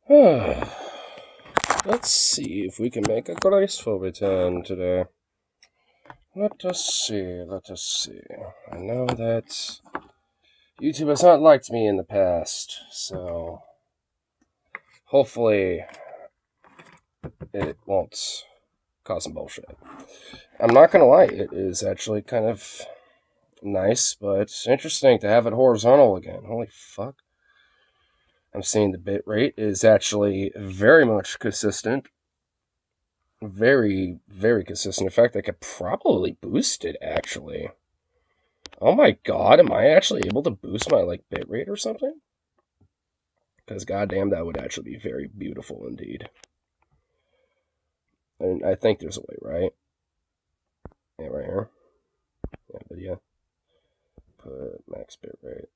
Let's see if we can make a graceful return today. Let us see. I know that YouTube has not liked me in the past, so hopefully it won't cause some bullshit. I'm not gonna lie, it is actually kind of nice, but it's interesting to have it horizontal again. Holy fuck. I'm seeing the bit rate is actually very much consistent. Very, very consistent. In fact, I could probably boost it, actually. Oh my god, am I actually able to boost my, bit rate or something? Because goddamn, that would actually be very beautiful indeed. And I think there's a way, right? Yeah, right here. Yeah, but yeah. Put max bit rate.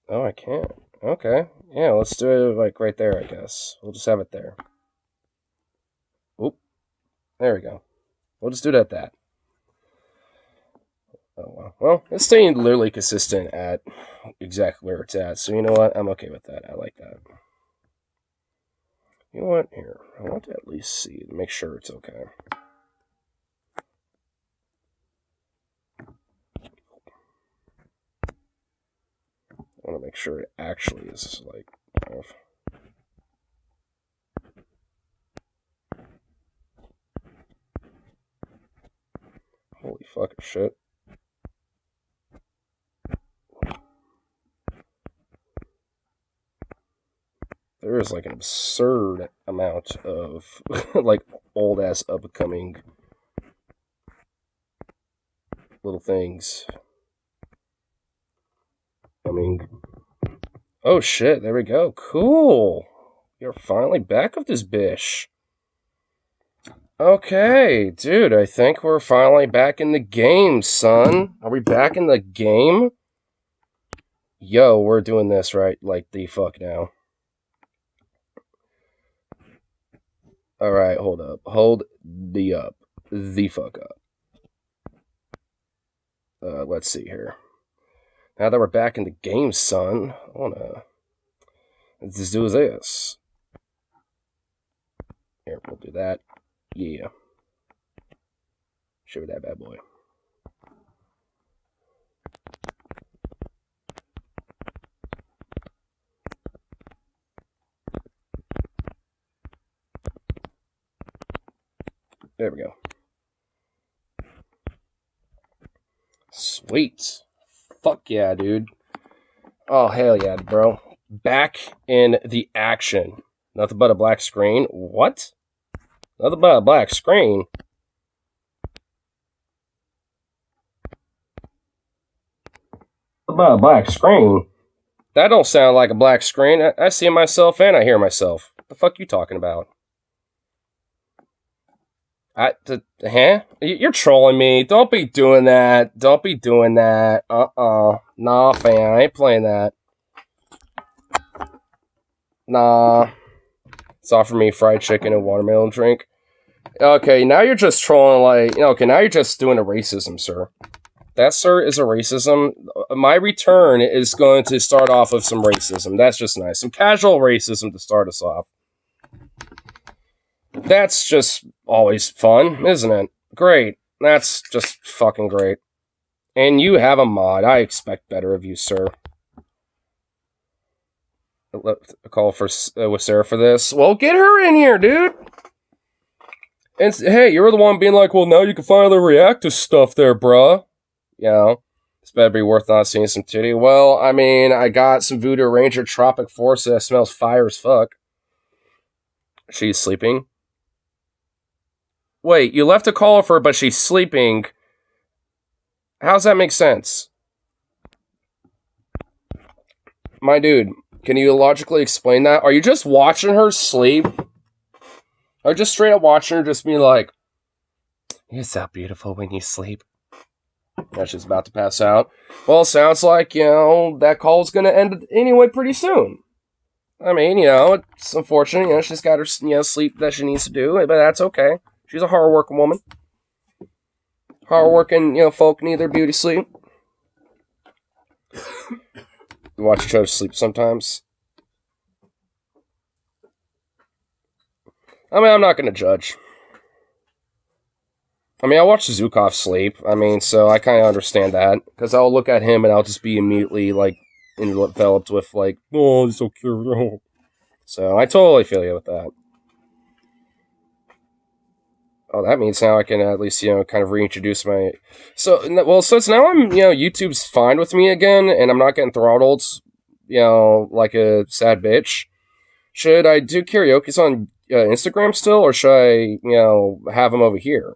Oh, I can't. Okay. Yeah, let's do it, right there, I guess. We'll just have it there. Oop. There we go. We'll just do it at that. Oh, wow. Well, it's staying literally consistent at exactly where it's at. So you know what? I'm okay with that. I like that. You know what? Here. I want to at least see to make sure it's okay. I want to make sure it actually is, off. Holy fucking shit. There is an absurd amount of old ass upcoming little things. Oh shit, there we go. Cool. You're finally back with this bish. Okay, dude, I think we're finally back in the game, son. Are we back in the game? Yo, we're doing this right the fuck now. Alright, hold up. Hold the up. The fuck up. Let's see here. Now that we're back in the game, son, let's just do this. Here, we'll do that. Yeah. Show that bad boy. There we go. Sweet. Fuck yeah, dude. Oh, hell yeah, bro. Back in the action. Nothing but a black screen. What? Nothing but a black screen? Nothing but a black screen? That don't sound like a black screen. I see myself and I hear myself. What the fuck you talking about? You're trolling me. Don't be doing that. Nah, fam. I ain't playing that. Nah. It's offering me fried chicken and watermelon drink. Okay, now you're just trolling, okay, now you're just doing a racism, sir. That, sir, is a racism. My return is going to start off with some racism. That's just nice. Some casual racism to start us off. That's just always fun, isn't it? Great. That's just fucking great. And you have a mod. I expect better of you, sir. A call for with Sarah for this. Well, get her in here, dude. And hey, you're the one being like, well, now you can finally react to stuff there, bruh. You know, it's better be worth not seeing some titty. Well, I mean, I got some Voodoo Ranger Tropic Force that smells fire as fuck. She's sleeping. Wait, you left a call for her, but she's sleeping. How's that make sense? My dude, can you logically explain that? Are you just watching her sleep? Or just straight up watching her just be like, you're so beautiful when you sleep. Now she's about to pass out. Well, sounds like, that call's gonna end anyway pretty soon. I mean, it's unfortunate, she's got her, sleep that she needs to do, but that's okay. She's a hard-working woman. Hard-working, folk need their beauty sleep. You watch each other sleep sometimes. I mean, I'm not going to judge. I mean, I watched Zukov sleep. I mean, so I kind of understand that. Because I'll look at him and I'll just be immediately, like, enveloped with, like, oh, he's so cute. So I totally feel you with that. Oh, that means now I can at least, kind of reintroduce my... So it's now I'm, YouTube's fine with me again, and I'm not getting throttled, like a sad bitch. Should I do karaoke on Instagram still, or should I, have them over here?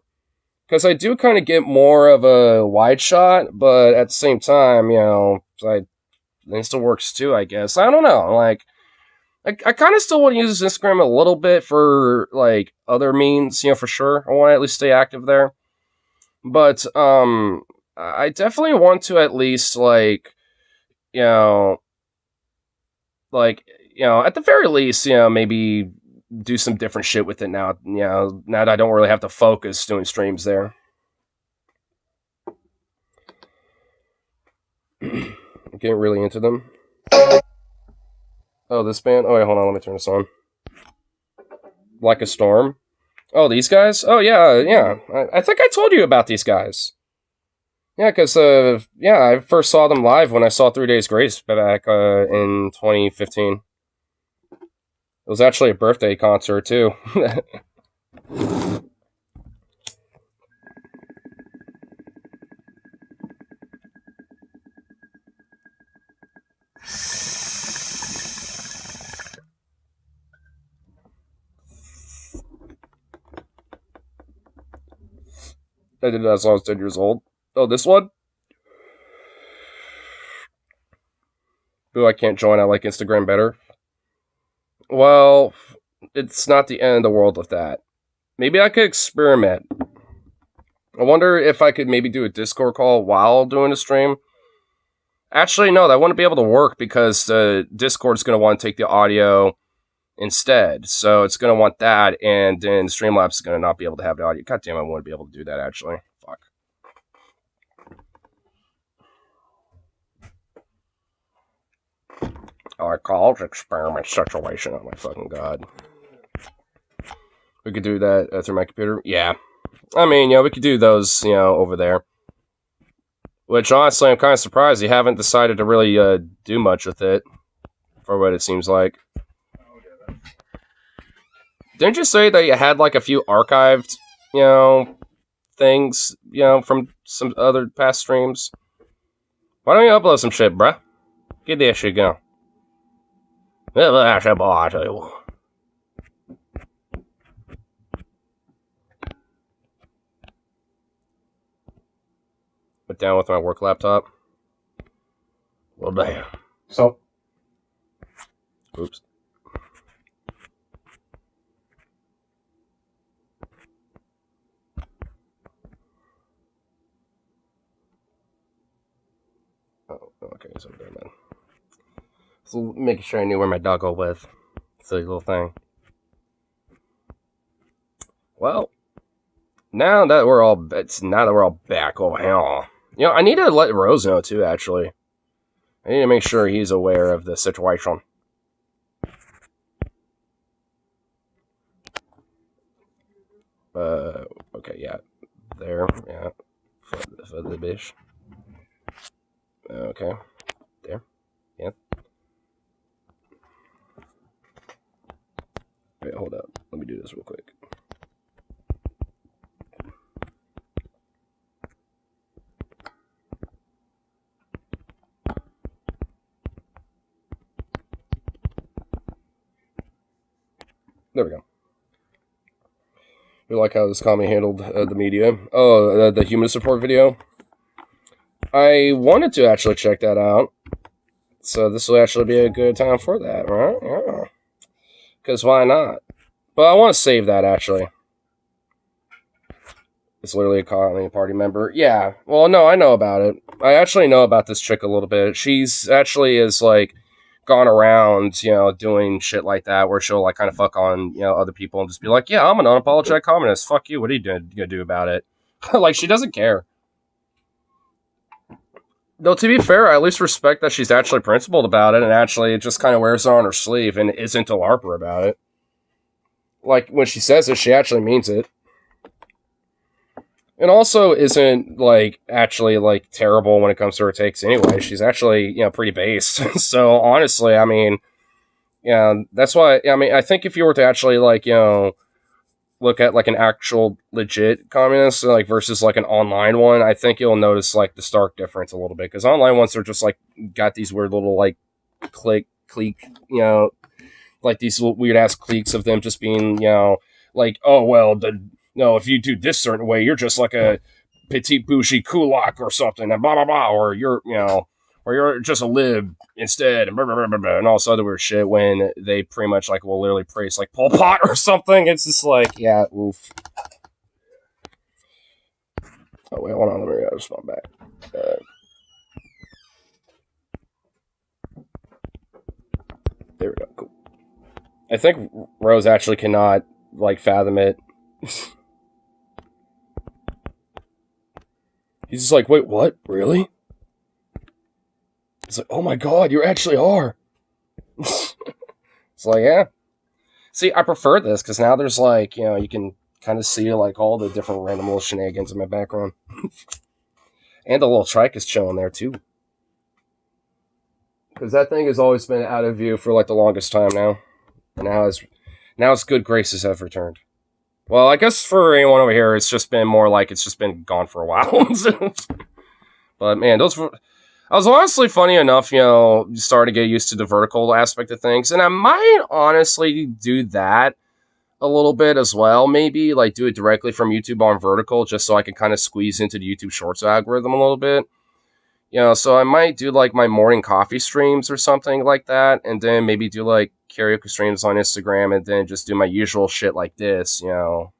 Because I do kind of get more of a wide shot, but at the same time, it still works too, I guess. I don't know, like... I kind of still want to use Instagram a little bit for, like, other means, for sure. I want to at least stay active there. But, I definitely want to at least, like, at the very least, maybe do some different shit with it now, now that I don't really have to focus doing streams there. I'm getting really into them. Oh, this band? Oh, wait, hold on, let me turn this on. Like a Storm? Oh, these guys? Oh, yeah. I think I told you about these guys. Yeah, because, I first saw them live when I saw 3 Days Grace back in 2015. It was actually a birthday concert, too. I did it as I was 10 years old. Oh, this one? Ooh, I can't join. I like Instagram better. Well, it's not the end of the world with that. Maybe I could experiment. I wonder if I could maybe do a Discord call while doing a stream. Actually, no, that wouldn't be able to work because Discord's going to want to take the audio instead. So it's going to want that, and then Streamlabs is going to not be able to have the audio. God damn, I wouldn't be able to do that, actually. Fuck. Our college experiment situation. Oh my fucking god. We could do that through my computer? Yeah. I mean, we could do those, over there. Which, honestly, I'm kind of surprised you haven't decided to really do much with it. For what it seems like. Didn't you say that you had, like, a few archived, things, from some other past streams? Why don't you upload some shit, bruh? Get that shit going. Put down with my work laptop. Well, damn. So. Oops. Oh, okay, so there, man. So making sure I knew where my doggo was. Silly little thing. Well, now that we're all back, oh hell. I need to let Rose know too, actually. I need to make sure he's aware of the situation. Okay, yeah. There, yeah. For the bish. Okay. There. Yeah. Wait, hold up. Let me do this real quick. There we go. You like how this comment handled the media? Oh, the human support video? I wanted to actually check that out. So this will actually be a good time for that, right? Yeah. Because why not? But I want to save that, actually. It's literally a party member. Yeah. Well, no, I know about it. I actually know about this chick a little bit. She's actually is, like, gone around, doing shit like that, where she'll, like, kind of fuck on, other people and just be like, yeah, I'm an unapologetic communist. Fuck you. What are you gonna do about it? Like, she doesn't care. Though, to be fair, I at least respect that she's actually principled about it and actually just kind of wears it on her sleeve and isn't a LARPer about it. like, when she says it, she actually means it. And also isn't, like, actually, like, terrible when it comes to her takes anyway. She's actually, you know, pretty based. So, honestly, I mean, yeah, that's why, I mean, I think if you were to actually, like, you know, look at, like, an actual legit communist, like, versus, like, an online one, I think you'll notice, like, the stark difference a little bit. Because online ones are just, like, got these weird little, like, clique, you know, like, these weird ass cliques of them just being, you know, like, oh, well, no, if you do this certain way, you're just like a petite bougie kulak or something, and blah, blah, blah, or you're, you know, or you're just a lib instead, and blah, blah, blah, blah, blah, and all this other weird shit when they pretty much, like, will literally praise, like, Pol Pot or something. It's just like, yeah, oof. Oh, wait, hold on, let me respond back. There we go, cool. I think Rose actually cannot, like, fathom it. He's just like, wait, what? Really? It's like, oh my god, you actually are. It's like, yeah. See, I prefer this, because now there's, like, you know, you can kind of see, like, all the different random little shenanigans in my background. And the little trike is chilling there, too. Because that thing has always been out of view for, like, the longest time now. And now its good graces have returned. Well, I guess for anyone over here, it's just been more like it's just been gone for a while. But, man, I was honestly, funny enough, you know, starting to get used to the vertical aspect of things. And I might honestly do that a little bit as well. Maybe, like, do it directly from YouTube on vertical, just so I can kind of squeeze into the YouTube Shorts algorithm a little bit. You know, so I might do, like, my morning coffee streams or something like that. And then maybe do, like, karaoke streams on Instagram, and then just do my usual shit like this, you know,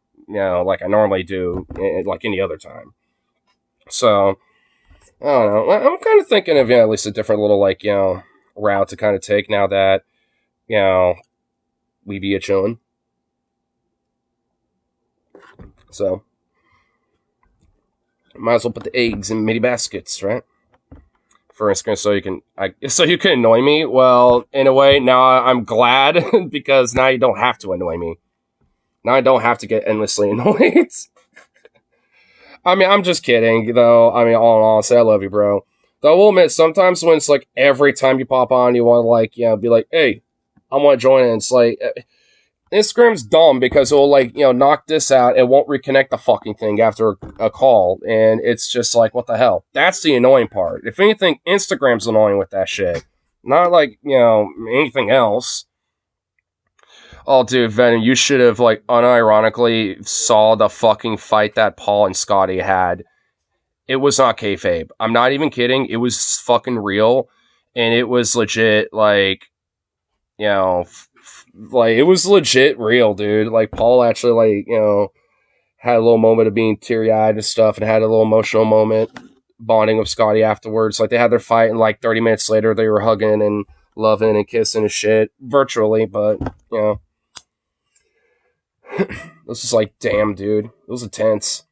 like I normally do, like any other time. So, I don't know. I'm kind of thinking of, you know, at least a different little, like, you know, route to kind of take now that, you know, we be a chillin'. So, might as well put the eggs in mini baskets, right? For instance, so you can annoy me. Well, in a way, now I'm glad because now you don't have to annoy me. Now I don't have to get endlessly annoyed. I mean, I'm just kidding, though. I mean, all in all, say I love you, bro. Though I will admit, sometimes when it's like every time you pop on, you want to, like, you know, be like, hey, I want to join in. It's like, Instagram's dumb because it will, like, you know, knock this out. It won't reconnect the fucking thing after a call. And it's just like, what the hell? That's the annoying part. If anything, Instagram's annoying with that shit. Not like, you know, anything else. Oh, dude, Venom, you should have, like, unironically saw the fucking fight that Paul and Scotty had. It was not kayfabe. I'm not even kidding. It was fucking real. And it was legit, like, you know, like, it was legit real, dude. Like, Paul actually, like, you know, had a little moment of being teary-eyed and stuff, and had a little emotional moment bonding with Scotty afterwards. Like, they had their fight, and, like, 30 minutes later, they were hugging and loving and kissing and shit. Virtually, but, you know. This is like, damn, dude. It was intense.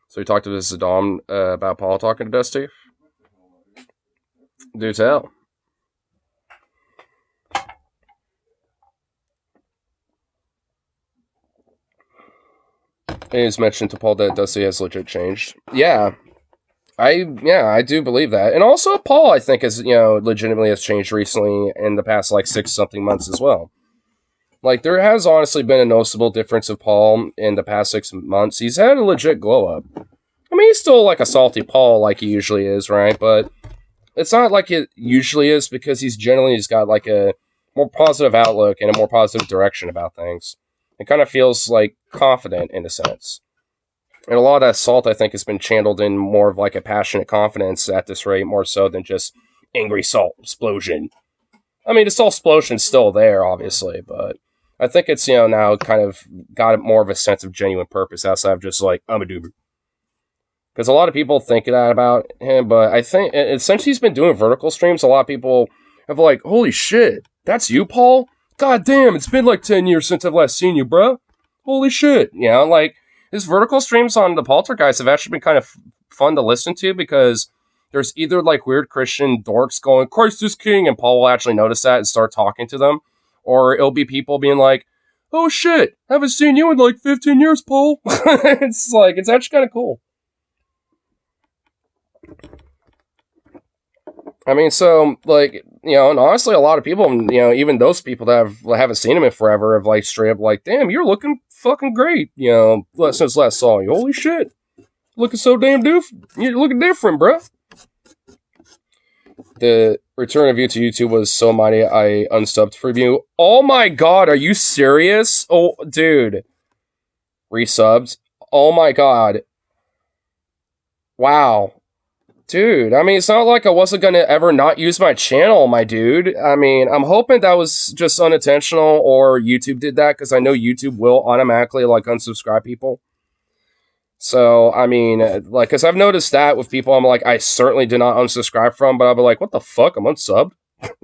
So we talked to this Dom about Paul talking to Dusty. Do tell. And he's mentioned to Paul that Dusty has legit changed. Yeah, I do believe that. And also Paul, I think, has, you know, legitimately has changed recently in the past, like, 6-something months as well. Like, there has honestly been a noticeable difference of Paul in the past 6 months. He's had a legit glow up. I mean, he's still, like, a salty Paul like he usually is, right? But it's not like it usually is, because he's generally just got, like, a more positive outlook and a more positive direction about things. It kind of feels, like, confident in a sense. And a lot of that salt, I think, has been channeled in more of, like, a passionate confidence at this rate, more so than just angry salt explosion. I mean, the salt explosion's still there, obviously, but I think it's, you know, now kind of got more of a sense of genuine purpose outside of just, like, I'm a doober. Because a lot of people think that about him, but I think, since he's been doing vertical streams, a lot of people have, like, holy shit, that's you, Paul? God damn, it's been like 10 years since I've last seen you, bro. Holy shit. You know, like, his vertical streams on the Poltergeist have actually been kind of fun to listen to because there's either like weird Christian dorks going, Christ is king, and Paul will actually notice that and start talking to them. Or it'll be people being like, oh shit, haven't seen you in like 15 years, Paul. It's like, it's actually kind of cool. I mean, so, like, you know, and honestly, a lot of people, you know, even those people that haven't seen him in forever have, like, straight up, like, damn, you're looking fucking great, you know, since last saw you. Holy shit. Looking so damn you're looking different, bruh. The return of you to YouTube was so mighty, I unsubbed for you. Oh my god, are you serious? Oh, dude. Resubbed. Oh my god. Wow. Dude, I mean, it's not like I wasn't gonna ever not use my channel, my dude. I mean, I'm hoping that was just unintentional or YouTube did that, because I know YouTube will automatically, like, unsubscribe people. So, I mean, like, because I've noticed that with people I'm like, I certainly did not unsubscribe from, but I'll be like, what the fuck? I'm unsubbed?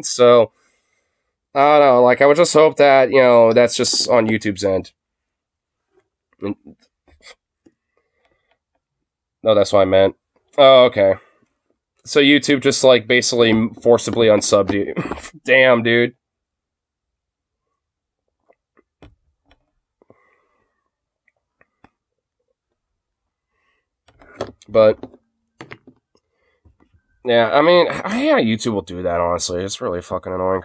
So, I don't know, like, I would just hope that, you know, that's just on YouTube's end. No, that's what I meant. Oh, okay. So YouTube just, like, basically forcibly unsubbed you. Damn, dude. But, yeah, I mean, yeah, YouTube will do that, honestly. It's really fucking annoying.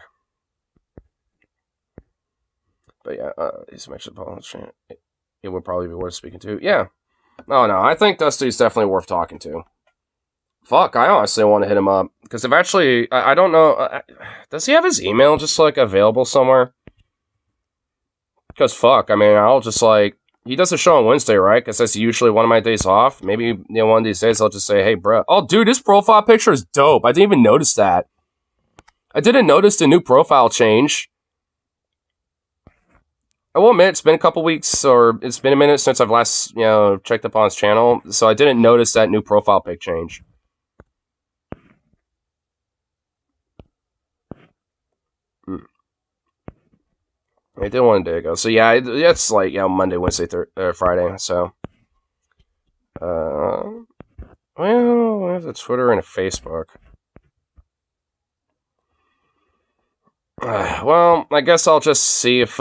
But yeah, he's mentioned Paul. It would probably be worth speaking to. Yeah. Oh, no, I think Dusty's definitely worth talking to. Fuck, I honestly want to hit him up. Because if actually, I don't know, does he have his email just, like, available somewhere? Because fuck, I mean, I'll just, like, he does a show on Wednesday, right? Because that's usually one of my days off. Maybe, you know, one of these days I'll just say, hey, bro. Oh, dude, his profile picture is dope. I didn't even notice that. I didn't notice the new profile change. I will admit, it's been a couple weeks, or it's been a minute since I've last, you know, checked up on his channel, so I didn't notice that new profile pic change. I did one day ago. So yeah, it's like, yeah, Monday, Wednesday, Friday. So, well, I have a Twitter and a Facebook. Well, I guess I'll just see if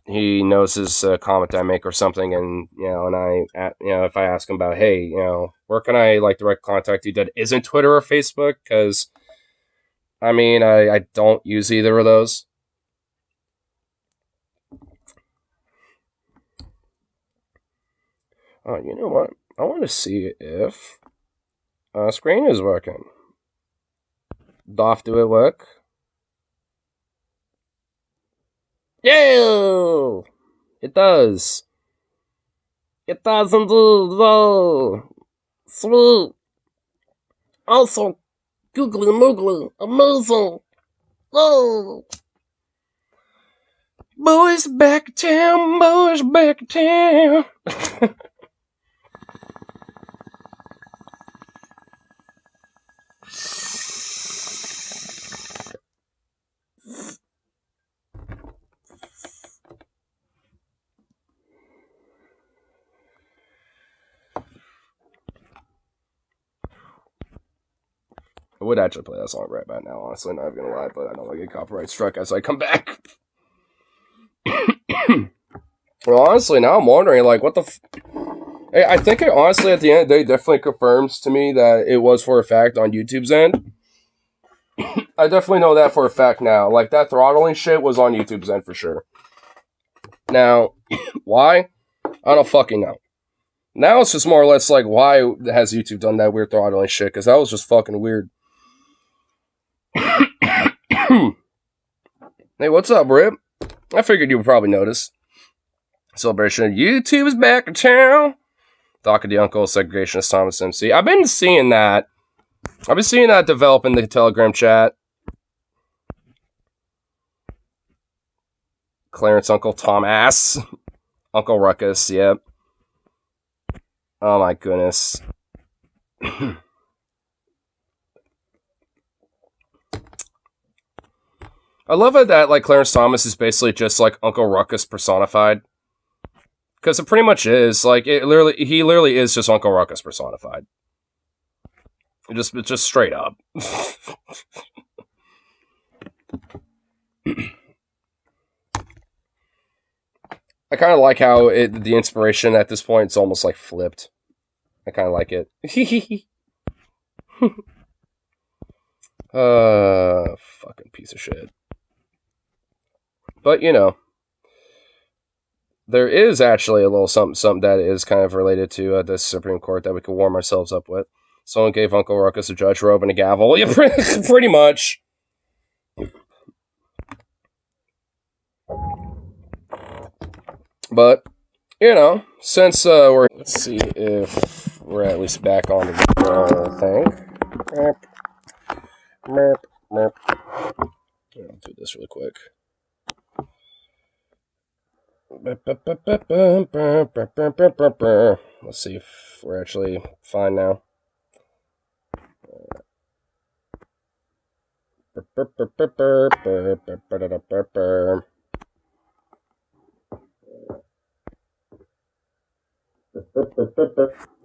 he knows his comment I make or something, and you know, and you know, if I ask him about, hey, you know, where can I like direct contact you that isn't Twitter or Facebook? Because I mean, I don't use either of those. Oh, you know what? I want to see if screen is working. Doth do it work? Yeah! It does. It does indeed, though. Sweet. Also, googly moogly. Amazing. Oh. Boys back town, boys back town. I would actually play that song right about now, honestly, not even gonna lie, but I don't want to get copyright struck as I come back. Well, honestly, now I'm wondering, like, what the I think it honestly, at the end of the day, definitely confirms to me that it was for a fact on YouTube's end. I definitely know that for a fact now. Like, that throttling shit was on YouTube's end for sure. Now, why? I don't fucking know. Now it's just more or less like, why has YouTube done that weird throttling shit? Because that was just fucking weird. Hey, what's up, Rip? I figured you would probably notice. Celebration of YouTube is back in town. Doc of the Uncle, Segregationist Thomas MC. I've been seeing that. I've been seeing that develop in the Telegram chat. Clarence Uncle Tom Ass. Uncle Ruckus, yep. Oh my goodness. I love it that, like, Clarence Thomas is basically just, like, Uncle Ruckus personified. Because it pretty much is. Like, he literally is just Uncle Ruckus personified. Just straight up. I kind of like how the inspiration at this point is almost like flipped. I kind of like it. Fucking piece of shit. But, you know, there is actually a little something that is kind of related to the Supreme Court that we can warm ourselves up with. Someone gave Uncle Ruckus a judge robe and a gavel. Yeah, pretty much. But, you know, since let's see if we're at least back on the thing. I'll do this really quick. Let's see if we're actually fine now.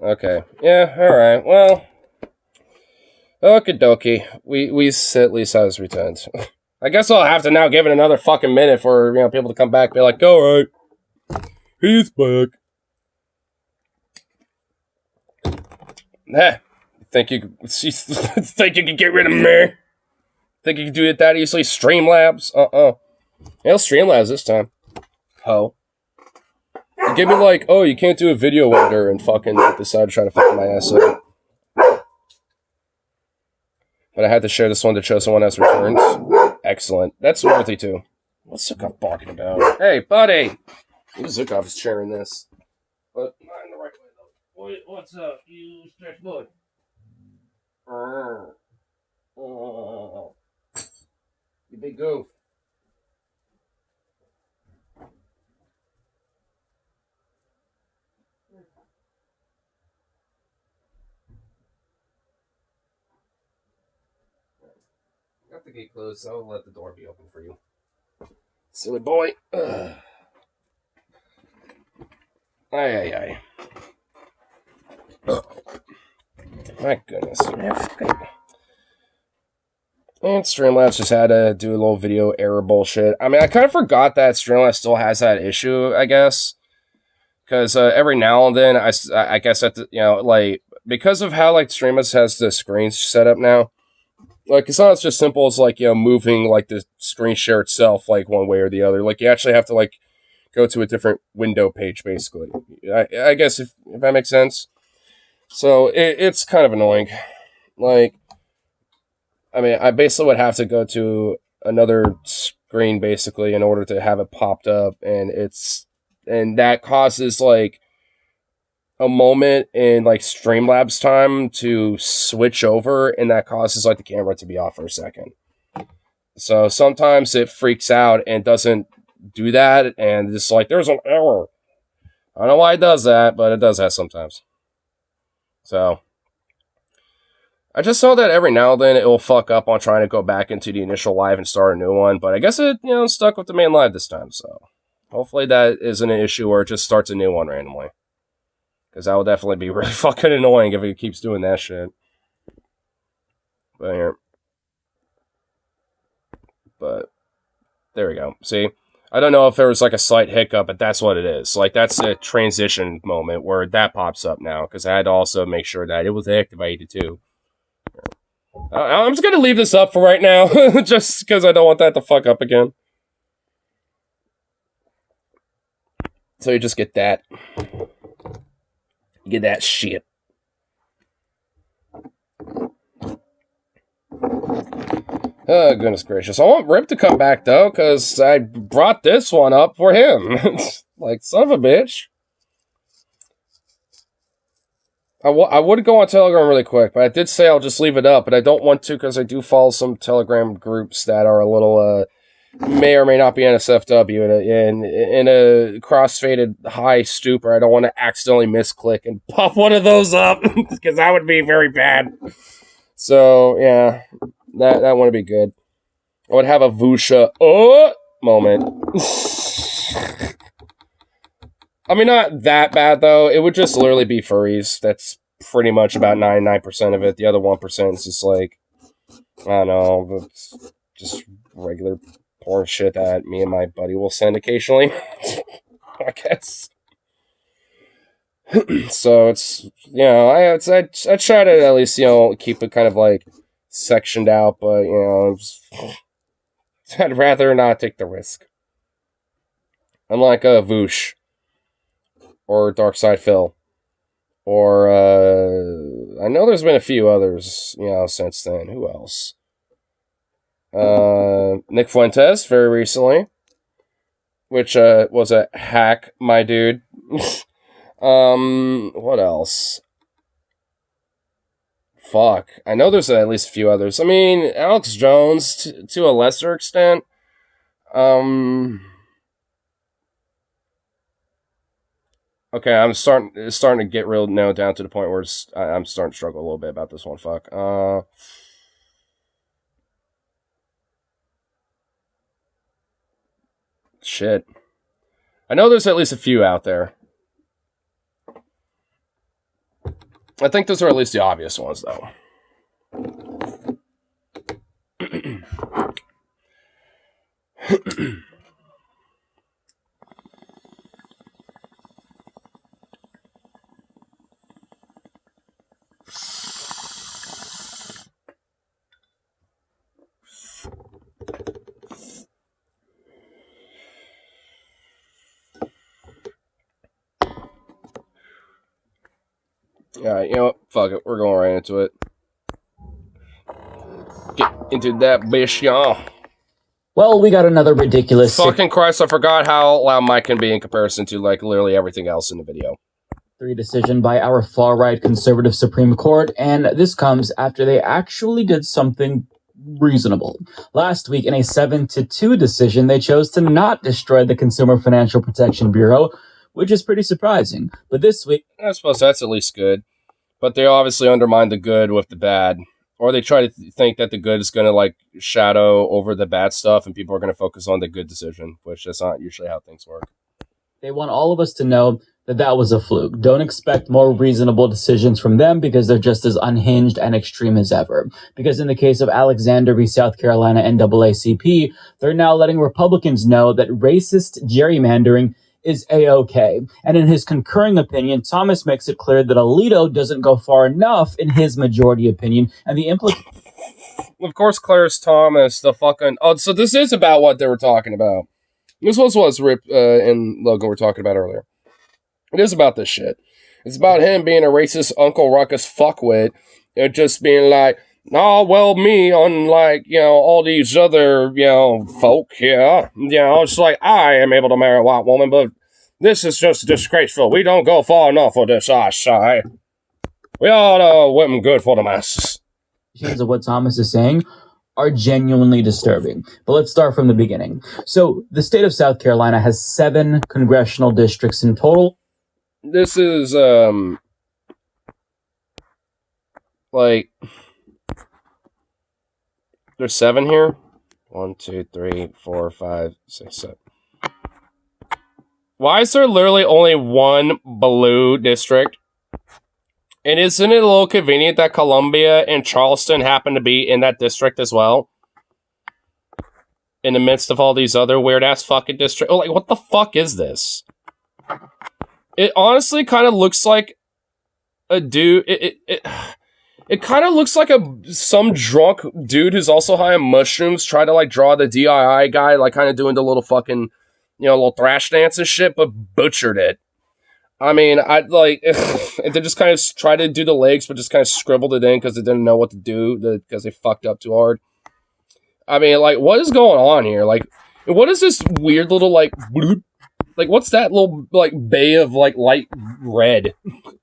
Okay. Yeah, alright. Well, okie dokie. We at least has returned. I guess I'll have to now give it another fucking minute for, you know, people to come back and be like, alright, he's back. Think you can get rid of me? Think you can do it that easily? Streamlabs? Hell, Streamlabs this time. Ho. You give me like, oh, you can't do a video editor and fucking decide to try to fuck my ass up. But I had to share this one to show someone else returns. Excellent. That's worthy too. What's Zukov barking about? Hey, buddy! Zukov is sharing this. But not in the right way though. What's up, you stretch boy? You big goof. Got the gate closed, so I'll let the door be open for you. Silly boy. Aye. My goodness. And Streamlabs just had to do a little video error bullshit. I mean, I kind of forgot that Streamlabs still has that issue, I guess. Because every now and then, I guess, you know, like, because of how, like, Streamlabs has the screens set up now, like, it's not just simple as, like, you know, moving, like, the screen share itself, like, one way or the other. Like, you actually have to, like, go to a different window page, basically. I guess, if that makes sense. So, it's kind of annoying. Like, I mean, I basically would have to go to another screen, basically, in order to have it popped up, and that causes, like, a moment in, like, Streamlabs time to switch over, and that causes, like, the camera to be off for a second. So sometimes it freaks out and doesn't do that, and it's like, there's an error. I don't know why it does that, but it does that sometimes. So I just know that every now and then it will fuck up on trying to go back into the initial live and start a new one, but I guess it, you know, stuck with the main live this time, so hopefully that isn't an issue where it just starts a new one randomly. Because that will definitely be really fucking annoying if it keeps doing that shit. But here. But there we go. See? I don't know if there was like a slight hiccup, but that's what it is. Like, that's a transition moment where that pops up now. Because I had to also make sure that it was activated too. I'm just going to leave this up for right now. Just because I don't want that to fuck up again. So you just get that. Get that shit. Oh, goodness gracious. I want Rip to come back, though, because I brought this one up for him. Like, son of a bitch. I would go on Telegram really quick, but I did say I'll just leave it up, but I don't want to because I do follow some Telegram groups that are a little, may or may not be NSFW in a cross-faded high stupor. I don't want to accidentally misclick and pop one of those up because that would be very bad. So, yeah, that wouldn't be good. I would have a Vusha moment. I mean, not that bad, though. It would just literally be furries. That's pretty much about 99% of it. The other 1% is just like, I don't know, it's just regular porn shit that me and my buddy will send occasionally, I guess. So it's, I try to at least, keep it kind of like sectioned out, but, I'd rather not take the risk. Unlike Voosh or Darkside Phil. Or, I know there's been a few others, since then. Who else? Nick Fuentes, very recently. Which, was a hack, my dude. What else? Fuck. I know there's at least a few others. I mean, Alex Jones, to a lesser extent. Okay, I'm starting to get real now down to the point where I'm starting to struggle a little bit about this one. Fuck. Shit. I know there's at least a few out there. I think those are at least the obvious ones, though. Alright, you know what? Fuck it. We're going right into it. Get into that bitch, y'all. Well, we got another ridiculous... Fucking Christ, I forgot how loud Mike can be in comparison to, like, literally everything else in the video. 3 decision by our far-right conservative Supreme Court, and this comes after they actually did something reasonable. Last week, in a 7-2 decision, they chose to not destroy the Consumer Financial Protection Bureau, which is pretty surprising. But this week... I suppose that's at least good. But they obviously undermine the good with the bad. Or they try to think that the good is going to, like, shadow over the bad stuff, and people are going to focus on the good decision, which that's not usually how things work. They want all of us to know that that was a fluke. Don't expect more reasonable decisions from them because they're just as unhinged and extreme as ever. Because in the case of Alexander v. South Carolina NAACP, they're now letting Republicans know that racist gerrymandering is A-OK. And in his concurring opinion, Thomas makes it clear that Alito doesn't go far enough in his majority opinion, and the Of course, Clarence Thomas, the fucking... Oh, so this is about what they were talking about. This was what Rip and Logan were talking about earlier. It is about this shit. It's about him being a racist Uncle Ruckus fuckwit. And just being like, oh, well, me, unlike, all these other, folk here, it's like, I am able to marry a white woman, but this is just disgraceful. We don't go far enough for this, I say. We ought to women good for the masses. Of what Thomas is saying are genuinely disturbing. But let's start from the beginning. So the state of South Carolina has 7 congressional districts in total. This is, like, there's 7 here. 1, 2, 3, 4, 5, 6, 7. Why is there literally only one blue district? And isn't it a little convenient that Columbia and Charleston happen to be in that district as well? In the midst of all these other weird-ass fucking districts. Oh, like, what the fuck is this? It honestly kind of looks like a dude... It kind of looks like some drunk dude who's also high on mushrooms tried to, like, draw the DIY guy, like, kind of doing the little fucking, little thrash dance and shit, but butchered it. I mean, they just kind of tried to do the legs, but just kind of scribbled it in because they didn't know what to do, because they fucked up too hard. I mean, like, what is going on here? Like, what is this weird little, like, bloop? Like, what's that little, like, bay of, like, light red?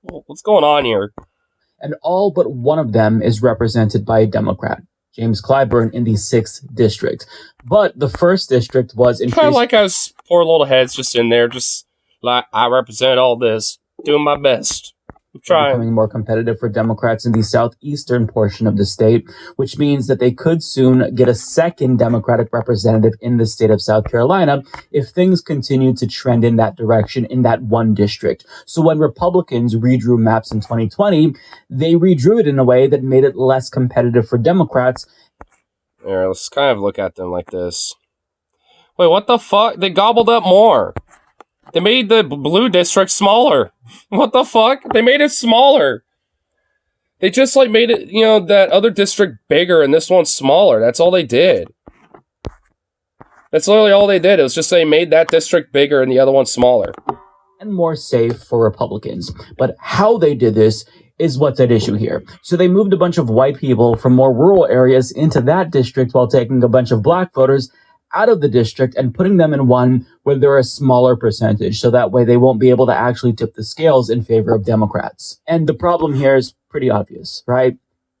What's going on here? And all but one of them is represented by a Democrat, James Clyburn, in the 6th district. But the 1st district was increased... Kind of like us poor little heads just in there, just like, I represent all this, doing my best. They're Trying. becoming more competitive for Democrats in the southeastern portion of the state, which means that they could soon get a second Democratic representative in the state of South Carolina if things continue to trend in that direction in that one district. So when Republicans redrew maps in 2020, they redrew it in a way that made it less competitive for Democrats. Here, let's kind of look at them like this. Wait, what the fuck? They gobbled up more. They made the blue district smaller. What the fuck? They made it smaller. They just like made it, that other district bigger and this one smaller. That's all they did. That's literally all they did. It was just they made that district bigger and the other one smaller. And more safe for Republicans. But how they did this is what's at issue here. So they moved a bunch of white people from more rural areas into that district while taking a bunch of black voters out of the district and putting them in one where they're a smaller percentage. So that way they won't be able to actually tip the scales in favor of Democrats. And the problem here is pretty obvious, right?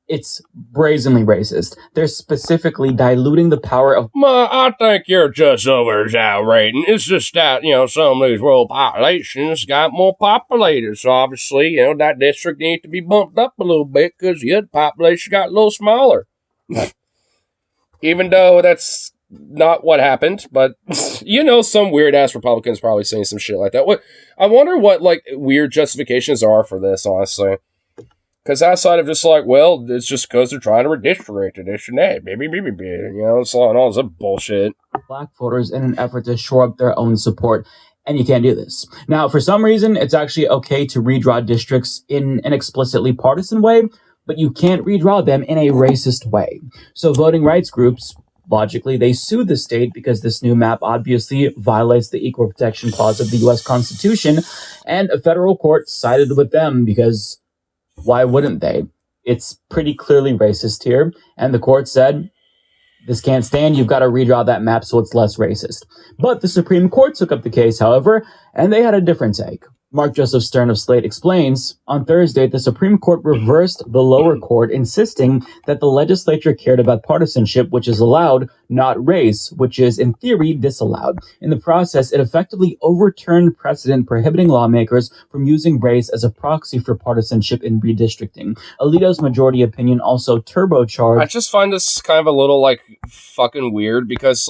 It's brazenly racist. They're specifically diluting the power of... I think you're just over-exaggerating. It's just that, some of these rural populations got more populated. So obviously, that district needs to be bumped up a little bit because the other population got a little smaller. Even though that's not what happened, but, some weird-ass Republicans probably saying some shit like that. I wonder what, weird justifications are for this, honestly. Because outside of just it's just because they're trying to redistrict it, this and that, it's all this bullshit. Black voters in an effort to shore up their own support, and you can't do this. Now, for some reason, it's actually okay to redraw districts in an explicitly partisan way, but you can't redraw them in a racist way. So voting rights groups, logically, they sue the state because this new map obviously violates the Equal Protection Clause of the U.S. Constitution, and a federal court sided with them because... why wouldn't they? It's pretty clearly racist here. And the court said, this can't stand. You've got to redraw that map so it's less racist. But the Supreme Court took up the case, however, and they had a different take. Mark Joseph Stern of Slate explains, on Thursday, the Supreme Court reversed the lower court, insisting that the legislature cared about partisanship, which is allowed, not race, which is, in theory, disallowed. In the process, it effectively overturned precedent prohibiting lawmakers from using race as a proxy for partisanship in redistricting. Alito's majority opinion also turbocharged... I just find this kind of a little, fucking weird, because,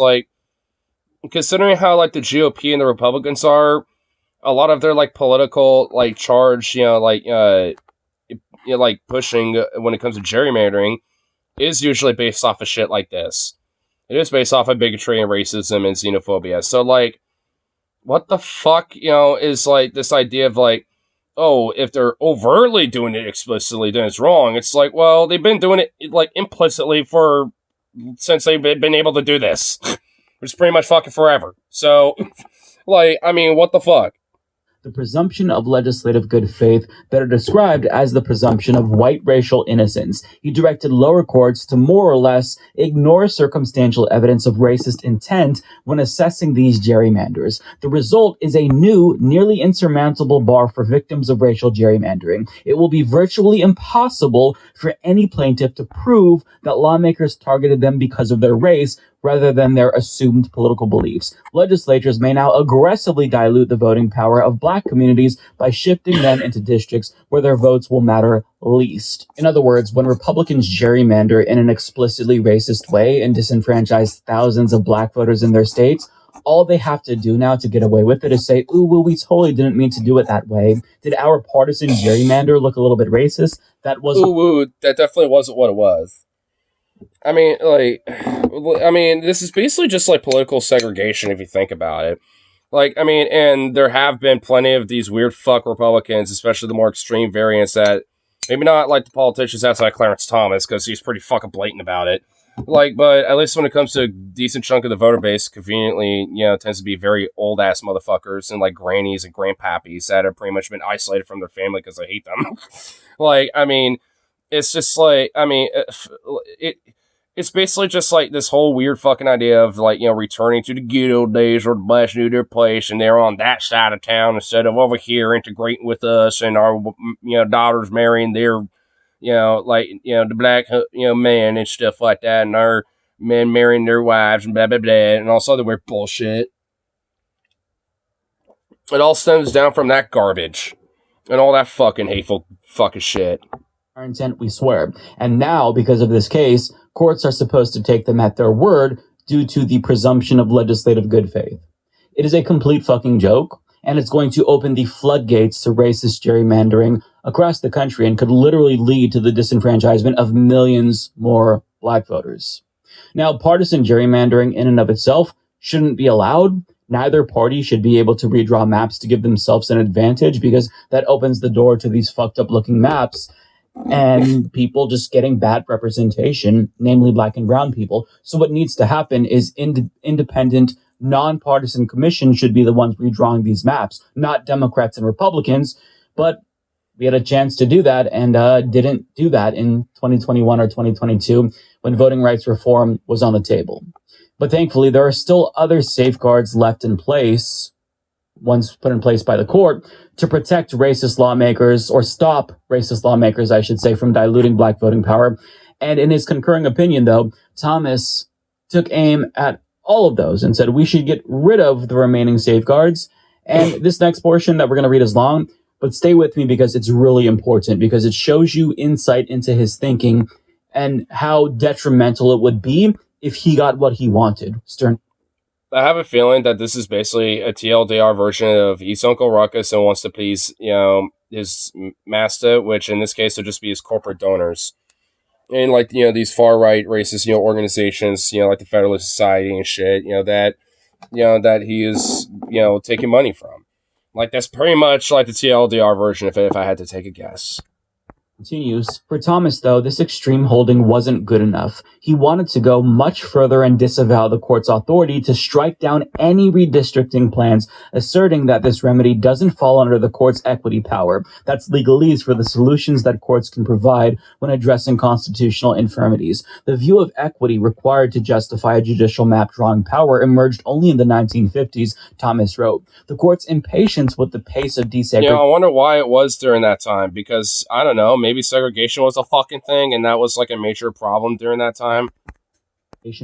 considering how, the GOP and the Republicans are, a lot of their political charge, pushing when it comes to gerrymandering is usually based off of shit like this. It is based off of bigotry and racism and xenophobia. So what the fuck, is this idea of if they're overtly doing it explicitly, then it's wrong. It's well, they've been doing it implicitly since they've been able to do this, which is pretty much fucking forever. So what the fuck? The presumption of legislative good faith, better described as the presumption of white racial innocence. He directed lower courts to more or less ignore circumstantial evidence of racist intent when assessing these gerrymanders. The result is a new, nearly insurmountable bar for victims of racial gerrymandering. It will be virtually impossible for any plaintiff to prove that lawmakers targeted them because of their race, rather than their assumed political beliefs. Legislatures may now aggressively dilute the voting power of black communities by shifting them into districts where their votes will matter least. In other words, when Republicans gerrymander in an explicitly racist way and disenfranchise thousands of black voters in their states, all they have to do now to get away with it is say, ooh, well, we totally didn't mean to do it that way. Did our partisan gerrymander look a little bit racist? That definitely wasn't what it was. This is basically just political segregation if you think about it. And there have been plenty of these weird fuck Republicans, especially the more extreme variants that maybe not the politicians outside Clarence Thomas, because he's pretty fucking blatant about it. But at least when it comes to a decent chunk of the voter base, conveniently, tends to be very old ass motherfuckers and grannies and grandpappies that have pretty much been isolated from their family because they hate them. It's just it's basically just this whole weird fucking idea of returning to the good old days where the blacks knew their place and they're on that side of town instead of over here integrating with us and our daughters marrying their the black man and stuff like that, and our men marrying their wives and blah blah blah and all this other weird bullshit. It all stems down from that garbage. And all that fucking hateful fucking shit. Our intent, we swear. And now, because of this case, courts are supposed to take them at their word due to the presumption of legislative good faith. It is a complete fucking joke, and it's going to open the floodgates to racist gerrymandering across the country and could literally lead to the disenfranchisement of millions more black voters. Now, partisan gerrymandering in and of itself shouldn't be allowed. Neither party should be able to redraw maps to give themselves an advantage, because that opens the door to these fucked up looking maps and people just getting bad representation, namely black and brown people. So what needs to happen is independent, nonpartisan commission should be the ones redrawing these maps, not Democrats and Republicans. But we had a chance to do that and didn't do that in 2021 or 2022 when voting rights reform was on the table. But thankfully, there are still other safeguards left in place, once put in place by the court, to protect racist lawmakers, or stop racist lawmakers, I should say, from diluting black voting power. And in his concurring opinion, though, Thomas took aim at all of those and said we should get rid of the remaining safeguards. And this next portion that we're going to read is long, but stay with me because it's really important, because it shows you insight into his thinking and how detrimental it would be if he got what he wanted. Stern. I have a feeling that this is basically a TLDR version of East Uncle Ruckus and wants to please, his master, which in this case would just be his corporate donors. And like, these far right racist, organizations, like the Federalist Society and shit, that he is, taking money from. Like, that's pretty much like the TLDR version if I had to take a guess. Continues. For Thomas, though, this extreme holding wasn't good enough. He wanted to go much further and disavow the court's authority to strike down any redistricting plans, asserting that this remedy doesn't fall under the court's equity power. That's legalese for the solutions that courts can provide when addressing constitutional infirmities. The view of equity required to justify a judicial map drawing power emerged only in the 1950s, Thomas wrote. The court's impatience with the pace of desegregation. I wonder why it was during that time, because, I don't know, maybe segregation was a fucking thing and that was like a major problem during that time.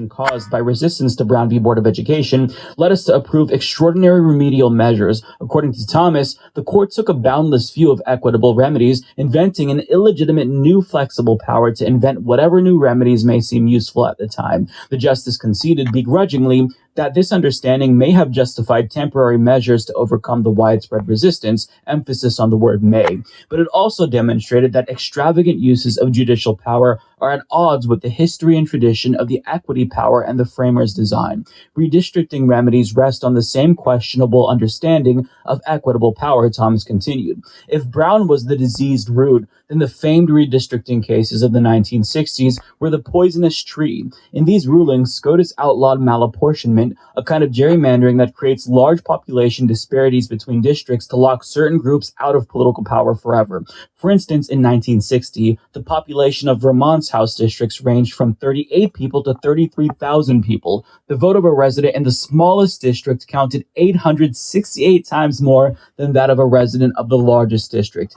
Caused by resistance to Brown v. Board of Education led us to approve extraordinary remedial measures. According to Thomas, the court took a boundless view of equitable remedies, inventing an illegitimate new flexible power to invent whatever new remedies may seem useful at the time. The justice conceded begrudgingly that this understanding may have justified temporary measures to overcome the widespread resistance, emphasis on the word may, but it also demonstrated that extravagant uses of judicial power are at odds with the history and tradition of the equity power and the framers' design. Redistricting remedies rest on the same questionable understanding of equitable power, Thomas continued. If Brown was the diseased root, then the famed redistricting cases of the 1960s were the poisonous tree. In these rulings, SCOTUS outlawed malapportionment, a kind of gerrymandering that creates large population disparities between districts to lock certain groups out of political power forever. For instance, in 1960, the population of Vermont's House districts ranged from 38 people to 33,000 people. The vote of a resident in the smallest district counted 868 times more than that of a resident of the largest district.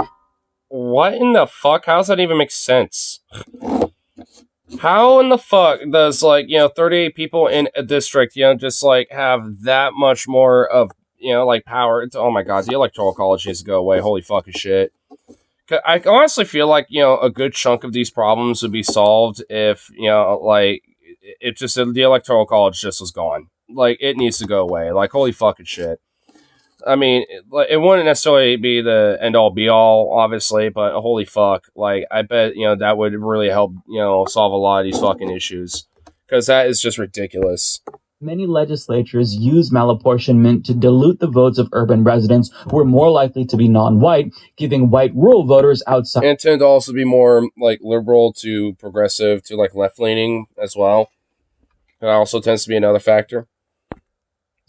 What in the fuck? How does that even make sense? How in the fuck does, 38 people in a district, just, have that much more of, power? Oh my god, the Electoral College needs to go away. Holy fucking shit. I honestly feel like, a good chunk of these problems would be solved if, the Electoral College just was gone. It needs to go away. Holy fucking shit. I mean, it wouldn't necessarily be the end-all, be-all, obviously, but holy fuck. I bet, that would really help, solve a lot of these fucking issues. Because that is just ridiculous. Many legislatures use malapportionment to dilute the votes of urban residents who are more likely to be non-white, giving white rural voters outside. And tend to also be more, liberal to progressive to, left-leaning as well. That also tends to be another factor.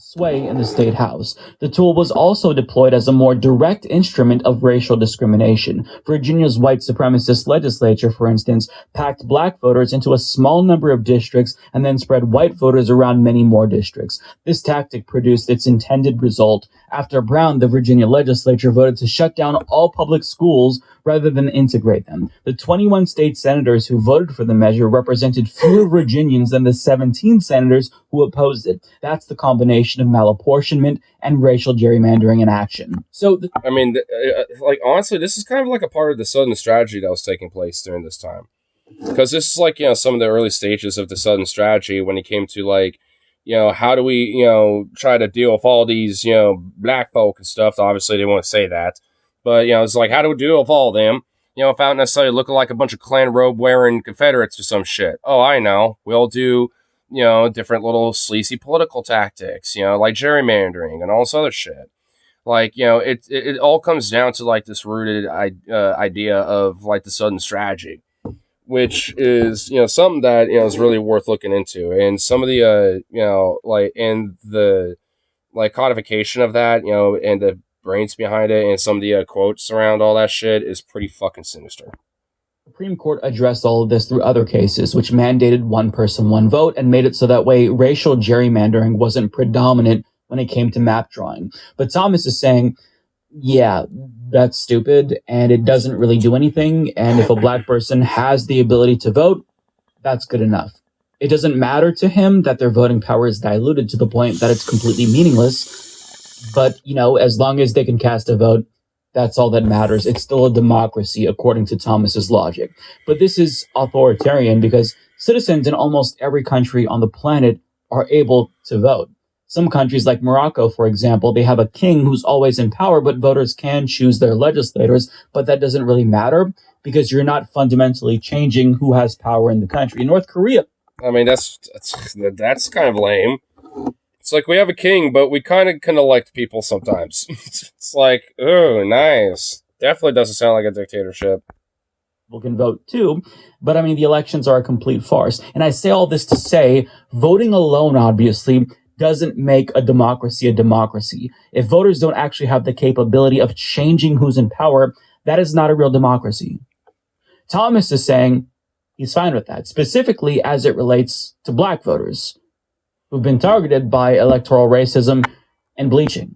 Sway in the state house. The tool was also deployed as a more direct instrument of racial discrimination. Virginia's white supremacist legislature, for instance, packed black voters into a small number of districts and then spread white voters around many more districts. This tactic produced its intended result. After Brown, the Virginia legislature voted to shut down all public schools rather than integrate them. The 21 state senators who voted for the measure represented fewer Virginians than the 17 senators who opposed it. That's the combination of malapportionment and racial gerrymandering in action. So, like, honestly, this is kind of like a part of the Southern strategy that was taking place during this time. Because this is like, some of the early stages of the Southern strategy when it came to, like, how do we, try to deal with all these, black folk and stuff. Obviously, they won't say that. But, it's like, how do we deal with all of them, without necessarily looking like a bunch of Klan robe-wearing Confederates or some shit? Oh, I know. We'll do, different little sleazy political tactics, like gerrymandering and all this other shit. Like, it all comes down to, like, this rooted idea of, like, the Southern strategy, which is, something that, is really worth looking into. And some of the, and the, like, codification of that, and the brains behind it and some of the quotes around all that shit is pretty fucking sinister. The Supreme Court addressed all of this through other cases, which mandated one person, one vote, and made it so that way racial gerrymandering wasn't predominant when it came to map drawing. But Thomas is saying, yeah, that's stupid, and it doesn't really do anything, and if a black person has the ability to vote, that's good enough. It doesn't matter to him that their voting power is diluted to the point that it's completely meaningless, but, as long as they can cast a vote, that's all that matters. It's still a democracy, according to Thomas's logic. But this is authoritarian because citizens in almost every country on the planet are able to vote. Some countries like Morocco, for example, they have a king who's always in power, but voters can choose their legislators. But that doesn't really matter because you're not fundamentally changing who has power in the country. In North Korea, that's kind of lame. It's like we have a king, but we kind of elect people sometimes. It's like, oh, nice. Definitely doesn't sound like a dictatorship. People can vote too, but the elections are a complete farce. And I say all this to say, voting alone, obviously, doesn't make a democracy a democracy. If voters don't actually have the capability of changing who's in power, that is not a real democracy. Thomas is saying he's fine with that, specifically as it relates to black voters who've been targeted by electoral racism and bleaching.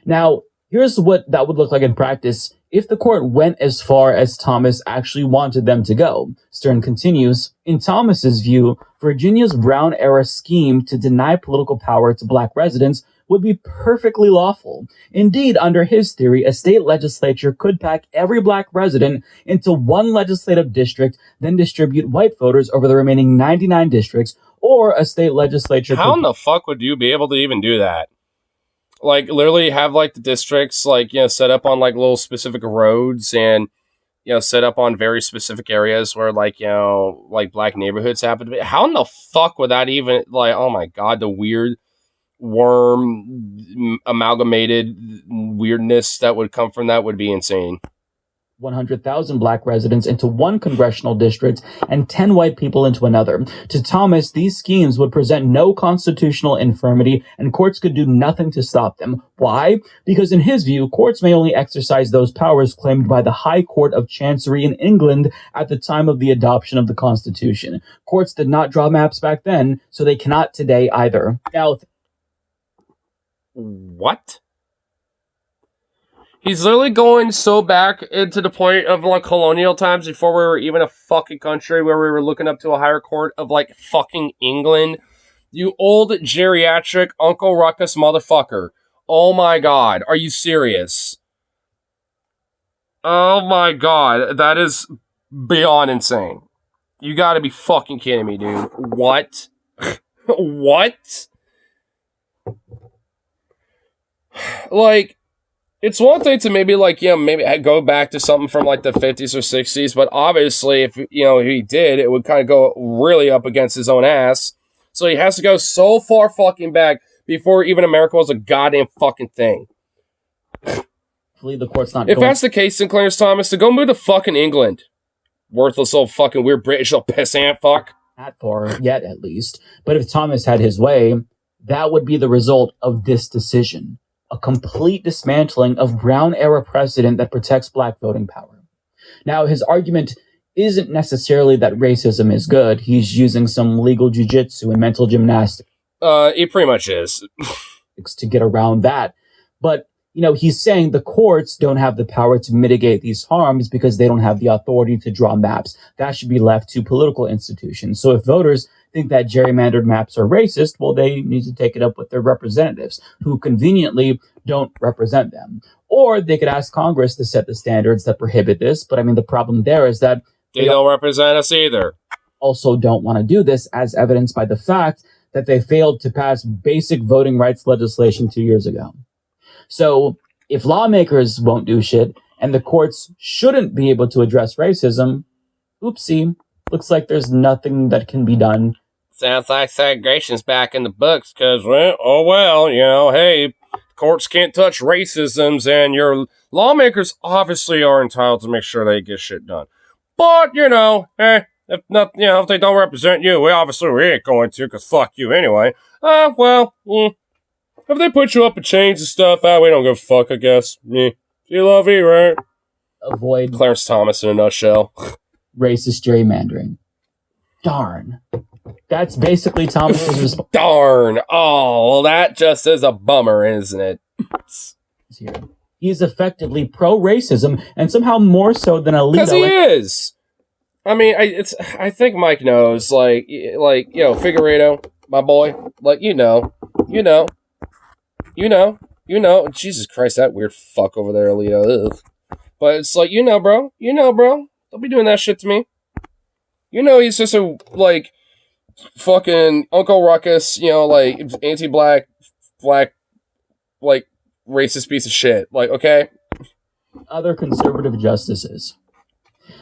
Now, here's what that would look like in practice if the court went as far as Thomas actually wanted them to go. Stern continues, in Thomas's view, Virginia's Brown-era scheme to deny political power to black residents would be perfectly lawful. Indeed, under his theory, a state legislature could pack every black resident into one legislative district, then distribute white voters over the remaining 99 districts, or a state legislature... How in the fuck would you be able to even do that? Like, literally have, like, the districts, like, set up on, like, little specific roads and, set up on very specific areas where, like, like, black neighborhoods happen to be. How in the fuck would that even, like, oh my god, the weird worm amalgamated weirdness that would come from that would be insane. 100,000 black residents into one congressional district and 10 white people into another. To Thomas, these schemes would present no constitutional infirmity and courts could do nothing to stop them. Why? Because in his view, courts may only exercise those powers claimed by the High Court of Chancery in England at the time of the adoption of the Constitution. Courts did not draw maps back then, so they cannot today either. Now, what? He's literally going so back into the point of, like, colonial times before we were even a fucking country where we were looking up to a higher court of, like, fucking England. You old geriatric Uncle Ruckus motherfucker. Oh my god. Are you serious? Oh my god. That is beyond insane. You gotta be fucking kidding me, dude. What? What? Like... It's one thing to maybe, like, maybe go back to something from, like, the 50s or 60s, but obviously, if, he did, it would kind of go really up against his own ass. So he has to go so far fucking back before even America was a goddamn fucking thing. Hopefully the court's not If that's the case, Sinclair Thomas, to go move to fucking England. Worthless old fucking weird British old pissant fuck. Not far yet, at least. But if Thomas had his way, that would be the result of this decision. A complete dismantling of Brown-era precedent that protects black voting power. Now, his argument isn't necessarily that racism is good. He's using some legal jujitsu and mental gymnastics. It pretty much is. To get around that. But he's saying the courts don't have the power to mitigate these harms because they don't have the authority to draw maps. That should be left to political institutions. So if voters think that gerrymandered maps are racist, well, they need to take it up with their representatives who conveniently don't represent them. Or they could ask Congress to set the standards that prohibit this. But I mean, the problem there is that they don't represent us either. Also don't want to do this, as evidenced by the fact that they failed to pass basic voting rights legislation 2 years ago. So if lawmakers won't do shit and the courts shouldn't be able to address racism, oopsie, looks like there's nothing that can be done. Sounds like segregation's back in the books because, hey, courts can't touch racisms and your lawmakers obviously are entitled to make sure they get shit done. But, if they don't represent you, we ain't going to because fuck you anyway. If they put you up in chains and stuff, we don't give a fuck, I guess. You love me, right? Avoid Clarence Thomas in a nutshell. Racist gerrymandering. Darn. That's basically Thomas's response. Darn. Oh, well, that just is a bummer, isn't it? He's effectively pro-racism, and somehow more so than Alito. Because he is. I mean, I think Mike knows, Figueredo, my boy, Jesus Christ, that weird fuck over there, Alito. Ugh. But it's like, bro, don't be doing that shit to me. He's just a, fucking Uncle Ruckus, anti-black, racist piece of shit. Okay? Other conservative justices.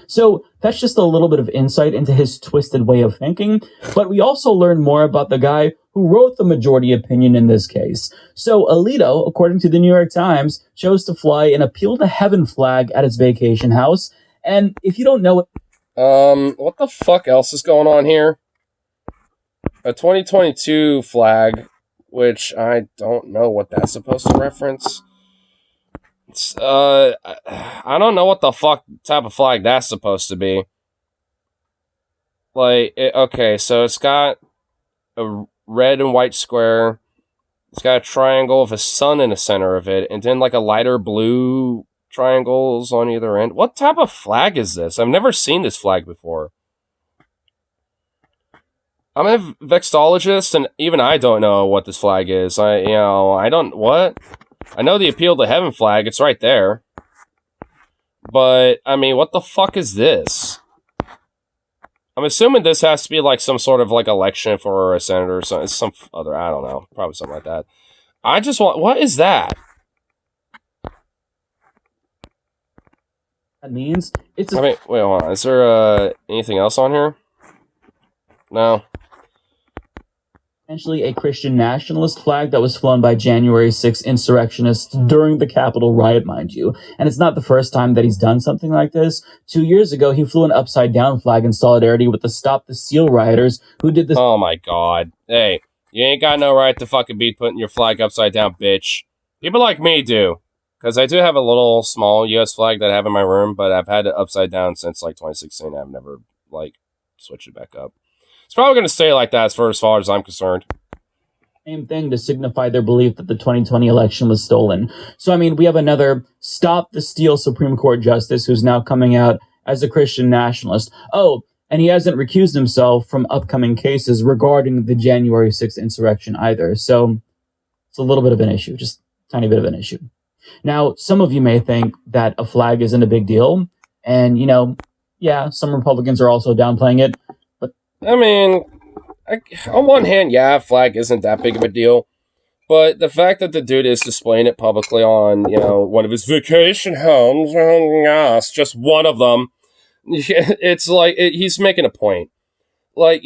So that's just a little bit of insight into his twisted way of thinking, but we also learn more about the guy who wrote the majority opinion in this case. So Alito, according to the New York Times, chose to fly an Appeal to Heaven flag at his vacation house. And if you don't know it... what the fuck else is going on here? A 2022 flag, which I don't know what that's supposed to reference. I don't know what the fuck type of flag that's supposed to be. Okay, so it's got a red and white square. It's got a triangle with a sun in the center of it, and then a lighter blue triangles on either end. What type of flag is this? I've never seen this flag before. I'm a vexillologist, and even I don't know what this flag is. I know the Appeal to Heaven flag, it's right there. But, I mean, what the fuck is this? I'm assuming this has to be some sort of election for a senator or something. Some other, I don't know. Probably something like that. What is that? That means it's wait, hold on. Is there anything else on here? No. Essentially a Christian nationalist flag that was flown by January 6th insurrectionists during the Capitol riot, mind you. And it's not the first time that he's done something like this. 2 years ago, he flew an upside-down flag in solidarity with the Stop the Steal rioters who did this. Oh my god. Hey, you ain't got no right to fucking be putting your flag upside down, bitch. People like me do. Because I do have a little small U.S. flag that I have in my room, but I've had it upside down since 2016. I've never switched it back up. It's probably going to stay like that as far as I'm concerned. Same thing to signify their belief that the 2020 election was stolen. So, I mean, we have another Stop the Steal Supreme Court justice who's now coming out as a Christian nationalist. Oh, and he hasn't recused himself from upcoming cases regarding the January 6th insurrection either. So, it's a little bit of an issue, just a tiny bit of an issue. Now, some of you may think that a flag isn't a big deal. And, some Republicans are also downplaying it. I mean, on one hand, a flag isn't that big of a deal. But the fact that the dude is displaying it publicly on, one of his vacation homes, it's just one of them. It's he's making a point. When,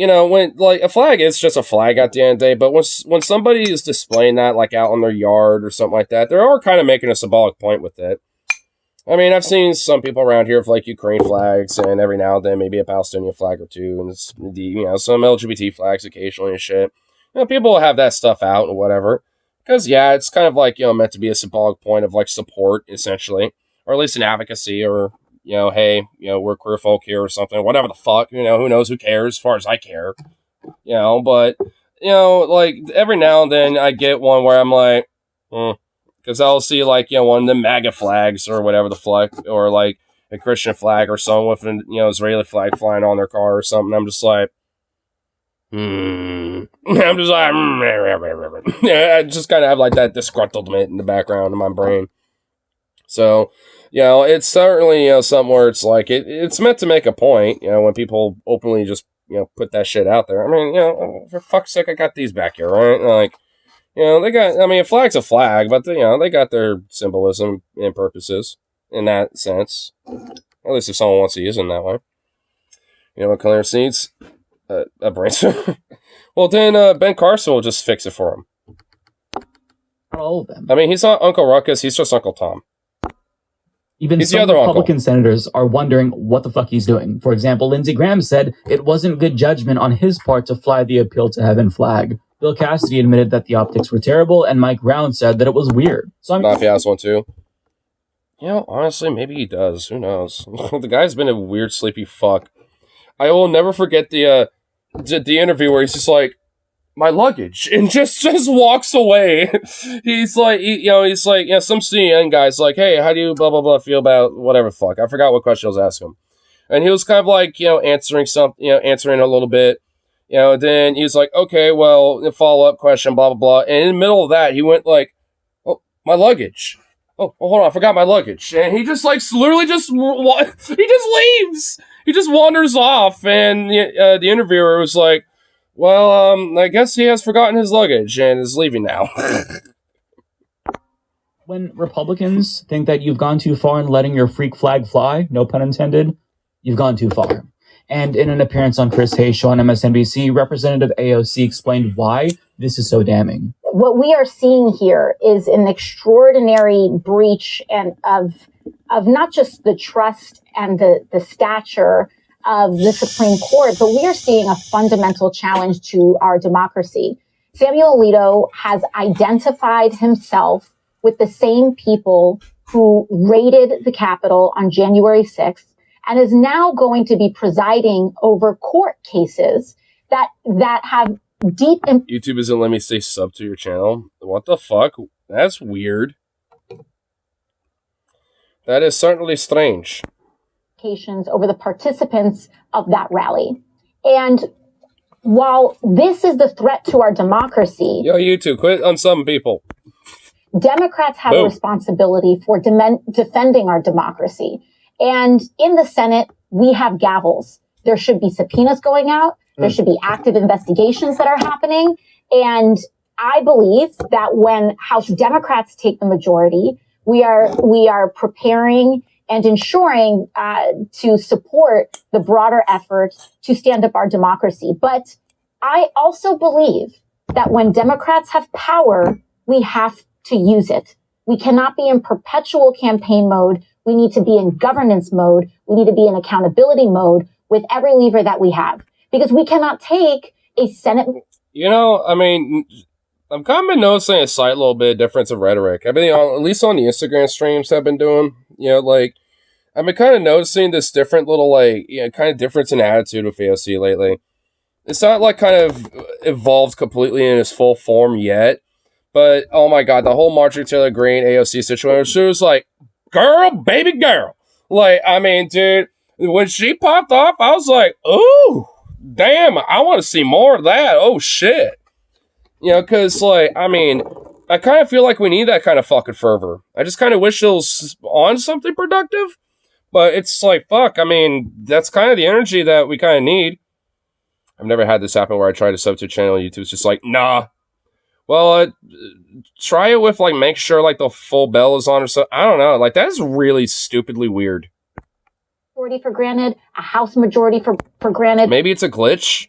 a flag is just a flag at the end of the day, but when somebody is displaying that, out in their yard or something like that, they're kind of making a symbolic point with it. I mean, I've seen some people around here with, Ukraine flags, and every now and then maybe a Palestinian flag or two, and some LGBT flags occasionally and shit. People will have that stuff out and whatever. Because, it's kind of meant to be a symbolic point of, support, essentially. Or at least an advocacy, or, hey, we're queer folk here or something. Whatever the fuck, who knows, who cares, as far as I care. But, every now and then I get one where I'm like, because Because I'll see, like, one of the MAGA flags or whatever the flag, or like a Christian flag or someone with an Israeli flag flying on their car or something. I'm just like, I'm just like, yeah, I just kind of have like that disgruntlement in the background of my brain. So, it's certainly something where it's like it's meant to make a point. When people openly just put that shit out there. I mean, for fuck's sake, I got these back here, right? Like, they got. I mean, a flag's a flag, but they got their symbolism and purposes in that sense. At least if someone wants to use them that way. What color seeds? A brain. Well, then Ben Carson will just fix it for him. Not all of them. I mean, he's not Uncle Ruckus. He's just Uncle Tom. Even some Republican senators are wondering what the fuck he's doing. For example, Lindsey Graham said it wasn't good judgment on his part to fly the Appeal to Heaven flag. Bill Cassidy admitted that the optics were terrible, and Mike Brown said that it was weird. So not if he has one too. Honestly, maybe he does. Who knows? The guy's been a weird, sleepy fuck. I will never forget the interview where he's just like, my luggage, and just walks away. He's like, some CNN guy's like, hey, how do you blah blah blah feel about whatever fuck? I forgot what question I was asking him, and he was kind of like, answering answering a little bit, Then he was like, okay, well, the follow up question, blah blah blah, and in the middle of that, he went like, oh, my luggage. Oh, hold on, I forgot my luggage, and he just like literally he just leaves. He just wanders off, and the interviewer was like, well, I guess he has forgotten his luggage and is leaving now. When Republicans think that you've gone too far in letting your freak flag fly, no pun intended, you've gone too far. And in an appearance on Chris Hayes' show on MSNBC, Representative AOC explained why this is so damning. What we are seeing here is an extraordinary breach of not just the trust and the stature of the Supreme Court, but we are seeing a fundamental challenge to our democracy. Samuel Alito has identified himself with the same people who raided the Capitol on January 6th and is now going to be presiding over court cases that have deep... YouTube isn't letting me say sub to your channel. What the fuck? That's weird. That is certainly strange. Over the participants of that rally. And while this is the threat to our democracy... Yo, YouTube, quit on some people. Democrats have a responsibility for defending our democracy. And in the Senate, we have gavels. There should be subpoenas going out. There should be active investigations that are happening. And I believe that when House Democrats take the majority, we are preparing and ensuring to support the broader effort to stand up our democracy. But I also believe that when Democrats have power, we have to use it. We cannot be in perpetual campaign mode. We need to be in governance mode. We need to be in accountability mode with every lever that we have. Because we cannot take a Senate... I mean, I'm kind of been noticing a slight little bit of difference of rhetoric. I mean, at least on the Instagram streams I've been doing, I've been kind of noticing this different little, kind of difference in attitude with AOC lately. It's not, kind of evolved completely in its full form yet, but, oh my god, the whole Marjorie Taylor Greene AOC situation, she was like, girl, baby girl. Dude, when she popped off, I was like, ooh, damn, I want to see more of that. Oh, shit. Because, I kind of feel like we need that kind of fucking fervor. I just kind of wish it was on something productive. But it's like, fuck, that's kind of the energy that we kind of need. I've never had this happen where I try to sub to a channel on YouTube. It's just like, nah. Well, try it with, make sure, the full bell is on or so. I don't know. That's really stupidly weird. Majority for granted, a House majority for granted. Maybe it's a glitch.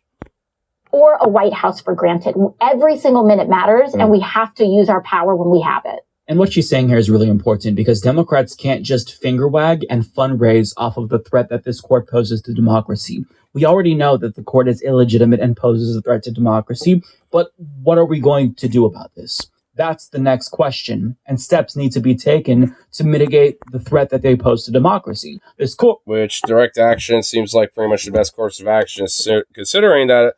Or a White House for granted. Every single minute matters, and we have to use our power when we have it. And what she's saying here is really important because Democrats can't just finger wag and fundraise off of the threat that this court poses to democracy. We already know that the court is illegitimate and poses a threat to democracy, but what are we going to do about this? That's the next question, and steps need to be taken to mitigate the threat that they pose to democracy. This court, which direct action seems like pretty much the best course of action, considering that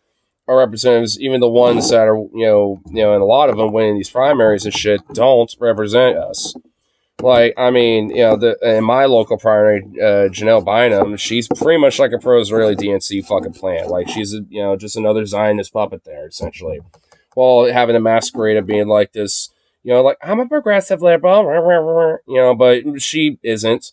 our representatives, even the ones that are, and a lot of them winning these primaries and shit, don't represent us. Like, I mean, in my local primary, Janelle Bynum, she's pretty much like a pro-Israeli DNC fucking plant. Like, she's, just another Zionist puppet there, essentially. While having a masquerade of being like this, like, I'm a progressive liberal, but she isn't.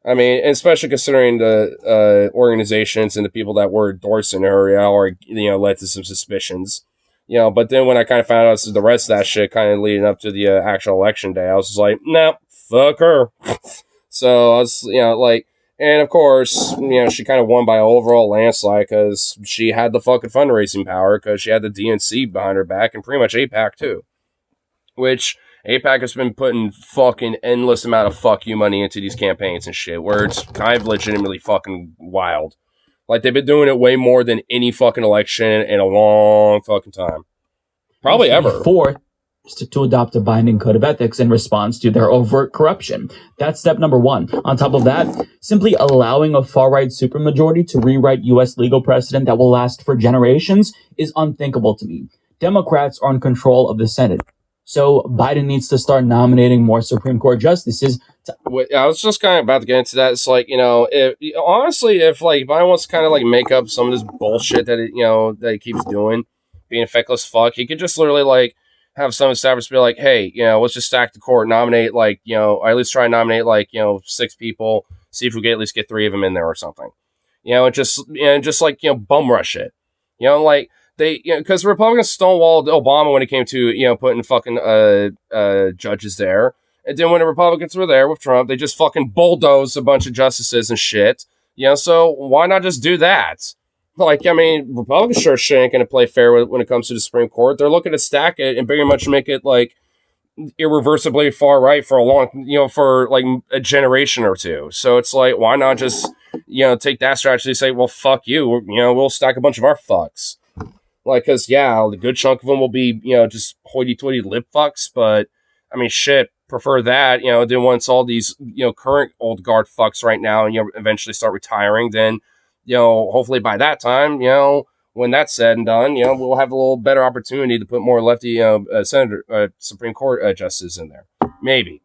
I mean, especially considering the organizations and the people that were endorsing her, led to some suspicions. But then when I kind of found out the rest of that shit kind of leading up to the actual election day, I was just like, no, fuck her. So I was, and of course, she kind of won by overall landslide because she had the fucking fundraising power because she had the DNC behind her back and pretty much AIPAC too. Which AIPAC has been putting fucking endless amount of fuck you money into these campaigns and shit where it's kind of legitimately fucking wild. Like, they've been doing it way more than any fucking election in a long fucking time. Probably ever. Fourth, to adopt a binding code of ethics in response to their overt corruption. That's step number one. On top of that, simply allowing a far-right supermajority to rewrite U.S. legal precedent that will last for generations is unthinkable to me. Democrats are in control of the Senate. So Biden needs to start nominating more Supreme Court justices. I was just kind of about to get into that. It's like, if Biden wants to kind of like make up some of this bullshit that that he keeps doing, being a feckless fuck, he could just literally like have some staffers be like, hey, let's just stack the court, nominate or at least try and nominate 6 people, see if we can at least get 3 of them in there or something. And just bum rush it. They, because Republicans stonewalled Obama when it came to, putting fucking judges there. And then when the Republicans were there with Trump, they just fucking bulldozed a bunch of justices and shit. So why not just do that? Republicans sure shit ain't going to play fair when it comes to the Supreme Court. They're looking to stack it and pretty much make it, irreversibly far right for a long, for, a generation or two. So it's like, why not just, take that strategy and say, well, fuck you. We'll stack a bunch of our fucks. Because, the good chunk of them will be, just hoity-toity lip fucks, but, shit, prefer that, then once all these, current old guard fucks right now, eventually start retiring, then, hopefully by that time, when that's said and done, we'll have a little better opportunity to put more lefty, Supreme Court justices in there. Maybe.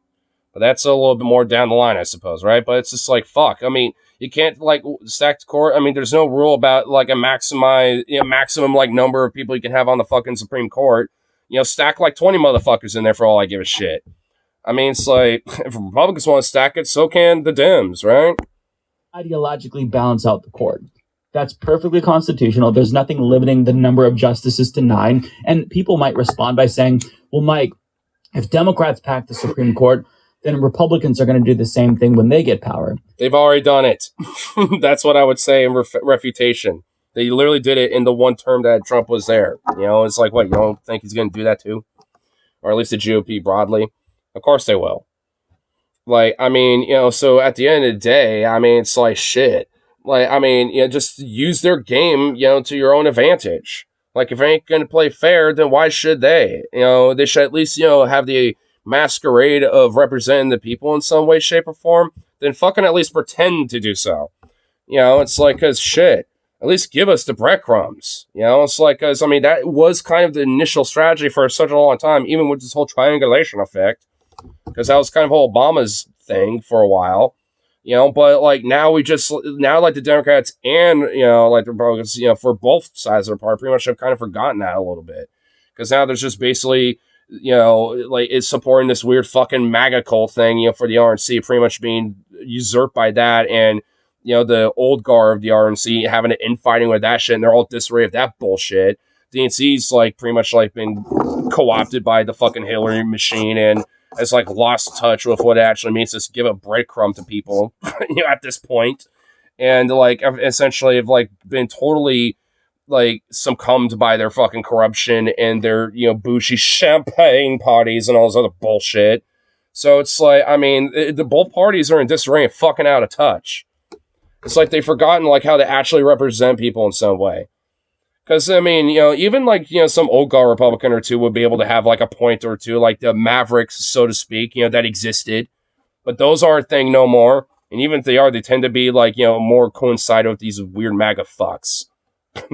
But that's a little bit more down the line, I suppose, right? But it's just like, fuck. You can't stack the court. There's no rule about a maximum number of people you can have on the fucking Supreme Court. Stack 20 motherfuckers in there for all I give a shit. It's like, if Republicans want to stack it, so can the Dems, right? Ideologically balance out the court. That's perfectly constitutional. There's nothing limiting the number of justices to 9. And people might respond by saying, well, Mike, if Democrats pack the Supreme Court, then Republicans are going to do the same thing when they get power. They've already done it. That's what I would say in refutation. They literally did it in the one term that Trump was there. It's like, what, you don't think he's going to do that too? Or at least the GOP broadly? Of course they will. So at the end of the day, it's like, shit. Just use their game, to your own advantage. If it ain't going to play fair, then why should they? They should at least, have the masquerade of representing the people in some way, shape, or form, then fucking at least pretend to do so. It's like, cause shit, at least give us the breadcrumbs. It's like, cause that was kind of the initial strategy for such a long time, even with this whole triangulation effect, because that was kind of Obama's thing for a while. But now the Democrats and the Republicans, for both sides of the party, pretty much have kind of forgotten that a little bit, because now there's just basically is supporting this weird fucking MAGA cult thing, for the RNC, pretty much being usurped by that, and, the old guard of the RNC having an infighting with that shit, and they're all disarray of that bullshit. DNC's, pretty much, been co-opted by the fucking Hillary machine, and has, lost touch with what it actually means to give a breadcrumb to people, at this point. And, essentially have, been totally succumbed by their fucking corruption and their, bougie champagne parties and all this other bullshit. So it's like, the both parties are in disarray and fucking out of touch. It's like they've forgotten how to actually represent people in some way. Because, even some old guard Republican or two would be able to have a point or two, the Mavericks, so to speak, that existed. But those aren't a thing no more. And even if they are, they tend to be more coincident with these weird MAGA fucks.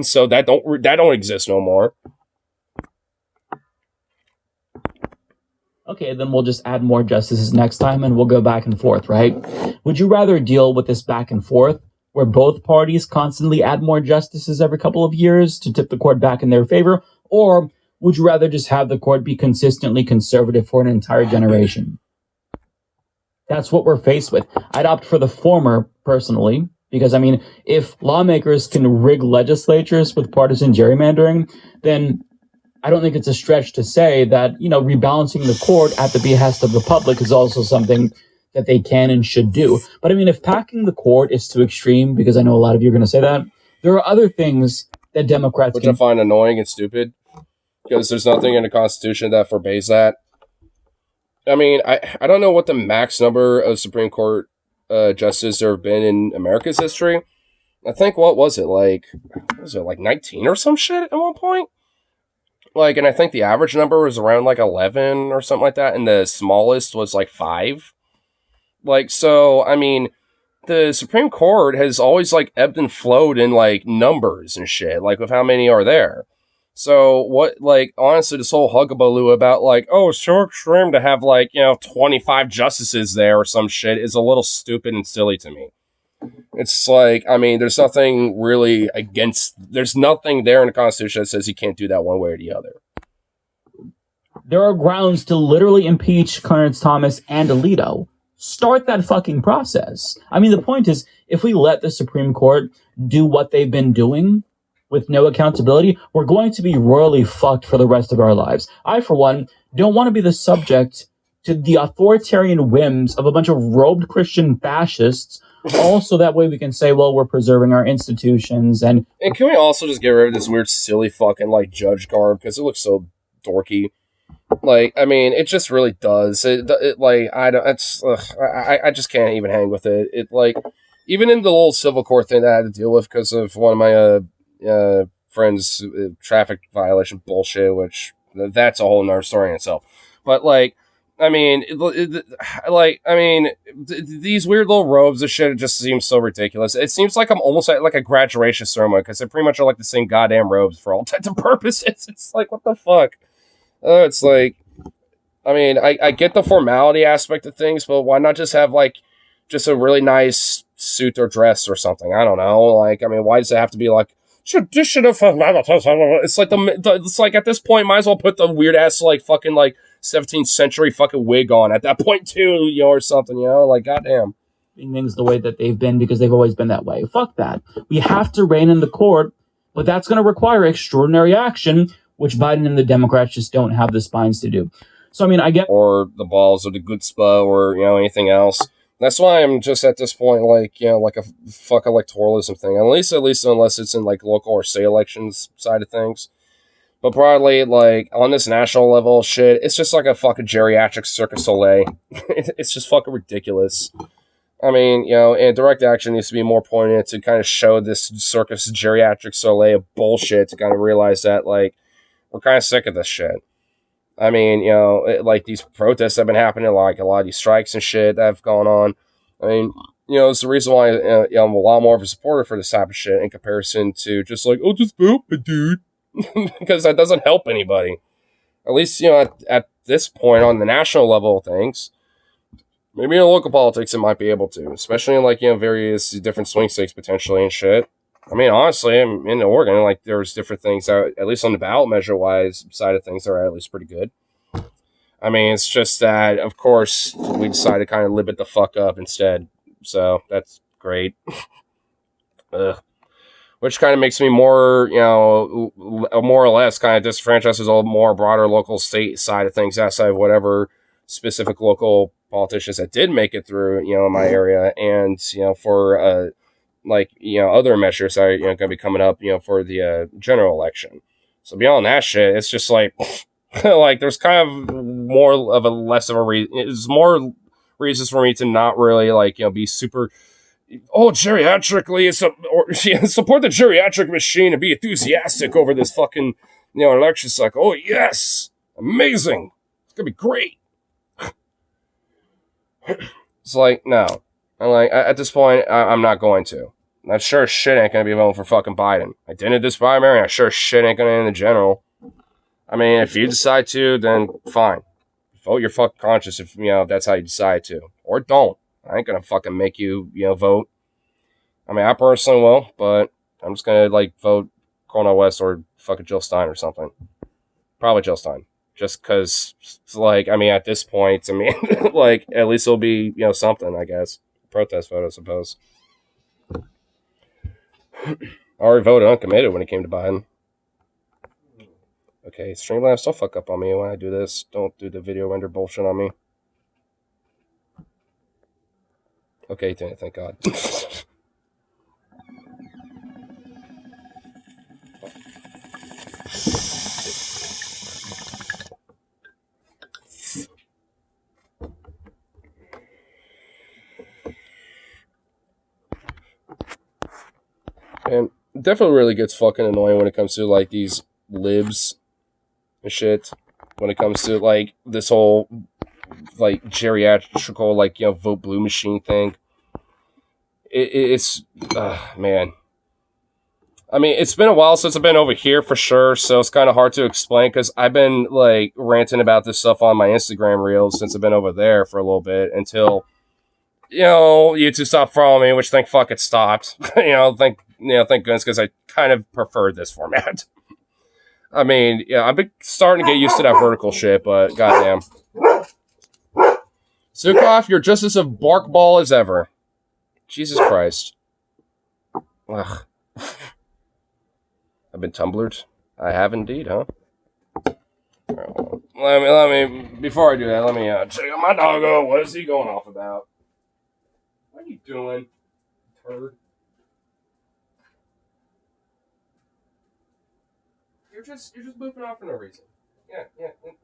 So that don't exist no more. Okay, then we'll just add more justices next time and we'll go back and forth, right? Would you rather deal with this back and forth where both parties constantly add more justices every couple of years to tip the court back in their favor? Or would you rather just have the court be consistently conservative for an entire generation? That's what we're faced with. I'd opt for the former, personally, because, I mean, if lawmakers can rig legislatures with partisan gerrymandering, then I don't think it's a stretch to say that, rebalancing the court at the behest of the public is also something that they can and should do. But I mean, if packing the court is too extreme, because I know a lot of you are going to say that, there are other things that Democrats Which I find annoying and stupid, because there's nothing in the Constitution that forbids that. I mean, I don't know what the max number of Supreme Court justices there have been in America's history. I think, what was it, like 19 or some shit at one point? Like, and I think the average number was around like 11 or something like that, and the smallest was like 5. Like, so, I mean, the Supreme Court has always like ebbed and flowed in like numbers and shit, like with how many are there. So what, like, honestly, this whole hugabaloo about like, oh, it's so extreme to have like, 25 justices there or some shit is a little stupid and silly to me. It's like, I mean, there's nothing really there's nothing there in the Constitution that says you can't do that one way or the other. There are grounds to literally impeach Clarence Thomas and Alito. Start that fucking process. I mean, the point is, if we let the Supreme Court do what they've been doing with no accountability, we're going to be royally fucked for the rest of our lives. I, for one, don't want to be the subject to the authoritarian whims of a bunch of robed Christian fascists. Also, that way we can say, well, we're preserving our institutions. And can we also just get rid of this weird, silly fucking, like, judge garb? Because it looks so dorky. Like, I mean, it just really does. I just can't even hang with it. It, like, even in the little civil court thing that I had to deal with because of one of my friends' traffic violation bullshit, which that's a whole nother story in itself. But, like, I mean, these weird little robes and shit, it just seems so ridiculous. It seems like I'm almost at like a graduation ceremony because they pretty much are like the same goddamn robes for all intents and purposes. It's like, what the fuck? It's like, I mean, I get the formality aspect of things, but why not just have like just a really nice suit or dress or something? I don't know. Like, I mean, why does it have to be like tradition of? It's like it's like at this point, might as well put the weird ass like fucking like 17th century fucking wig on at that point too, or something, like goddamn. Things the way that they've been because they've always been that way. Fuck that. We have to rein in the court, but that's going to require extraordinary action, which Biden and the Democrats just don't have the spines to do. So, I mean, I get... Or the balls or the chutzpah or, anything else. That's why I'm just at this point, like, like a fuck electoralism thing. At least unless it's in, like, local or state elections side of things. But probably, like, on this national level shit, it's just like a fucking geriatric Cirque du Soleil. It's just fucking ridiculous. I mean, and direct action needs to be more pointed to kind of show this circus geriatric Soleil of bullshit to kind of realize that, like, we're kind of sick of this shit. I mean, like these protests have been happening, like a lot of these strikes and shit that have gone on. I mean, it's the reason why I'm a lot more of a supporter for this type of shit in comparison to just like, oh, just vote, dude. Because that doesn't help anybody. At least, at this point on the national level of things. Maybe in local politics it might be able to. Especially in, like, various different swing states potentially and shit. I mean, honestly, in Oregon, like, there's different things that, at least on the ballot measure-wise side of things, are at least pretty good. I mean, it's just that, of course, we decided to kind of lib it the fuck up instead. So, that's great. Which kind of makes me more, more or less kind of disenfranchised as a more broader local state side of things outside of whatever specific local politicians that did make it through, in my area. And, for... like, other measures that are, going to be coming up, for the general election. So beyond that shit, it's just like, like, there's kind of more of a less of a reason. It's more reasons for me to not really, like, be super, geriatrically, support the geriatric machine and be enthusiastic over this fucking, election cycle. Oh, yes! Amazing! It's going to be great! It's like, no. I'm like, at this point, I'm not going to. I sure as shit ain't gonna be voting for fucking Biden. I didn't this primary, I sure as shit ain't gonna in the general. I mean, if you decide to, then fine. Vote your fucking conscience if, that's how you decide to. Or don't. I ain't gonna fucking make you, vote. I mean, I personally will, but I'm just gonna, vote Cornel West or fucking Jill Stein or something. Probably Jill Stein. Just because, at this point, at least it'll be, something, I guess. Protest vote, I suppose. I already voted uncommitted when it came to Biden. Okay, Streamlabs, don't fuck up on me when I do this. Don't do the video render bullshit on me. Okay, didn't, thank God. And it definitely really gets fucking annoying when it comes to, these libs and shit. When it comes to, this whole, geriatrical, vote blue machine thing. It's, man. I mean, it's been a while since I've been over here for sure, so it's kind of hard to explain because I've been, ranting about this stuff on my Instagram reels since I've been over there for a little bit until, YouTube stopped following me, which thank fuck it stopped. Thank goodness, because I kind of prefer this format. I mean, yeah, I've been starting to get used to that vertical shit, but goddamn. Zukov, you're just as a bark ball as ever. Jesus Christ. Ugh. I've been tumblered. I have indeed, huh? Right, let me. Before I do that, let me check out my doggo. What is he going off about? What are you doing, turd? You're just boofing off for no reason. Yeah,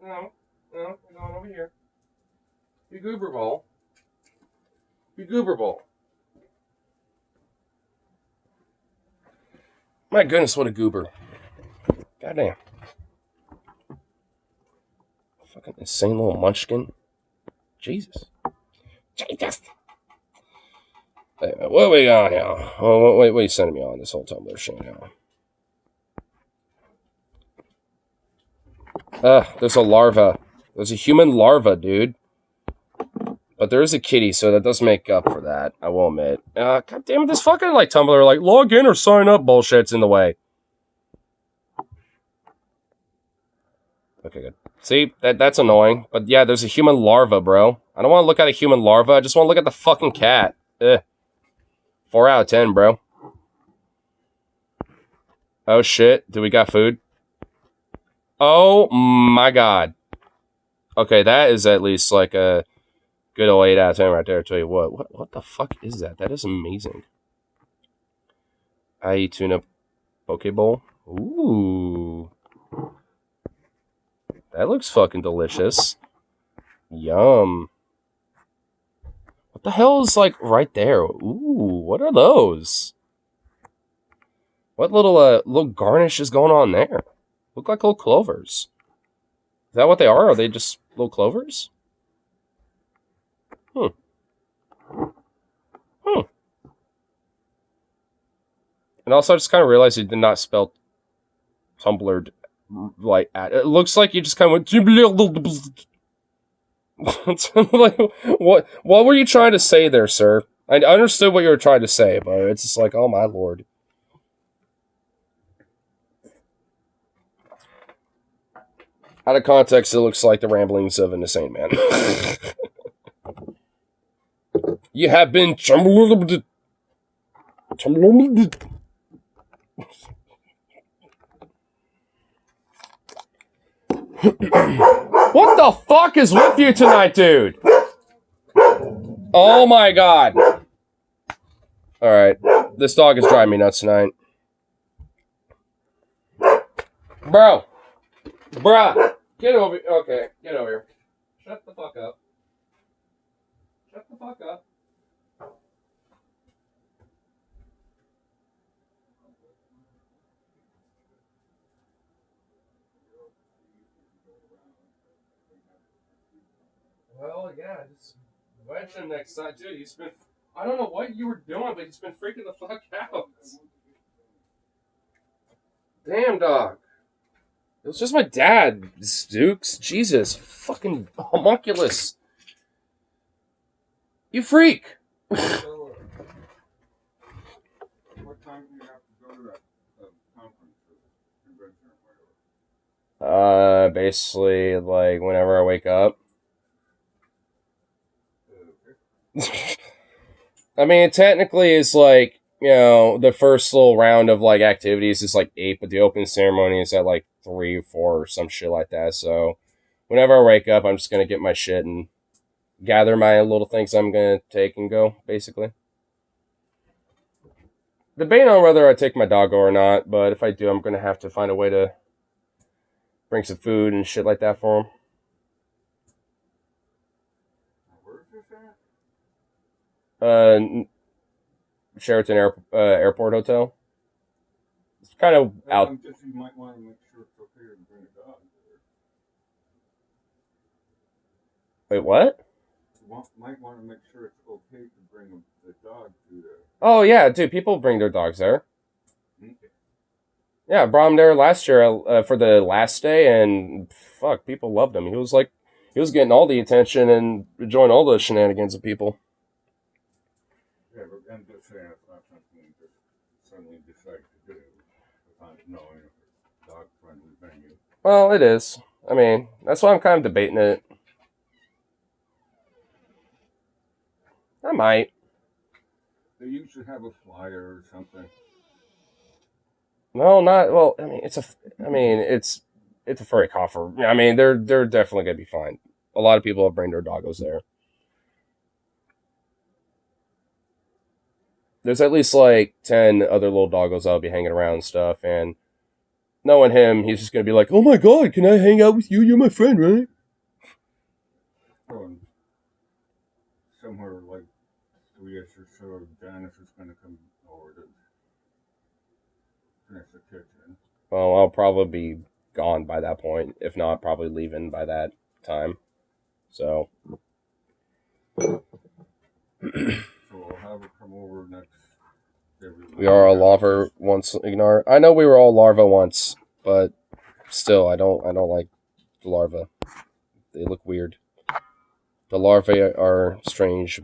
no, you're going over here. You goober ball. You goober ball. My goodness, what a goober. Goddamn. Fucking insane little munchkin. Jesus. Jesus. What we got here? Oh, what are you sending me on this whole Tumblr shit now? There's a larva. There's a human larva, dude. But there is a kitty, so that does make up for that, I will admit. God damn it, this fucking, Tumblr, log in or sign up bullshit's in the way. Okay, good. See, that's annoying. But yeah, there's a human larva, bro. I don't want to look at a human larva, I just want to look at the fucking cat. 4 out of 10, bro. Oh shit, do we got food? Oh my god. Okay, that is at least a good old 8 out of 10 right there. I'll tell you what the fuck is that? That is amazing. I eat tuna poke bowl. Ooh. That looks fucking delicious. Yum. What the hell is right there? Ooh, what are those? What little garnish is going on there? Look like little clovers. Is that what they are? Are they just little clovers? And also, I just kind of realized he did not spell Tumblr it looks like you just kind of went. What were you trying to say there, sir? I understood what you were trying to say, but it's just oh my lord. Out of context, it looks like the ramblings of an insane man. You have been What the fuck is with you tonight, dude? Oh my god. Alright. This dog is driving me nuts tonight. Bro. Bruh. Get over here. Okay, get over here. Shut the fuck up. Shut the fuck up. Well, yeah, just wedge him next time, dude. You spent I don't know what you were doing, but he's been freaking the fuck out. Damn, dog. It was just my dad, Dukes. Jesus. Fucking homunculus. You freak. So, what time do you have to go to that conference or convention or whatever? Basically, like, whenever I wake up. I mean, technically, it's like, you know, the first little round of, like, activities is, like, 8, but the opening ceremony is at, like, 3 or 4 or some shit like that. So, whenever I wake up, I'm just going to get my shit and gather my little things I'm going to take and go, basically. Debating on whether I take my doggo or not, but if I do, I'm going to have to find a way to bring some food and shit like that for him. Where is this at? Sheraton Airport Hotel. It's kind of out. Just, you might want to make sure it's okay to bring a dog there. Wait, what? You might want to make sure it's okay to bring the dog to there. Oh, yeah, dude, people bring their dogs there. Okay. Yeah, I brought him there last year for the last day, and fuck, people loved him. He was getting all the attention and enjoying all the shenanigans of people. Yeah, but I'm just saying it's not something you just suddenly decide to do without knowing if it's dog-friendly venue. Well, it is. I mean, that's why I'm kind of debating it. I might. They usually have a flyer or something. No, not well. I mean, it's a furry coffer. I mean, they're definitely gonna be fine. A lot of people have bring their doggos there. There's at least like 10 other little doggos that'll be hanging around and stuff, and knowing him, he's just gonna be like, "Oh my god, can I hang out with you? You're my friend, right?" Oh, somewhere like 3ish or so, Janice is going to come over to finish the kitchen. Well, I'll probably be gone by that point. If not, probably leaving by that time. So. So we'll have her come over next. We are a larva once, Ignar. I know we were all larva once, but still, I don't like the larva. They look weird. The larvae are strange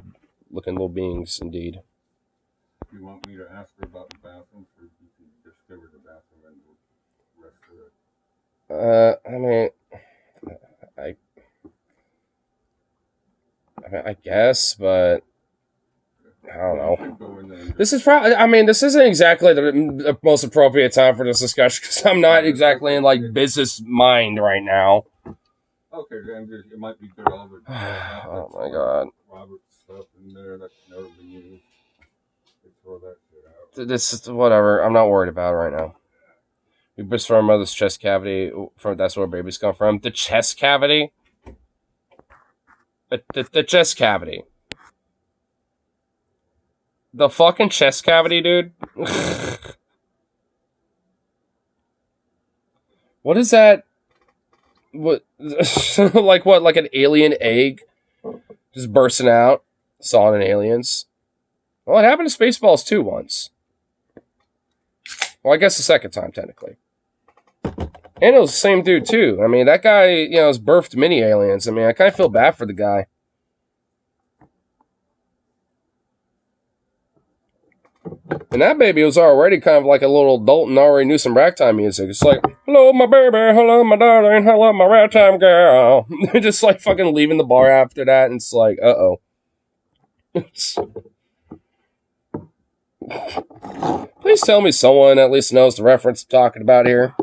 looking little beings, indeed. Do you want me to ask her about the bathroom, or you can just give her the bathroom and the rest of it? I guess, but I don't know. This isn't exactly the most appropriate time for this discussion because I'm not exactly in like business mind right now. Okay, then it might be good. All the oh my god. Robert's stuff in there that's never been used. They throw that shit out. This is whatever. I'm not worried about it right now. We just from our mother's chest cavity. That's where babies come from. The chest cavity. The chest cavity. The fucking chest cavity, dude. What is that? What? Like what? Like an alien egg just bursting out? Saw it in Aliens. Well, it happened to Spaceballs too once. Well, I guess the second time, technically. And it was the same dude, too. I mean, that guy, has birthed many aliens. I mean, I kind of feel bad for the guy. And that baby was already kind of like a little adult and already knew some ragtime music. It's like, hello, my baby, hello, my darling, hello, my ragtime girl. Just like fucking leaving the bar after that, and it's like, uh-oh. Please tell me someone at least knows the reference I'm talking about here.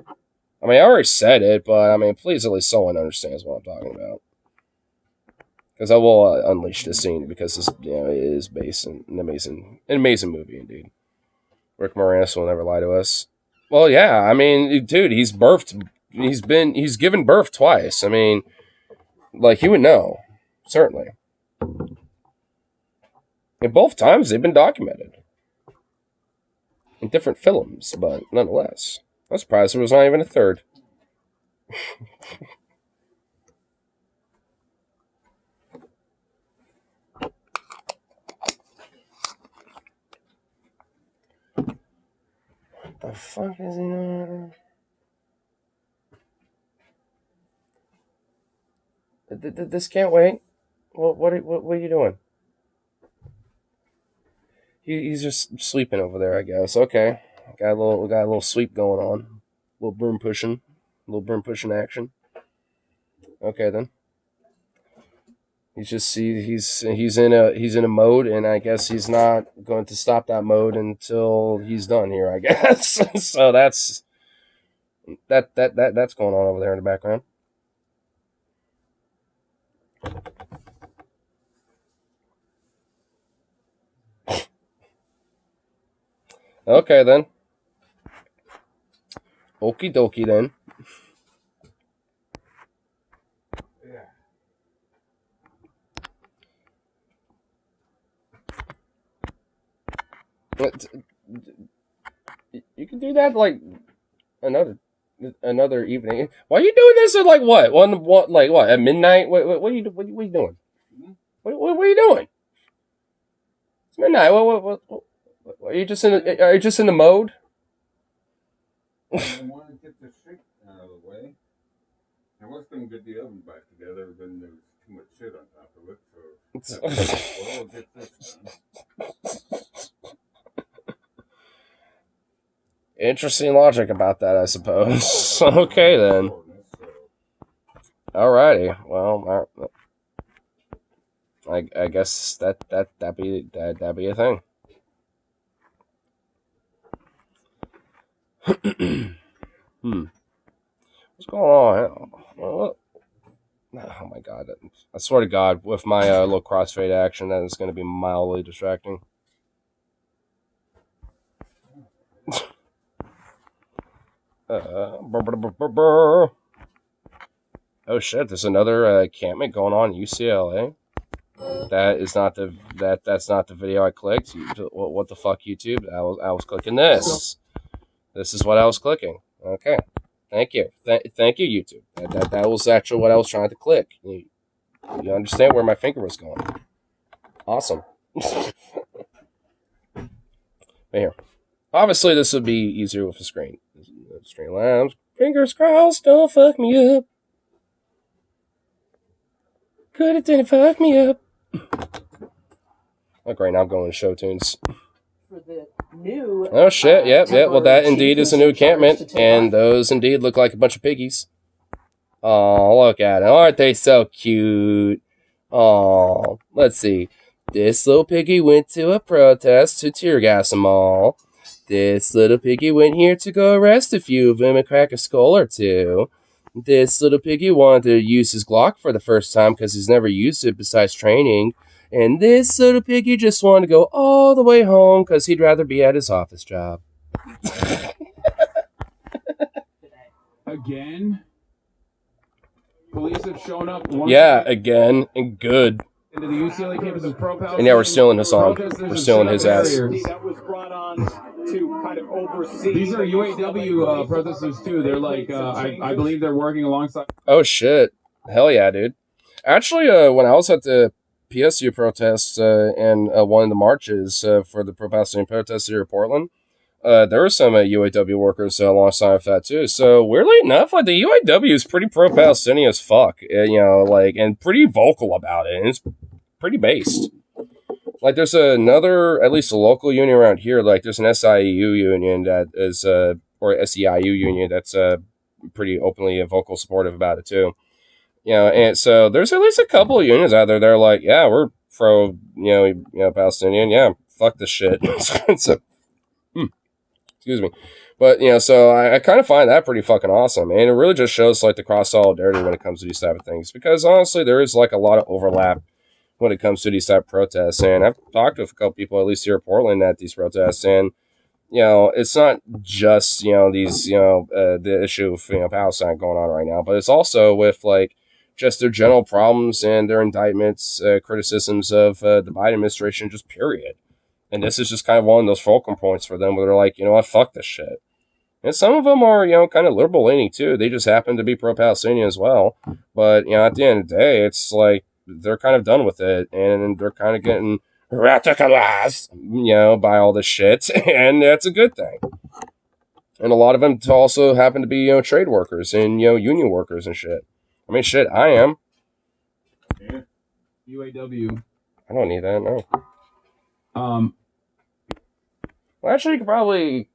I mean, I already said it, but I mean, please at least someone understands what I'm talking about. Because I will unleash this scene because this, it is based in an amazing movie indeed. Rick Moranis will never lie to us. Well, yeah, I mean, dude, he's given birth twice. I mean, like, he would know, certainly. And both times they've been documented. In different films, but nonetheless. I'm surprised there was not even a third. The fuck is he doing? This can't wait. What are you doing? He's just sleeping over there, I guess. Okay, got a little sleep going on, a little broom pushing action. Okay then. He's in a mode, and I guess he's not going to stop that mode until he's done here, I guess. So that's going on over there in the background. Okay then. Okie dokie then. You can do that like another evening. Why are you doing this at like what? Like what? At midnight? What are you doing? What are you doing? It's midnight. What are you just in the mode? I want to get the shit out of the way. I was going to get the oven back together, but then there was too much shit on top of it, so we'll get this done. Interesting logic about that, I suppose. Okay then. Alrighty. Well, I guess that'd be a thing. What's going on? Oh my god! I swear to God, with my little crossfade action, that is going to be mildly distracting. Oh shit! There's another encampment going on in UCLA. That's not the video I clicked. What the fuck, YouTube? I was clicking this. This is what I was clicking. Okay. Thank you. Thank you, YouTube. That was actually what I was trying to click. You understand where my finger was going. Awesome. Right here. Obviously, this would be easier with a screen. Streamlabs. Fingers crossed, don't fuck me up. Could it didn't fuck me up. Like right now, I'm going to show tunes. For the new, oh shit! Yep. Well, that indeed is a new encampment, and those indeed look like a bunch of piggies. Oh, look at them! Aren't they so cute? Oh, let's see. This little piggy went to a protest to tear gas them all. This little piggy went here to go arrest a few of them and crack a skull or two. This little piggy wanted to use his Glock for the first time because he's never used it besides training. And this little piggy just wanted to go all the way home because he'd rather be at his office job. Again? Police have shown up. Yeah, again, and good. Into the UCLA campus's pro-Palestinian. And yeah, we're stealing his song. We're stealing his ass. That was brought on to kind of oversee. These are UAW protesters too. They're like, I believe they're working alongside. Oh shit! Hell yeah, dude. Actually, when I was at the PSU protests and one of the marches for the pro-Palestinian protests here in Portland, there were some UAW workers alongside of that too. So weirdly enough, like the UAW is pretty pro-Palestinian as fuck, and pretty vocal about it, and it's pretty based. Like there's another, at least a local union around here. Like there's an SIU union that is, or SEIU union that's pretty openly vocal supportive about it too. And so there's at least a couple of unions out there that are like, yeah, we're pro, Palestinian. Yeah, fuck this shit. So, excuse me. But, so I kind of find that pretty fucking awesome. And it really just shows, like, the cross solidarity when it comes to these type of things. Because, honestly, there is, like, a lot of overlap when it comes to these type of protests. And I've talked with a couple people, at least here in Portland, at these protests. And, it's not just, these, the issue of, Palestine going on right now. But it's also with, like, just their general problems and their indictments, criticisms of the Biden administration, just period. And this is just kind of one of those focal points for them where they're like, what, fuck this shit. And some of them are, kind of liberal leaning too. They just happen to be pro-Palestinian as well. But, at the end of the day, it's like they're kind of done with it. And they're kind of getting radicalized, by all this shit. And that's a good thing. And a lot of them also happen to be, trade workers and, union workers and shit. I mean, shit, I am. Yeah. UAW. I don't need that, no. Um, Well, actually, you could probably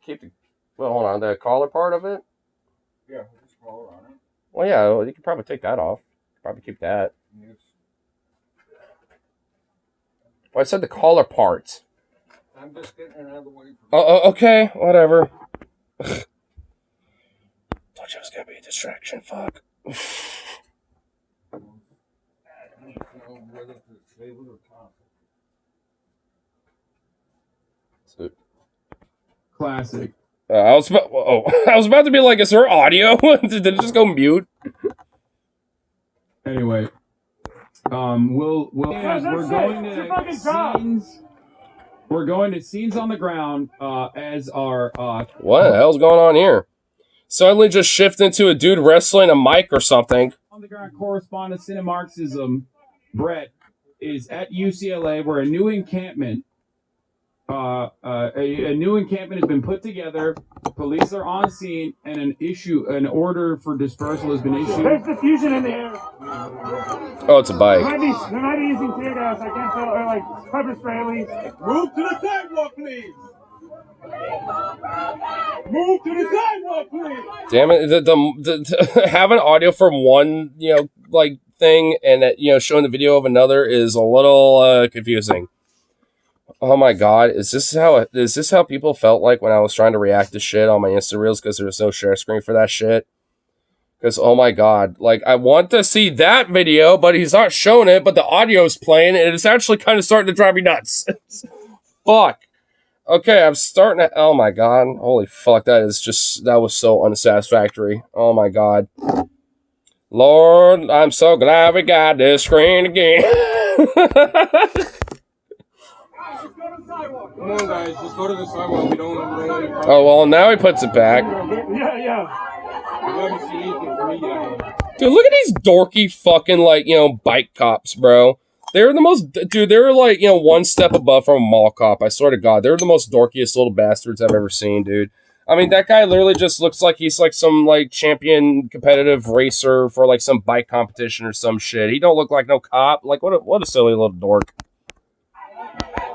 keep the... Well, hold on, the collar part of it? Yeah, just collar on it. Well, yeah, you could probably take that off. Probably keep that. Yes. Well, I said the collar part. I'm just getting it out of the way. Oh, okay, whatever. Thought you was gonna be a distraction, fuck. I don't know whether to save it or toss it. classic. I was about. Oh, I was about to be like, is there audio? Did it just go mute? Anyway, we're going to scenes. We're going to scenes on the ground as our What the hell's going on here? Suddenly just shift into a dude wrestling a mic or something. on the ground correspondent Sin and Marxism, Brett, is at UCLA where a new encampment has been put together. Police are on scene, and an order for dispersal has been issued. There's diffusion in the air. Oh, it's a bike. They might be using tear gas. I can't tell. Or like pepper spray at least. Move to the sidewalk, please. Move to the sidewalk, please. Damn it! The having audio from one thing and showing the video of another is a little confusing. Oh my god, is this how people felt like when I was trying to react to shit on my Insta Reels because there was no share screen for that shit? Because, oh my god, like, I want to see that video, but he's not showing it, but the audio's playing, and it's actually kind of starting to drive me nuts. Fuck. Okay, I'm starting to... Oh my god. Holy fuck, that was so unsatisfactory. Oh my god. Lord, I'm so glad we got this screen again. Come on, guys, just go to the sidewalk. We don't really... Oh, well, now he puts it back. Yeah. We haven't seen anything from me yet. Dude, look at these dorky fucking, bike cops, bro. They're the most... Dude, they're, one step above from a mall cop. I swear to God. They're the most dorkiest little bastards I've ever seen, dude. I mean, that guy literally just looks like he's, some, champion competitive racer for, some bike competition or some shit. He don't look like no cop. Like, what a silly little dork.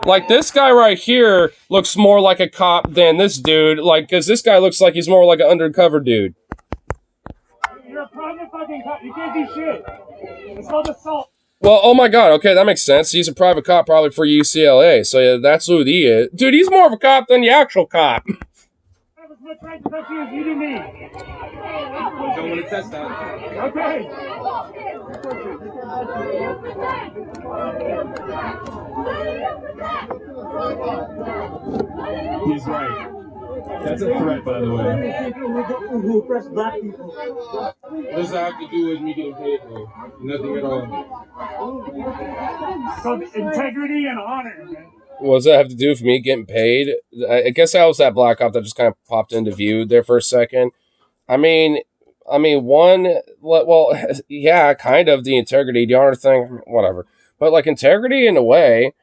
Like, this guy right here looks more like a cop than this dude. Like, because this guy looks like he's more like an undercover dude. You're a private fucking cop. You can't do shit. It's called assault. Well, oh my god, okay, that makes sense. He's a private cop probably for UCLA, so yeah, that's who he is. Dude, he's more of a cop than the actual cop. I have as much right to touch you as you do me. Don't want to test that. Okay. He's right. That's a threat, by the way. Who oppress black people? What does that have to do with me getting paid, though? Nothing at all. So integrity and honor, man. What does that have to do with me getting paid? I guess that was that black cop that just kind of popped into view there for a second. I mean, well, yeah, kind of the integrity, the honor thing, whatever. But, integrity in a way,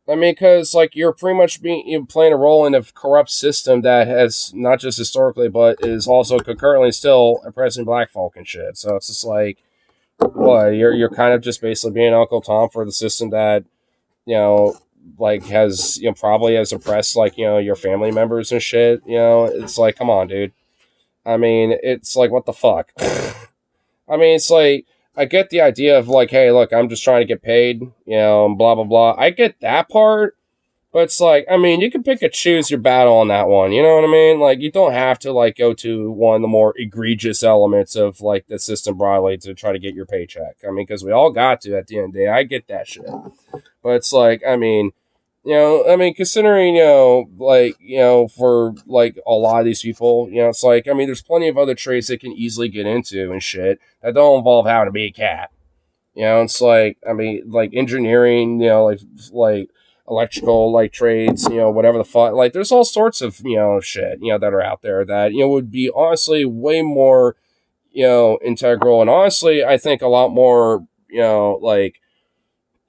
I mean, because, you're pretty much playing a role in a corrupt system that has, not just historically, but is also concurrently still oppressing black folk and shit. So it's just what, you're kind of just basically being Uncle Tom for the system that, has, probably has oppressed, your family members and shit, it's come on, dude. I mean, it's what the fuck? I mean, it's I get the idea of hey, look, I'm just trying to get paid, blah, blah, blah. I get that part, but it's I mean, you can pick and choose your battle on that one, you know what I mean? You don't have to, go to one of the more egregious elements of, the system broadly to try to get your paycheck. I mean, because we all got to at the end of the day. I get that shit. But it's I mean... considering, for, a lot of these people, it's I mean, there's plenty of other trades they can easily get into and shit that don't involve having to be a cat. It's I mean, engineering, electrical, trades, whatever the fuck. There's all sorts of, shit, that are out there that, would be honestly way more, integral. And honestly, I think a lot more,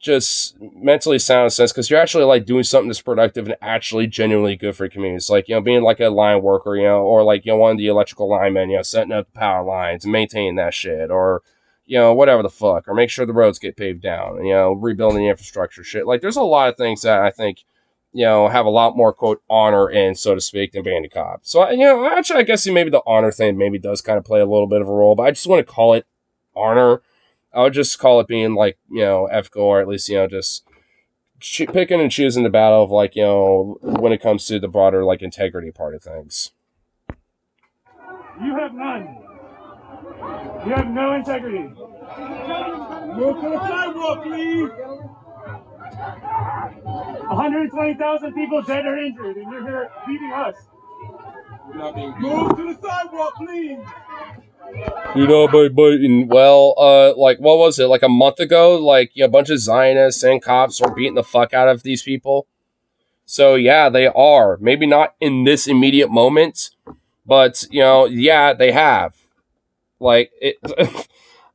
just mentally sound sense, because you're actually like doing something that's productive and actually genuinely good for your community. It's like, being like a line worker, or like, one of the electrical linemen, setting up power lines and maintaining that shit, or, whatever the fuck, or make sure the roads get paved down, rebuilding the infrastructure shit. Like, there's a lot of things that I think, have a lot more, quote, honor in, so to speak, than being a cop. So, actually, I guess maybe the honor thing maybe does kind of play a little bit of a role, but I just want to call it honor. I would just call it being like, ethical, or at least, just picking and choosing the battle of like, when it comes to the broader like integrity part of things. You have none. You have no integrity. Move to the sidewalk, please. 120,000 people dead or injured, and you're here beating us. Move to the sidewalk, please. Like, what was it? Like a month ago, like a bunch of Zionists and cops were beating the fuck out of these people. So yeah, they are. Maybe not in this immediate moment, but yeah, they have. Like it.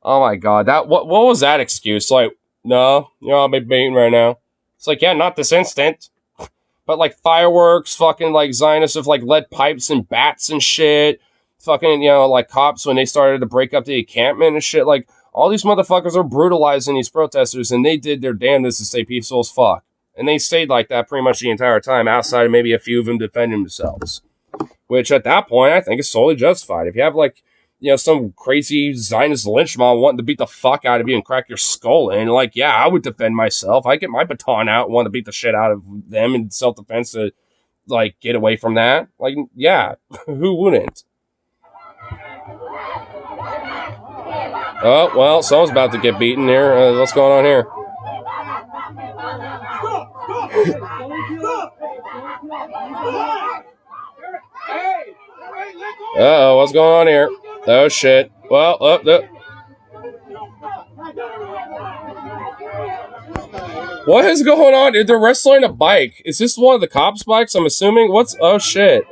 Oh my god, what was that excuse? Like, no, I'll be beaten right now. It's like, yeah, not this instant. But like fireworks, fucking like Zionists with like lead pipes and bats and shit. Fucking, like cops when they started to break up the encampment and shit. Like, all these motherfuckers are brutalizing these protesters, and they did their damnedest to stay peaceful as fuck. And they stayed like that pretty much the entire time, outside of maybe a few of them defending themselves. Which at that point, I think is solely justified. If you have like, some crazy Zionist lynch mob wanting to beat the fuck out of you and crack your skull in, like, yeah, I would defend myself. I get my baton out and want to beat the shit out of them in self-defense to, like, get away from that. Like, yeah, who wouldn't? Oh, well, someone's about to get beaten here. What's going on here? Uh-oh, what's going on here? Oh, shit. Well, what is going on, dude? They're wrestling a bike. Is this one of the cops' bikes, I'm assuming? Oh, shit.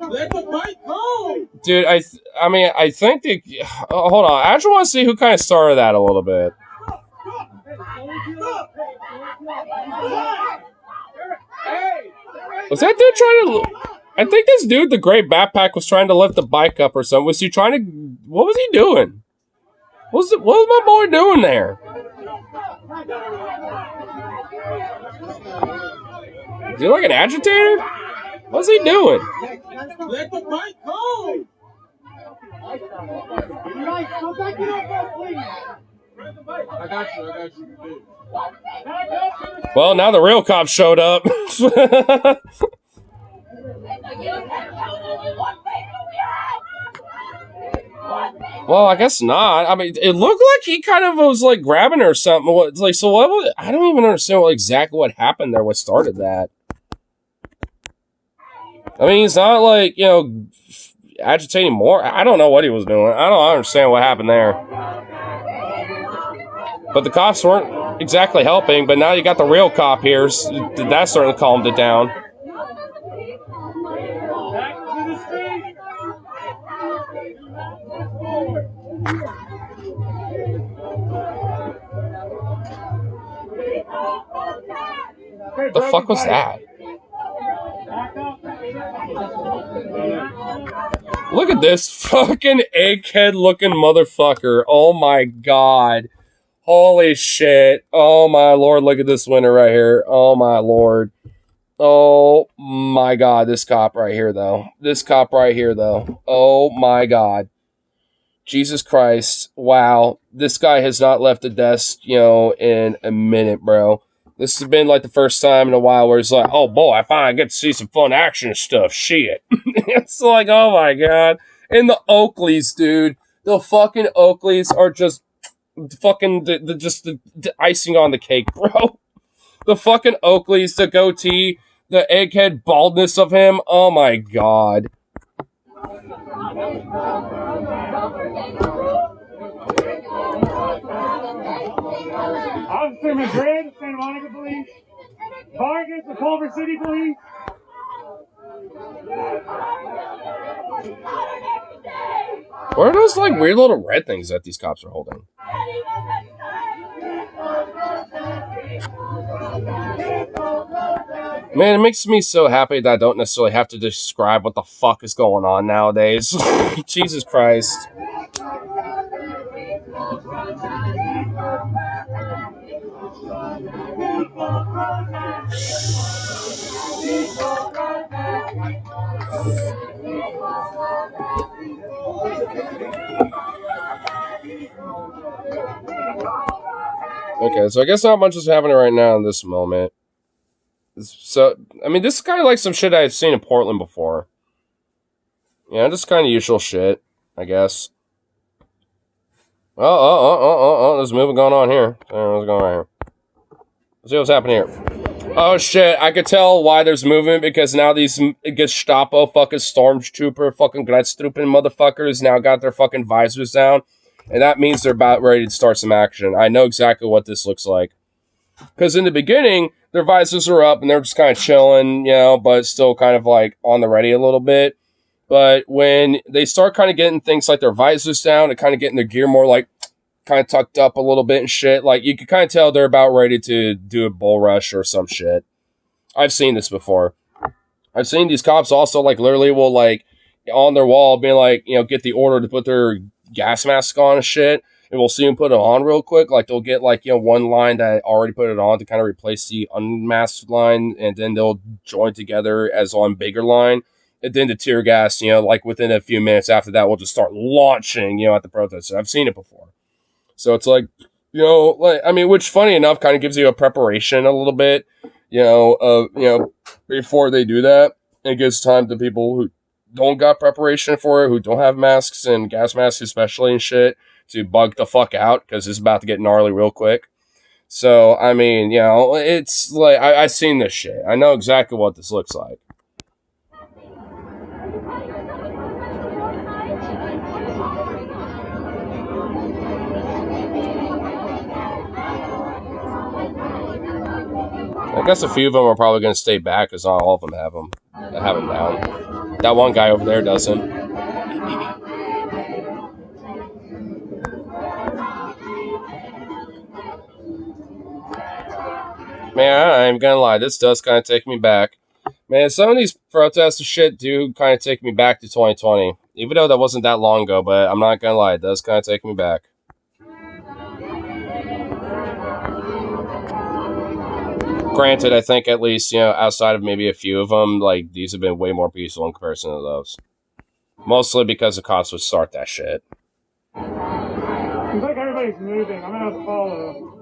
Let the bike go. Dude, I think they... hold on. I actually want to see who kind of started that a little bit. Was that dude trying to... I think this dude, the gray backpack, was trying to lift the bike up or something. Was he trying to... What was he doing? What was my boy doing there? Is he like an agitator? What's he doing? Let the bike go. I got you. Well, now the real cops showed up. Well, I guess not. I mean, it looked like he kind of was like grabbing her or something. Like, so what? I don't even understand exactly what happened there. What started that? I mean, he's not like, agitating more. I don't know what he was doing. I don't understand what happened there. But the cops weren't exactly helping. But now you got the real cop here. That certainly calmed it down. Back to the street. What the fuck was that? Look at this fucking egghead looking motherfucker. Oh my god. Holy shit. Oh my lord. Look at this winner right here. Oh my lord. Oh my god. This cop right here though. Oh my god. Jesus Christ. Wow. This guy has not left the desk, in a minute, bro. This has been like the first time in a while where it's like, oh boy, I finally get to see some fun action stuff. Shit. It's like, oh my god. And the Oakleys, dude. The fucking Oakleys are just fucking the icing on the cake, bro. The fucking Oakleys, the goatee, the egghead baldness of him. Oh my god. Officer Madrid, Santa Monica Police. Vargas, the Culver City Police. What are those like weird little red things that these cops are holding? Man, it makes me so happy that I don't necessarily have to describe what the fuck is going on nowadays. Jesus Christ. Okay, so I guess not much is happening right now in this moment. So, I mean, this is kind of like some shit I've seen in Portland before. Yeah, just kind of usual shit, I guess. Oh, there's movement going on here. What's going on here? Let's see what's happening here. Oh shit, I could tell why there's movement because now these Gestapo fucking stormtrooper fucking graceful motherfuckers now got their fucking visors down. And that means they're about ready to start some action. I know exactly what this looks like. Because in the beginning, their visors were up and they're just kind of chilling, you know, but still kind of like on the ready a little bit. But when they start kind of getting things like their visors down and kind of getting their gear more like kind of tucked up a little bit and shit, like you can kind of tell they're about ready to do a bull rush or some shit. I've seen this before. I've seen these cops also like literally will like on their wall being like, you know, get the order to put their gas mask on and shit. And we'll see them put it on real quick. Like they'll get like, you know, one line that already put it on to kind of replace the unmasked line. And then they'll join together as one bigger line. And then the tear gas, you know, like within a few minutes after that, we'll just start launching, you know, at the protesters. I've seen it before. So it's like, you know, like, I mean, which funny enough kind of gives you a preparation a little bit, you know, before they do that. It gives time to people who don't got preparation for it, who don't have masks and gas masks especially and shit, to bug the fuck out because it's about to get gnarly real quick. So, I mean, you know, it's like, I've seen this shit. I know exactly what this looks like. I guess a few of them are probably going to stay back because not all of them have them down. That one guy over there doesn't. Man, I ain't gonna lie, this does kind of take me back. Man, some of these protests and shit do kind of take me back to 2020. Even though that wasn't that long ago, but I'm not gonna lie, it does kind of take me back. Granted, I think at least, you know, outside of maybe a few of them, like, these have been way more peaceful in comparison to those. Mostly because the cops would start that shit. Seems like everybody's moving. I'm gonna have to follow.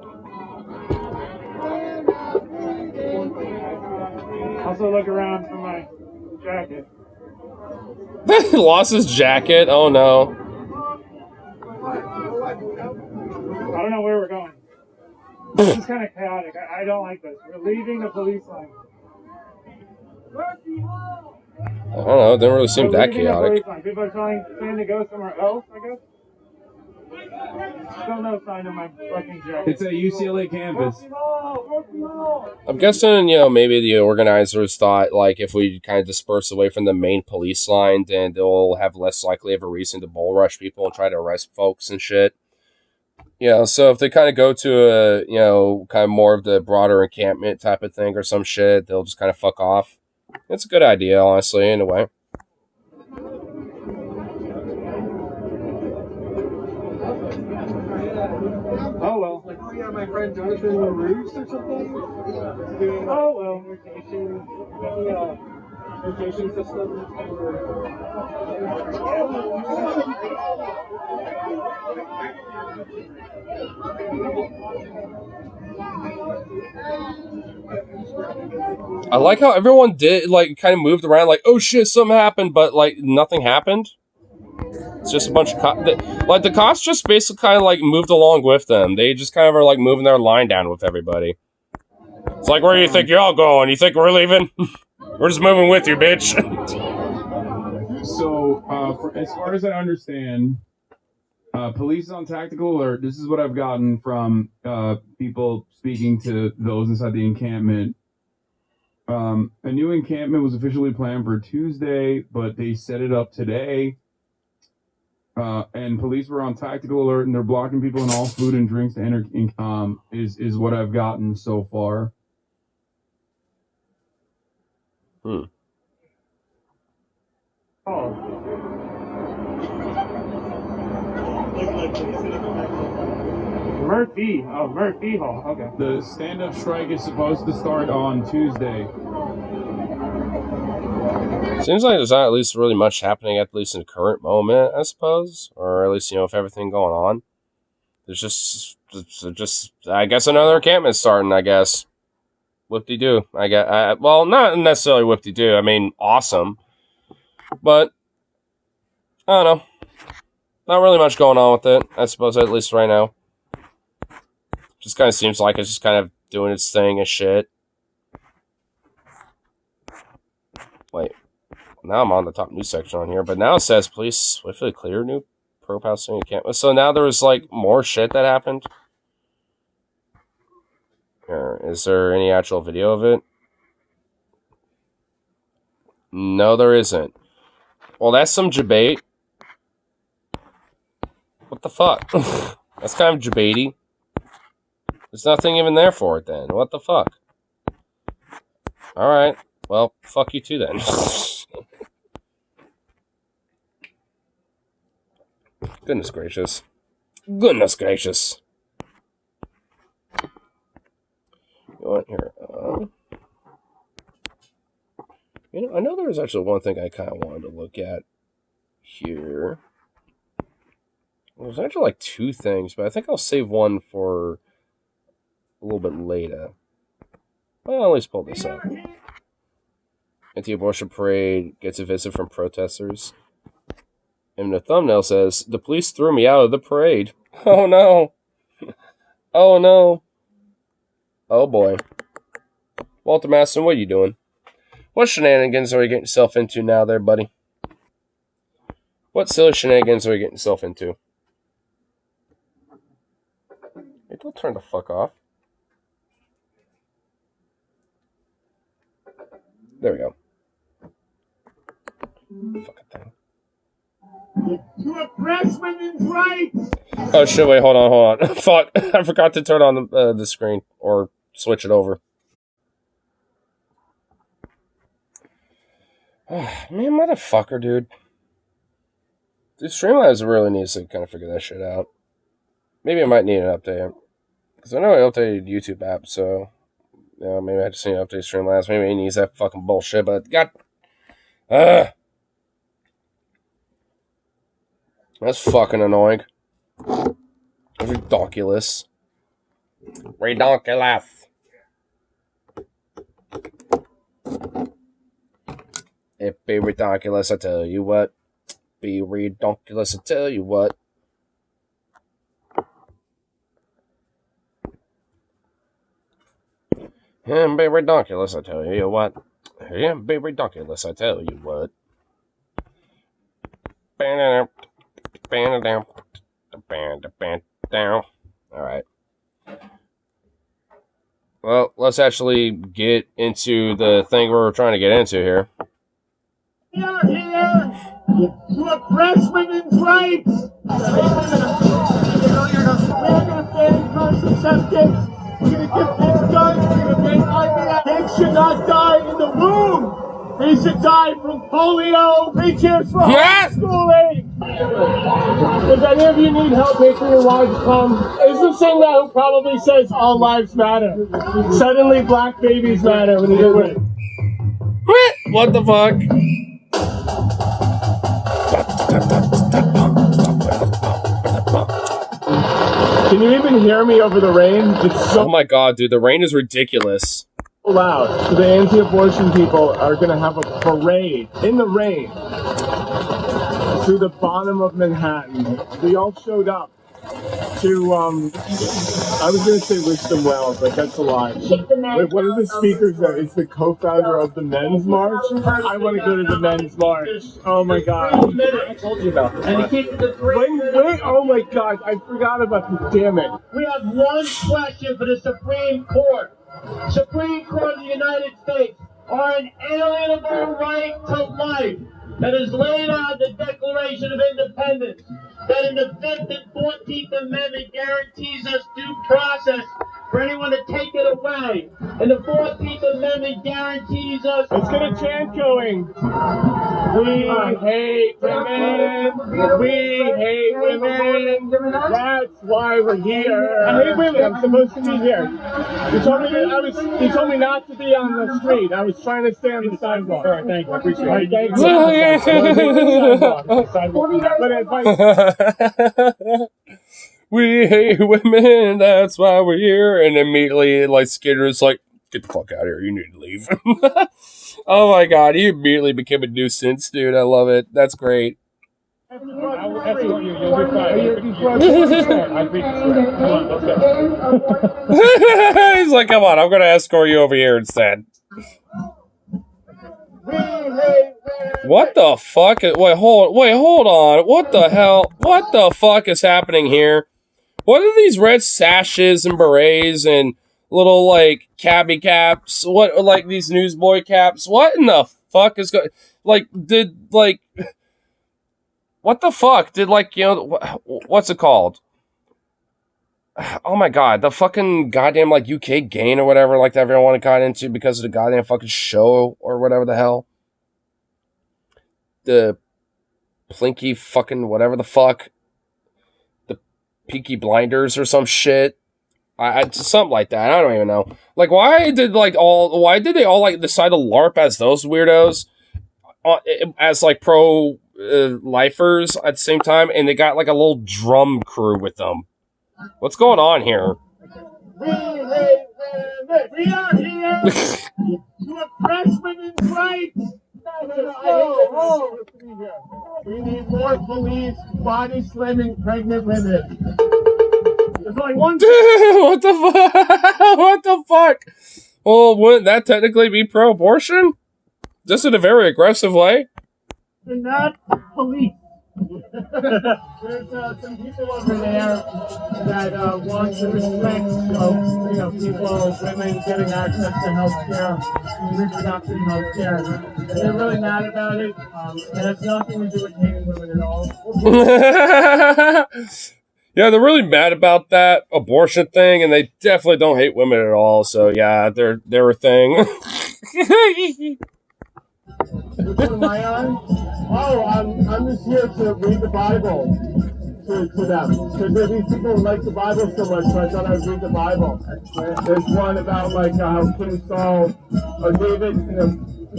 Also look around for my jacket. Lost his jacket? Oh no. I don't know where we're going. This is kind of chaotic. I don't like this. We're leaving the police line. I don't know. It didn't really seem that chaotic. People are trying to go somewhere else, I guess. Still no sign of my fucking jacket. It's a UCLA campus. I'm guessing, you know, maybe the organizers thought, like, if we kind of disperse away from the main police line, then they'll have less likely of a reason to bull rush people and try to arrest folks and shit. Yeah, so if they kind of go to a, you know, kind of more of the broader encampment type of thing or some shit, they'll just kind of fuck off. It's a good idea, honestly, in a way. Oh well. Like, oh yeah, my friend Jonathan LaRousse or something? Doing, Oh well. rotation system. I like how everyone did, like, kind of moved around, like, oh shit, something happened, but, like, nothing happened. It's just a bunch of cops. Like, the cops just basically kind of, like, moved along with them. They just kind of are, like, moving their line down with everybody. It's like, where do you think y'all going? You think we're leaving? We're just moving with you, bitch. So, as far as I understand, police on tactical alert. This is what I've gotten from people speaking to those inside the encampment. A new encampment was officially planned for Tuesday, but they set it up today. And police were on tactical alert, and they're blocking people and all food and drinks to enter. Is what I've gotten so far. Oh. Murphy. Oh, Murphy Hall. Okay. The stand-up strike is supposed to start on Tuesday. Seems like there's not at least really much happening, at least in the current moment, I suppose. Or at least, with everything going on. There's just I guess, another encampment starting, I guess. Whoop-de-doo. Well, not necessarily whoop-de-doo. I mean, awesome. But, I don't know. Not really much going on with it, I suppose, at least right now. Just kind of seems like it's just kind of doing its thing and shit. Wait. Now I'm on the top news section on here, but now it says police swiftly clear new pro-Palestinian encampment. So now there was, more shit that happened. Is there any actual video of it? No, there isn't. Well, that's some debate. What the fuck? That's kind of debatey. There's nothing even there for it then. What the fuck? Alright. Well, fuck you too then. Goodness gracious. Goodness gracious. You know what? Here. I know there was actually one thing I kind of wanted to look at here. There's actually two things, but I think I'll save one for a little bit later. Well, at least pull this up. Anti-abortion parade gets a visit from protesters. And the thumbnail says, "The police threw me out of the parade." Oh no. Oh no. Oh boy. Walter Maston, what are you doing? What shenanigans are you getting yourself into now there, buddy? What silly shenanigans are you getting yourself into? Hey, don't turn the fuck off. There we go. Fucking thing. To oppress women's rights! Oh shit, wait, hold on. Fuck, I forgot to turn on the screen, or switch it over. Man, motherfucker, dude. Dude, Streamlabs really needs to kind of figure that shit out. Maybe I might need an update. Because I know I updated YouTube app, so... maybe I just need to update Streamlabs. Maybe he needs that fucking bullshit, but... God... That's fucking annoying. Ridiculous. Ridiculous. It be ridiculous, I tell you what. Be ridiculous, I tell you what. And be ridiculous, I tell you what. Yeah, be ridiculous, I tell you what. Alright. Well, let's actually get into the thing we're trying to get into here. We are here to oppress women's rights! We're going to ban contraceptives! We're going to give kids guns! We're going to ban IVF! Kids should not die in the womb! They should die from polio! Three cheers for homeschooling! Does any of you need help making your lives come? Is the same guy who probably says all lives matter? Suddenly black babies matter when you do it. What the fuck? Can you even hear me over the rain? It's so Oh my god, dude, the rain is ridiculous. loud. So the anti-abortion people are going to have a parade in the rain through the bottom of Manhattan. We all showed up to, I was going to say wish them well, but that's a lie. Wait, one of the speakers there is the co-founder of the Men's March. I want to go to the Men's March. Oh my god. I told you about this. Wait, oh my god, I forgot about this, damn it. We have one question for the Supreme Court. Supreme Court of the United States, are an alienable right to life that is laid out in the Declaration of Independence, that in the 5th and 14th Amendment guarantees us due process for anyone to take it away. And the 14th Amendment guarantees us. Let's get a chant going. We hate women. We hate women. That's why we're here. I hate women. I'm supposed to be here. You told me not to be on the street. I was trying to stay on the sidewalk. All right, thank you. I appreciate it. Thank you. We hate women, that's why we're here. And immediately, like, Skinner's like, get the fuck out of here, you need to leave. Oh my god, he immediately became a nuisance, dude. I love it. That's great. I will escort you. You'll be fine. I think come on, let's go. He's like, come on, I'm gonna escort you over here instead. What the fuck? Wait, hold on. What the hell? What the fuck is happening here? What are these red sashes and berets and little, like, cabbie caps? What, like, these newsboy caps? What in the fuck is going... Like, what the fuck? Did, like, you know... What's it called? Oh my god, the fucking goddamn, like, UK gain or whatever, like, that everyone got into because of the goddamn fucking show or whatever the hell. The Plinky fucking whatever the fuck. Peaky Blinders or some shit. Something like that. I don't even know. Like, why did they all like decide to LARP as those weirdos, as like pro lifers at the same time, and they got like a little drum crew with them? What's going on here? We are here to oppress women's rights. We need more police body slamming pregnant women. There's only one. What the fuck? What the fuck? Well, wouldn't that technically be pro-abortion? Just in a very aggressive way? They're not police. There's some people over there that want to restrict, people, women getting access to health care, reproductive health care. They're really mad about it, and it's nothing to do with hating women at all. Yeah, they're really mad about that abortion thing, and they definitely don't hate women at all. So yeah, they're a thing. Which one am I on? Oh, I'm just here to read the Bible to them. Because these people like the Bible so much, so I thought I'd read the Bible. There's one about like how King Saul or David,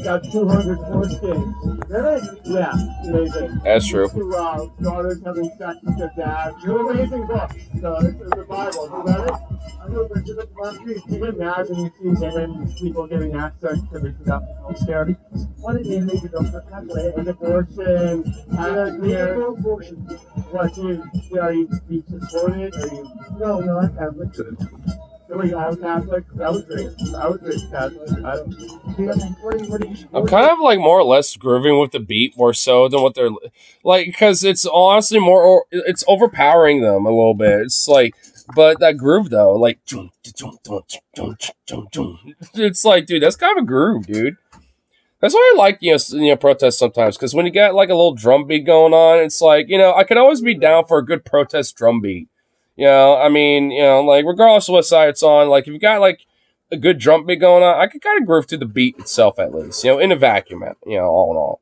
got 200 foreskins. Really? Yeah, amazing. That's true. Two daughters having sex with their dad. Two amazing books. So it's the Bible. Have you read it? I know, but you get mad when you see women, people getting access to reproductive health care. What did they make it up? An abortion. Abortion. What, do you support it? No, I'm Catholic. I'm Catholic. I was raised Catholic. I'm kind of like more or less grooving with the beat more so than what they're like, because it's honestly it's overpowering them a little bit. It's like, but that groove though, like, it's like, dude, that's kind of a groove, dude. That's why I like, protests sometimes, because when you get like a little drum beat going on, it's like, I could always be down for a good protest drum beat. I mean, like, regardless of what side it's on, like, if you got, like, a good drum beat going on, I could kind of groove to the beat itself, at least, in a vacuum, all in all.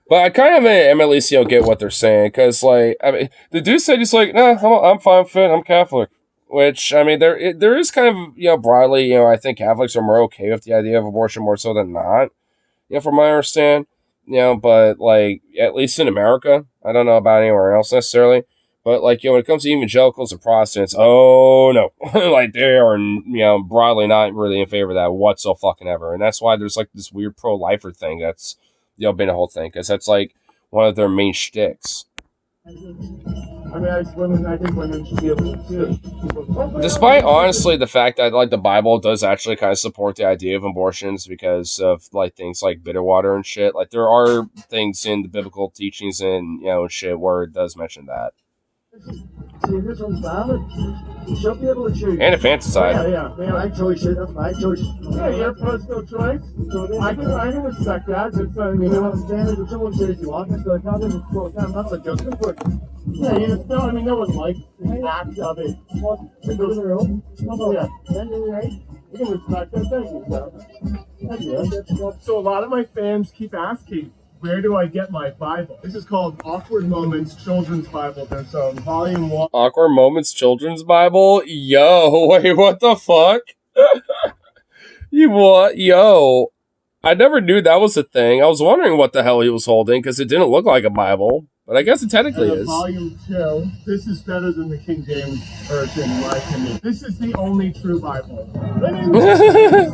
But I kind of am at least, get what they're saying, because, like, I mean, the dude said he's like, nah, I'm fine fit, I'm Catholic, which, I mean, there is kind of, broadly, I think Catholics are more okay with the idea of abortion more so than not, from my understanding, but, like, at least in America, I don't know about anywhere else necessarily. But, like, when it comes to evangelicals and Protestants, oh, no. Like, they are, broadly not really in favor of that whatsoever. And that's why there's, like, this weird pro-lifer thing that's, been a whole thing. Because that's, like, one of their main shticks. I think women should be able to. Despite, honestly, the fact that, like, the Bible does actually kind of support the idea of abortions because of, like, things like bitter water and shit. Like, there are things in the biblical teachings and, shit where it does mention that. See, this one's valid. She'll be able to choose. And infanticide. Yeah, my choice. That's my choice. Yeah, your personal choice. I can respect that. It's, you know, understand if someone says you want this, like, I'm not suggesting, but yeah, you just know. I mean, no one likes the act of it. It goes through. Oh yeah, you can respect that. Thank you, sir. So a lot of my fans keep asking, where do I get my Bible? This is called Awkward Moments Children's Bible. There's volume 1. Awkward Moments Children's Bible? Yo, wait, what the fuck? You what? Yo. I never knew that was a thing. I was wondering what the hell he was holding, because it didn't look like a Bible. But I guess it technically is. Volume 2. This is better than the King James Version, in my opinion. This is the only true Bible. Women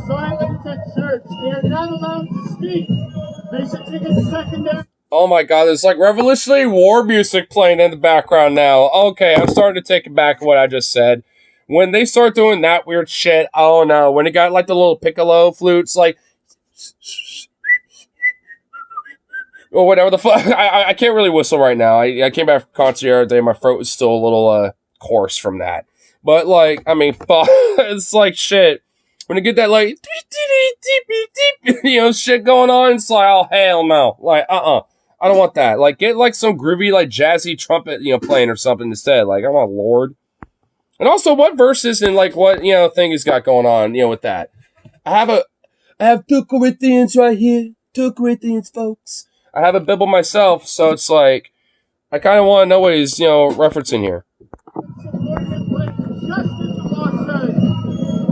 silent at church. They are not allowed to speak. They should take a secondary. Oh my god, there's like Revolutionary War music playing in the background now. Okay, I'm starting to take it back what I just said. When they start doing that weird shit, oh no. When it got like the little piccolo flutes, like... or whatever the fuck. I can't really whistle right now. I came back from concert the other day. My throat was still a little coarse from that. But like, I mean, fuck. It's like shit. When you get that like, you know, shit going on, it's like, oh hell no. Like, I don't want that. Like, get like some groovy, like jazzy trumpet, you know, playing or something instead. Like, oh my lord. And also, what verses and like what, you know, thing he's got going on, you know, with that. I have 2 Corinthians right here. 2 Corinthians, folks. I have a Bible myself, so it's like, I kind of want to know what he's, you know, referencing here. Just as the law says,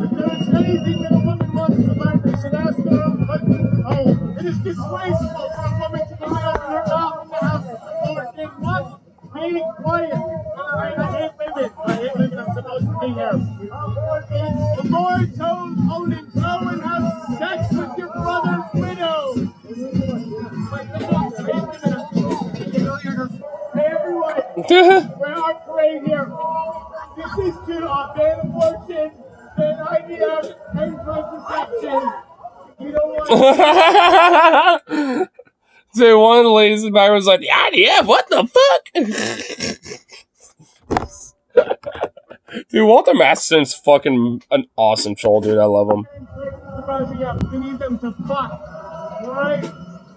if there is anything that a woman wants to learn, they should ask their own husband. Oh, it is disgraceful for a woman to be open her mouth in the house of the Lord. It must be quiet. I hate women. I'm supposed to be here. The Lord told Onan, go and have sex with your brother's widow. Hey everyone, we're our parade here. This is to ban abortion, ban IVF, and contraception. You don't want. So one of the ladies in the back was like, the IDF, what the fuck? Dude, Walter Masterson's fucking an awesome troll, dude. I love him. We need them to fuck, alright?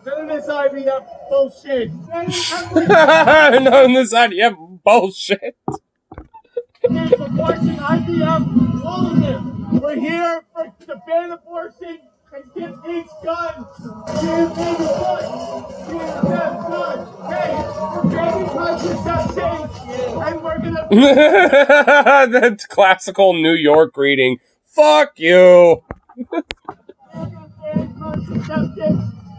None of this IVF bullshit. None of this IDF bullshit. Abortion, IVF, all of this. We're here to ban abortion and give each gun. Give me the gun. Give them gun. Hey, we're banning contraception, and we're gonna. That's classical New York greeting. Fuck you. We're gonna ban contraception.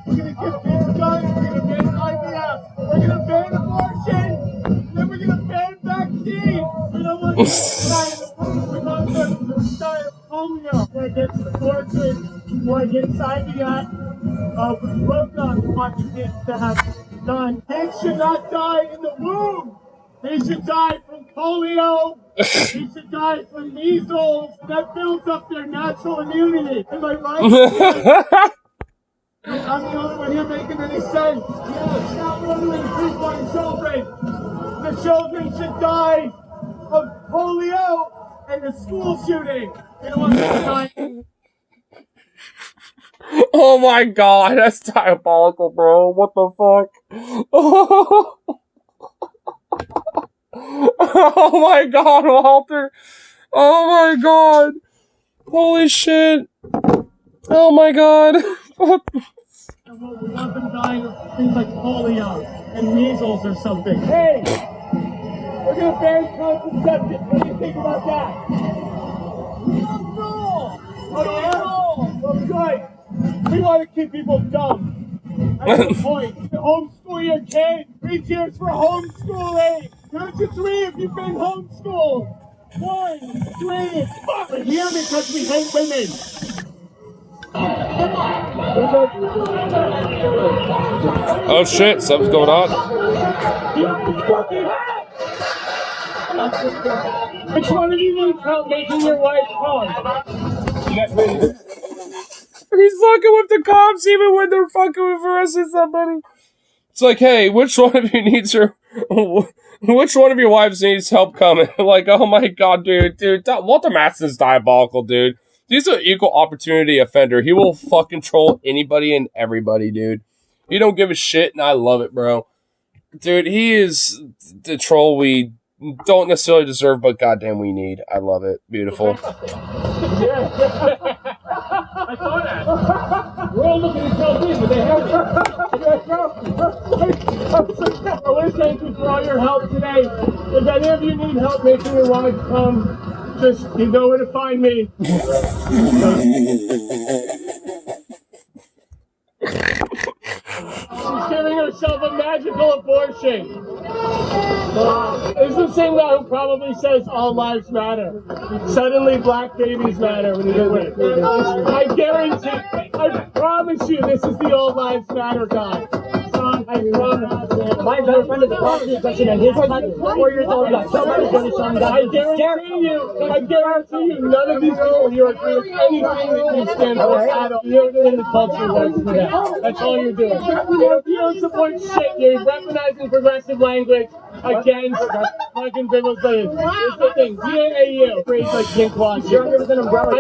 We're gonna give kids guns. We're gonna ban IVF. We're gonna ban abortion. And then we're gonna ban vaccines. We don't want to die of polio. We're against abortion. We're against IVF. We both want the kids to have done. Kids should not die in the womb. They should die from polio. They should die from measles. That builds up their natural immunity. Am I right? I'm the only one here making any sense. It's not literally free-flying children. The children should die of polio and a school shooting. They don't want to die. Oh my god, that's diabolical, bro. What the fuck? Oh my god, Walter. Oh my god. Holy shit. Oh my god. We want them dying of things like polio and measles or something. Hey! We're gonna ban contraception. What do you think about that? Oh yeah? Oh good. We want to keep people dumb. That's the point. To homeschool your kids. 3 cheers for homeschooling. Count to 3 if you've been homeschooled. 1, 3. We're here because we hate women. Oh shit, something's going on. Which one of you needs help making your wife calm? He's fucking with the cops even when they're fucking with arresting somebody. It's like, hey, which one of you needs your... Which one of your wives needs help coming? Like, oh my god, dude. Walter Matthau's diabolical, dude. He's an equal opportunity offender. He will fucking troll anybody and everybody, dude. He don't give a shit, and I love it, bro. Dude, he is the troll we don't necessarily deserve, but goddamn we need. I love it. Beautiful. I saw that. We're all looking at yourself in, but they have it. I want to thank you for all your help today. If any of you need help making your wives come, just, you know where to find me. She's giving herself a magical abortion. It's the same guy who probably says all lives matter. Suddenly black babies matter when you do it. I guarantee, I promise you this is the all lives matter guy. I promise. My best friend is a prostitute section and his son is 4 years old. Got somebody going to show him that. I guarantee you, none of these people here agree with anything that you stand for at all. You're in the culture works for that. That's all you're doing. You don't support shit. You're weaponizing progressive language against fucking biblical studies. Here's the thing. DAAU creates like pink wash. I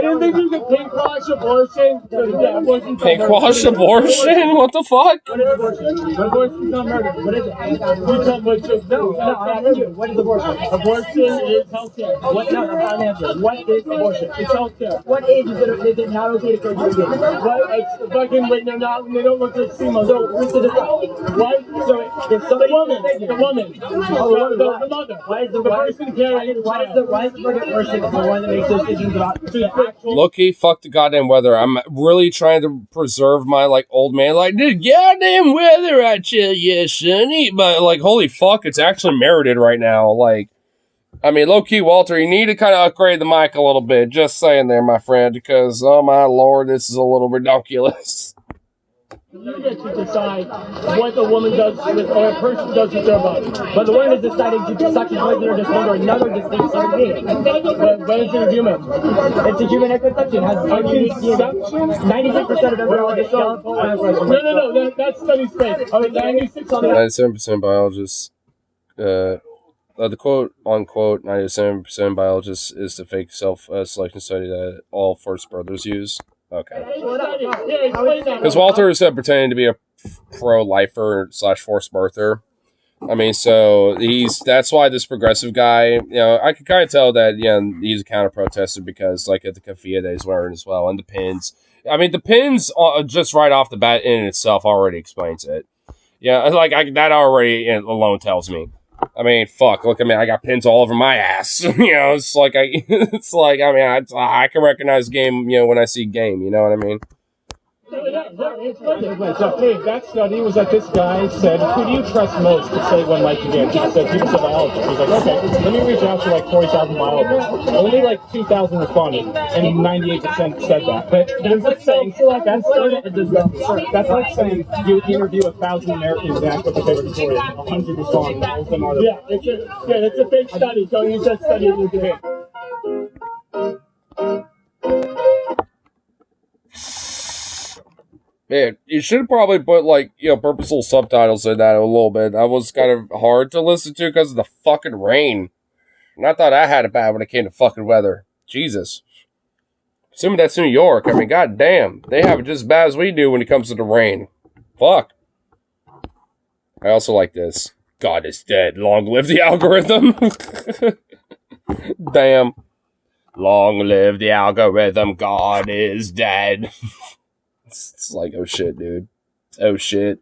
didn't think you could pink wash abortion. Yeah, abortion. Pink wash abortion? What the fuck? What is abortion? Abortion is not murder. What is it? You tell me no, I asked you. What is abortion? Abortion is healthcare. What? No, I'm not answering. What is abortion? It's healthcare. What age is it not okay to kill you? What? It's fucking wait, no, not. They don't look like females. So who's the what? So if somebody the woman. The mother. Why is the person carrying? Why is the person the one that makes decisions about the actual? Low-key, fuck the goddamn weather. I'm really trying to preserve my, like, old man, like, the goddamn weather, I tell you, sonny. But, like, holy fuck, it's actually merited right now. Like, I mean, low-key, Walter, you need to kind of upgrade the mic a little bit. Just saying there, my friend, because, oh my lord, this is a little ridiculous. You get to decide what the woman does with, or a person does with their body. But the woman is deciding to suck his poison or just under another distinct human being. But is it a human? It's a human at conception. Has a conception? 96% of everyone is skeletal. No, that's studies fake. 97% biologists, the quote unquote 97% biologists is the fake self-selection study that all first birthers use. Okay. Because Walter is pretending to be a pro-lifer / forced birther. I mean, so that's why this progressive guy, you know, I can kind of tell that, you know, he's a counter-protester because, like, at the keffiyeh that he's wearing as well, and the pins. I mean, the pins, just right off the bat in itself already explains it. Yeah, like, that already alone tells me. I mean, fuck, look at me, I got pins all over my ass. You know, it's like, I can recognize game, you know, when I see game, you know what I mean? So, that study was that this guy said, who do you trust most to save one life again? He said, he was a biologist. He was like, okay, let me reach out to like 40,000 biologists. Only like 2,000 responded, and 98% said that. But there's like saying, that's like saying you interview 1,000 Americans and ask what their favorite story is. 100 respond. Yeah, it's a fake study. Don't use that study in your debate. Man, you should probably put, like, you know, purposeful subtitles in that a little bit. That was kind of hard to listen to because of the fucking rain. And I thought I had it bad when it came to fucking weather. Jesus. Assuming that's New York, I mean, goddamn. They have it just as bad as we do when it comes to the rain. Fuck. I also like this. God is dead. Long live the algorithm. Damn. Long live the algorithm. God is dead. It's like, oh shit, dude. Oh shit.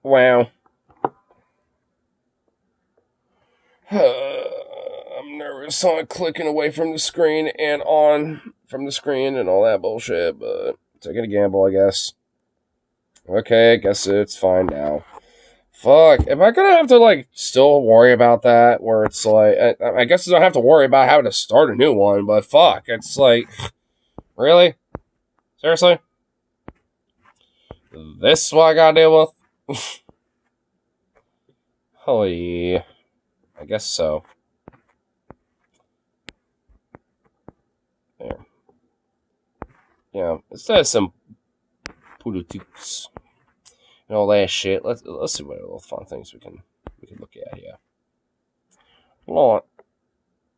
Wow. I'm nervous on clicking away from the screen and on from the screen and all that bullshit, but taking a gamble, I guess. Okay, I guess it's fine now. Fuck, am I gonna have to, like, still worry about that? Where it's like, I guess I don't have to worry about having to start a new one, but fuck, it's like, really? Seriously? This is what I gotta deal with? Holy, I guess so. There. Yeah, instead of some politics and all that shit. Let's see what little fun things we can look at here. Lord,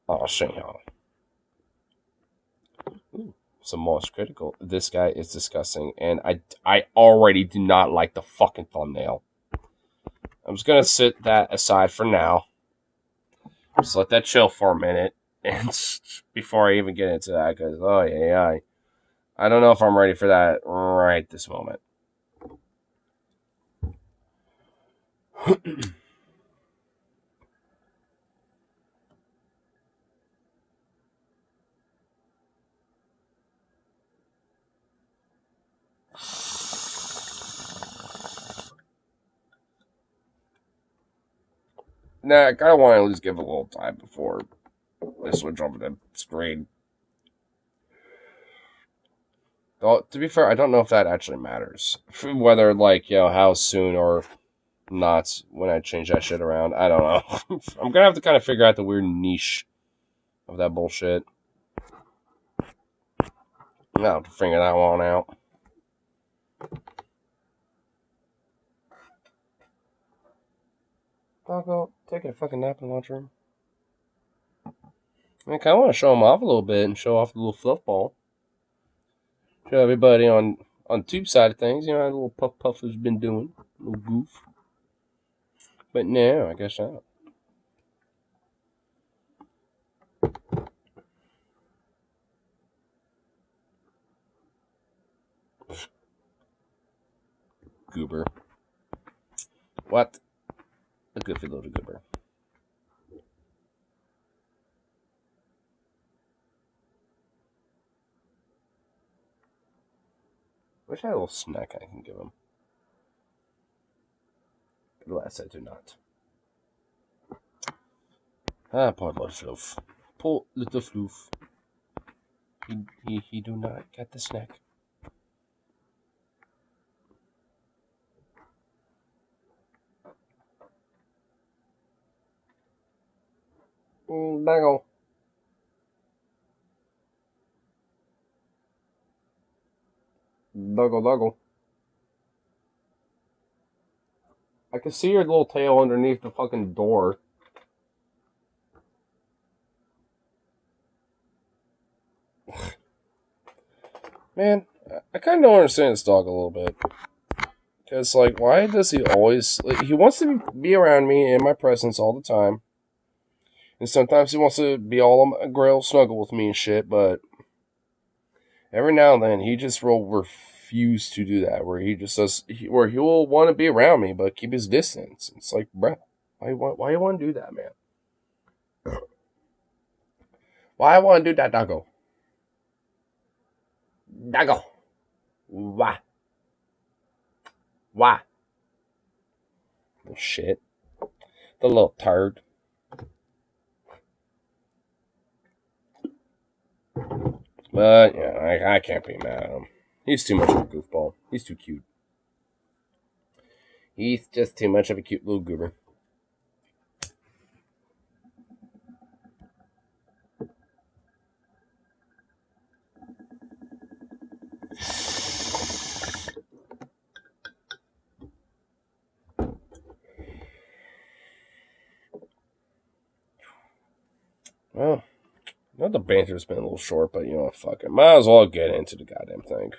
oh shit, y'all. Some most critical. This guy is disgusting, and I already do not like the fucking thumbnail. I'm just gonna sit that aside for now. Just let that chill for a minute, and before I even get into that, because oh yeah, I don't know if I'm ready for that right this moment. Nah, I kind of want to at least give it a little time before I switch over the screen. Though, to be fair, I don't know if that actually matters. Whether, like, how soon or not when I change that shit around. I don't know. I'm gonna have to kind of figure out the weird niche of that bullshit. I'll have to figure that one out. I'll go taking a fucking nap in the lunchroom. I kind of want to show him off a little bit and show off the little fluff ball. Show everybody on tube side of things, how the little puff has been doing. A little goof. But no, I guess not. Goober. What? A goofy little goober. Wish I had a little snack I can give him. But alas, I do not. Ah, poor little floof. Poor little floof. He do not get the snack. Dangle. Duggle. I can see your little tail underneath the fucking door. Man, I kind of don't understand this dog a little bit. Because, like, why does he always... Like, he wants to be around me in my presence all the time. And sometimes he wants to be all on a grail snuggle with me and shit, but... Every now and then, he just will refuse to do that. Where he just does... Where he will want to be around me, but keep his distance. It's like, bruh, why you want to do that, man? Why I want to do that, doggo? Doggo. Why? The shit. The little turd. But, yeah, I can't be mad at him. He's too much of a goofball. He's too cute. He's just too much of a cute little goober. Well, not the banter's been a little short, but you know what, fuck it. Might as well get into the goddamn thing.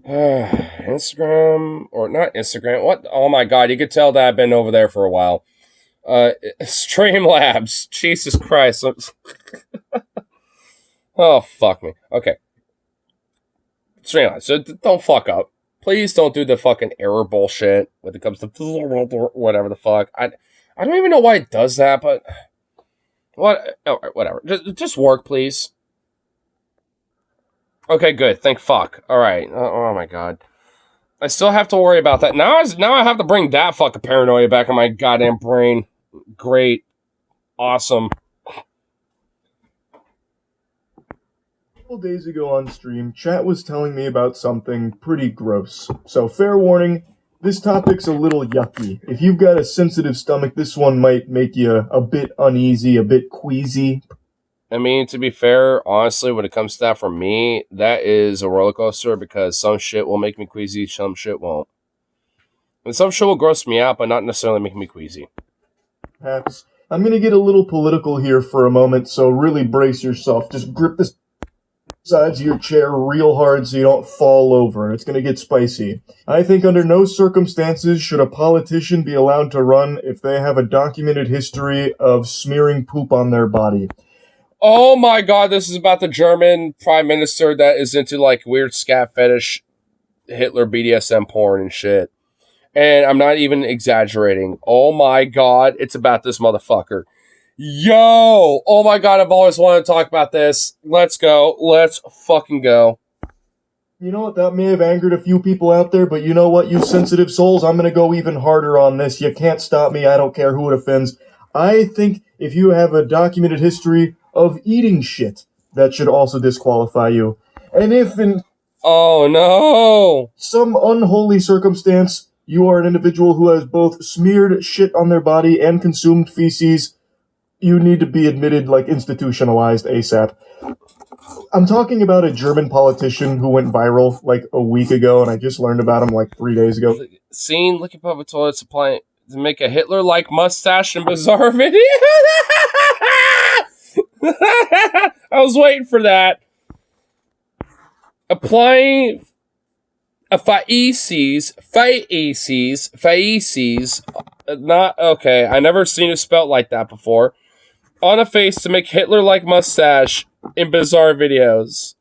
Instagram, or not Instagram, what? Oh my god, you could tell that I've been over there for a while. Streamlabs, Jesus Christ. Oh, fuck me. Okay. Streamlabs, so don't fuck up. Please don't do the fucking error bullshit when it comes to whatever the fuck. I don't even know why it does that, but... What? Oh, whatever. Just work, please. Okay, good. Thank fuck. All right. Oh my god. I still have to worry about that. Now I have to bring that fucking paranoia back in my goddamn brain. Great. Awesome. A couple days ago on stream, chat was telling me about something pretty gross. So fair warning, this topic's a little yucky. If you've got a sensitive stomach, this one might make you a bit uneasy, a bit queasy. I mean, to be fair, honestly, when it comes to that, for me, that is a roller coaster because some shit will make me queasy, some shit won't. And some shit will gross me out, but not necessarily make me queasy. Perhaps. I'm going to get a little political here for a moment, so really brace yourself. Just grip the sides of your chair real hard so you don't fall over. It's going to get spicy. I think under no circumstances should a politician be allowed to run if they have a documented history of smearing poop on their body. Oh my god, this is about the German prime minister that is into like weird scat fetish, Hitler BDSM porn and shit. And I'm not even exaggerating. Oh my god, it's about this motherfucker. Yo! Oh my god, I've always wanted to talk about this. Let's go. Let's fucking go. You know what? That may have angered a few people out there, but you know what, you sensitive souls? I'm going to go even harder on this. You can't stop me. I don't care who it offends. I think if you have a documented history of eating shit, that should also disqualify you. And if in Oh no! some unholy circumstance you are an individual who has both smeared shit on their body and consumed feces, you need to be admitted, like, institutionalized ASAP. I'm talking about a German politician who went viral, like, a week ago, and I just learned about him, like, 3 days ago. Seen looking public toilet supply to make a Hitler-like mustache in bizarre video. I was waiting for that. Applying a faeces, not, okay, I never seen it spelt like that before, on a face to make Hitler-like mustache in bizarre videos.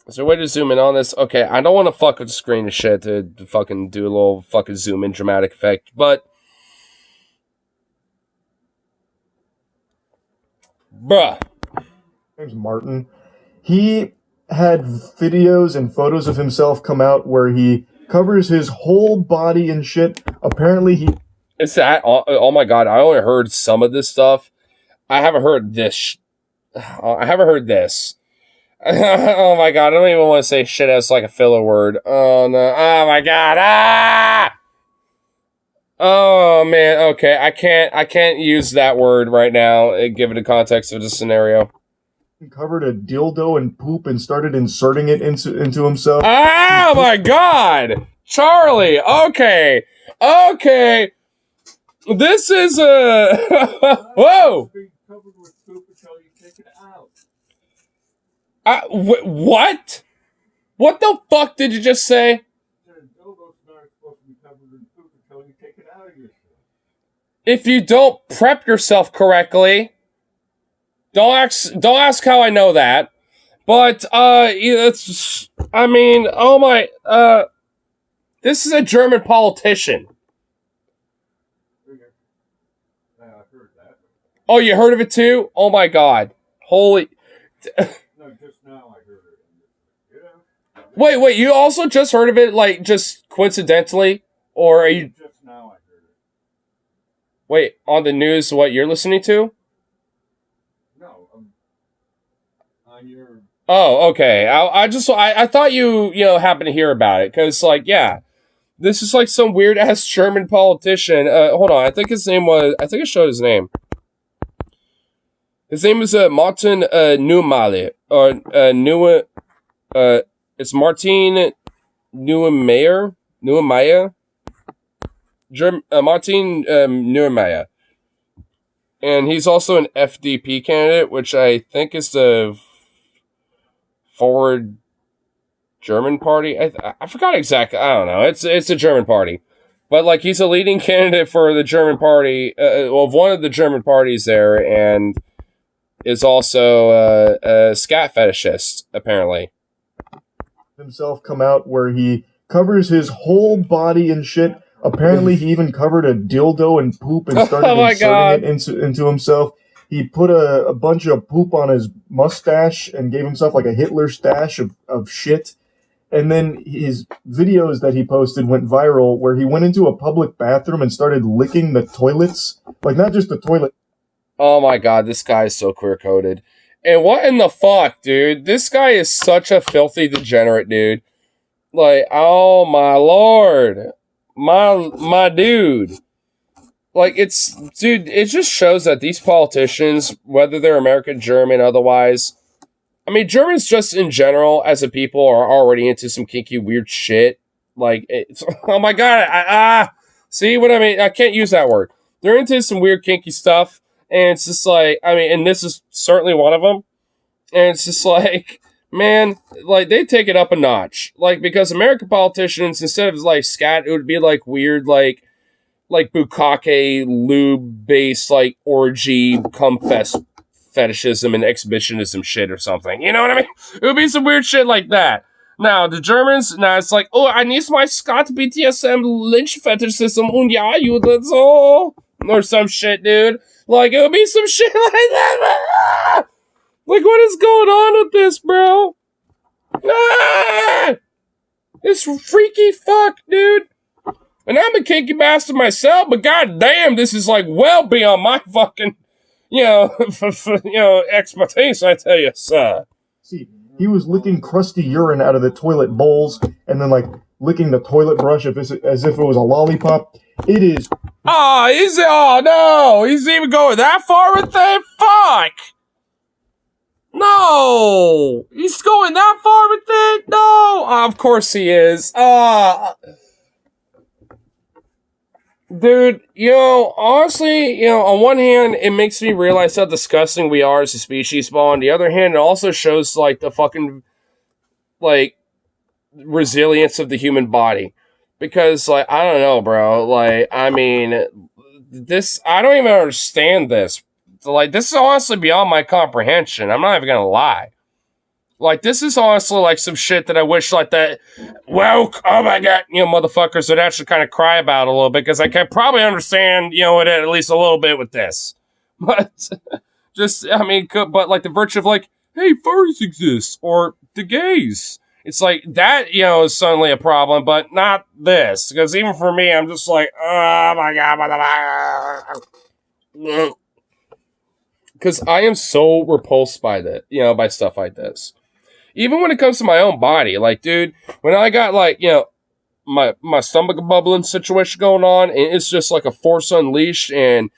Is there a way to zoom in on this? Okay, I don't want to fuck with the screen and shit to fucking do a little fucking zoom in dramatic effect, but bruh. Name's Martin. He had videos and photos of himself come out where he covers his whole body in shit. Apparently he... Is that... Oh my god, I only heard some of this stuff. I haven't heard this. I haven't heard this. Oh my god, I don't even want to say shit as like a filler word. Oh no. Oh my god. Ah! Oh man, okay. I can't use that word right now, given the context of the scenario. Covered a dildo in poop and started inserting it into himself. Oh my god! Charlie, okay. Okay. This is a... Whoa! What? What the fuck did you just say? If you don't prep yourself correctly, don't ask how I know that. But it's, I mean, oh my, this is a German politician. Oh, you heard of it too? Oh my god. Holy... Wait, you also just heard of it, like, just coincidentally? Or are you... Just now I heard it. Wait, on the news, what you're listening to? No, on your... Oh, okay. I thought you happened to hear about it, because, like, yeah. This is, like, some weird-ass German politician. Hold on, I think it showed his name. His name is, Martin, Neumayer, or, it's Martin Neumayer. Martin Neumayer. And he's also an FDP candidate, which I think is the Forward German Party. I forgot exactly. I don't know. It's a German party. But, like, he's a leading candidate for the German party, one of the German parties there, and is also a scat fetishist, apparently. Himself come out where he covers his whole body in shit. Apparently he even covered a dildo in poop and started inserting it into himself. He put a bunch of poop on his mustache and gave himself like a Hitler stash of shit. And then his videos that he posted went viral where he went into a public bathroom and started licking the toilets. Like, not just the toilet. Oh my god, this guy is so queer-coded. And what in the fuck, dude? This guy is such a filthy degenerate, dude. Like, oh my lord. My dude. Like, it's, dude, it just shows that these politicians, whether they're American, German, otherwise, I mean, Germans just in general, as a people, are already into some kinky, weird shit. Like, it's, oh my god, see what I mean? I can't use that word. They're into some weird, kinky stuff, and it's just like, I mean, and this is certainly one of them, and it's just like, man, like, they take it up a notch. Like, because American politicians, instead of, like, scat, it would be, like, weird, like bukkake, lube-based, like, orgy, cum-fest fetishism and exhibitionism shit or something. You know what I mean? It would be some weird shit like that. Now, the Germans, now it's like, oh, I need my Scott BDSM lynch fetishism, und ja, you did so. Or some shit, dude. Like, it would be some shit like that. Like, what is going on with this, bro? It's freaky fuck, dude. And I'm a kinky bastard myself, but goddamn, this is like well beyond my fucking, expertise, I tell you, sir. See, he was licking crusty urine out of the toilet bowls and then, like, licking the toilet brush as if it was a lollipop. It is... Oh, no! He's even going that far with it? Fuck! No! He's going that far with it? No! Of course he is. Dude, honestly, on one hand, it makes me realize how disgusting we are as a species, but on the other hand, it also shows, like, the fucking, like, resilience of the human body. Because, like, I don't know, bro. Like, I mean, I don't even understand this. Like, this is honestly beyond my comprehension. I'm not even gonna lie. Like, this is honestly, like, some shit that I wish, like, that, well, oh my god, motherfuckers would actually kind of cry about a little bit, because I can probably understand, it at least a little bit with this. But, just, I mean, but, like, the virtue of, like, hey, furries exist, or the gays. It's like, that, is suddenly a problem, but not this. Because even for me, I'm just like, oh my god, motherfucker. Because I am so repulsed by that, by stuff like this. Even when it comes to my own body, like, dude, when I got, like, my stomach bubbling situation going on, and it's just like a force unleashed, and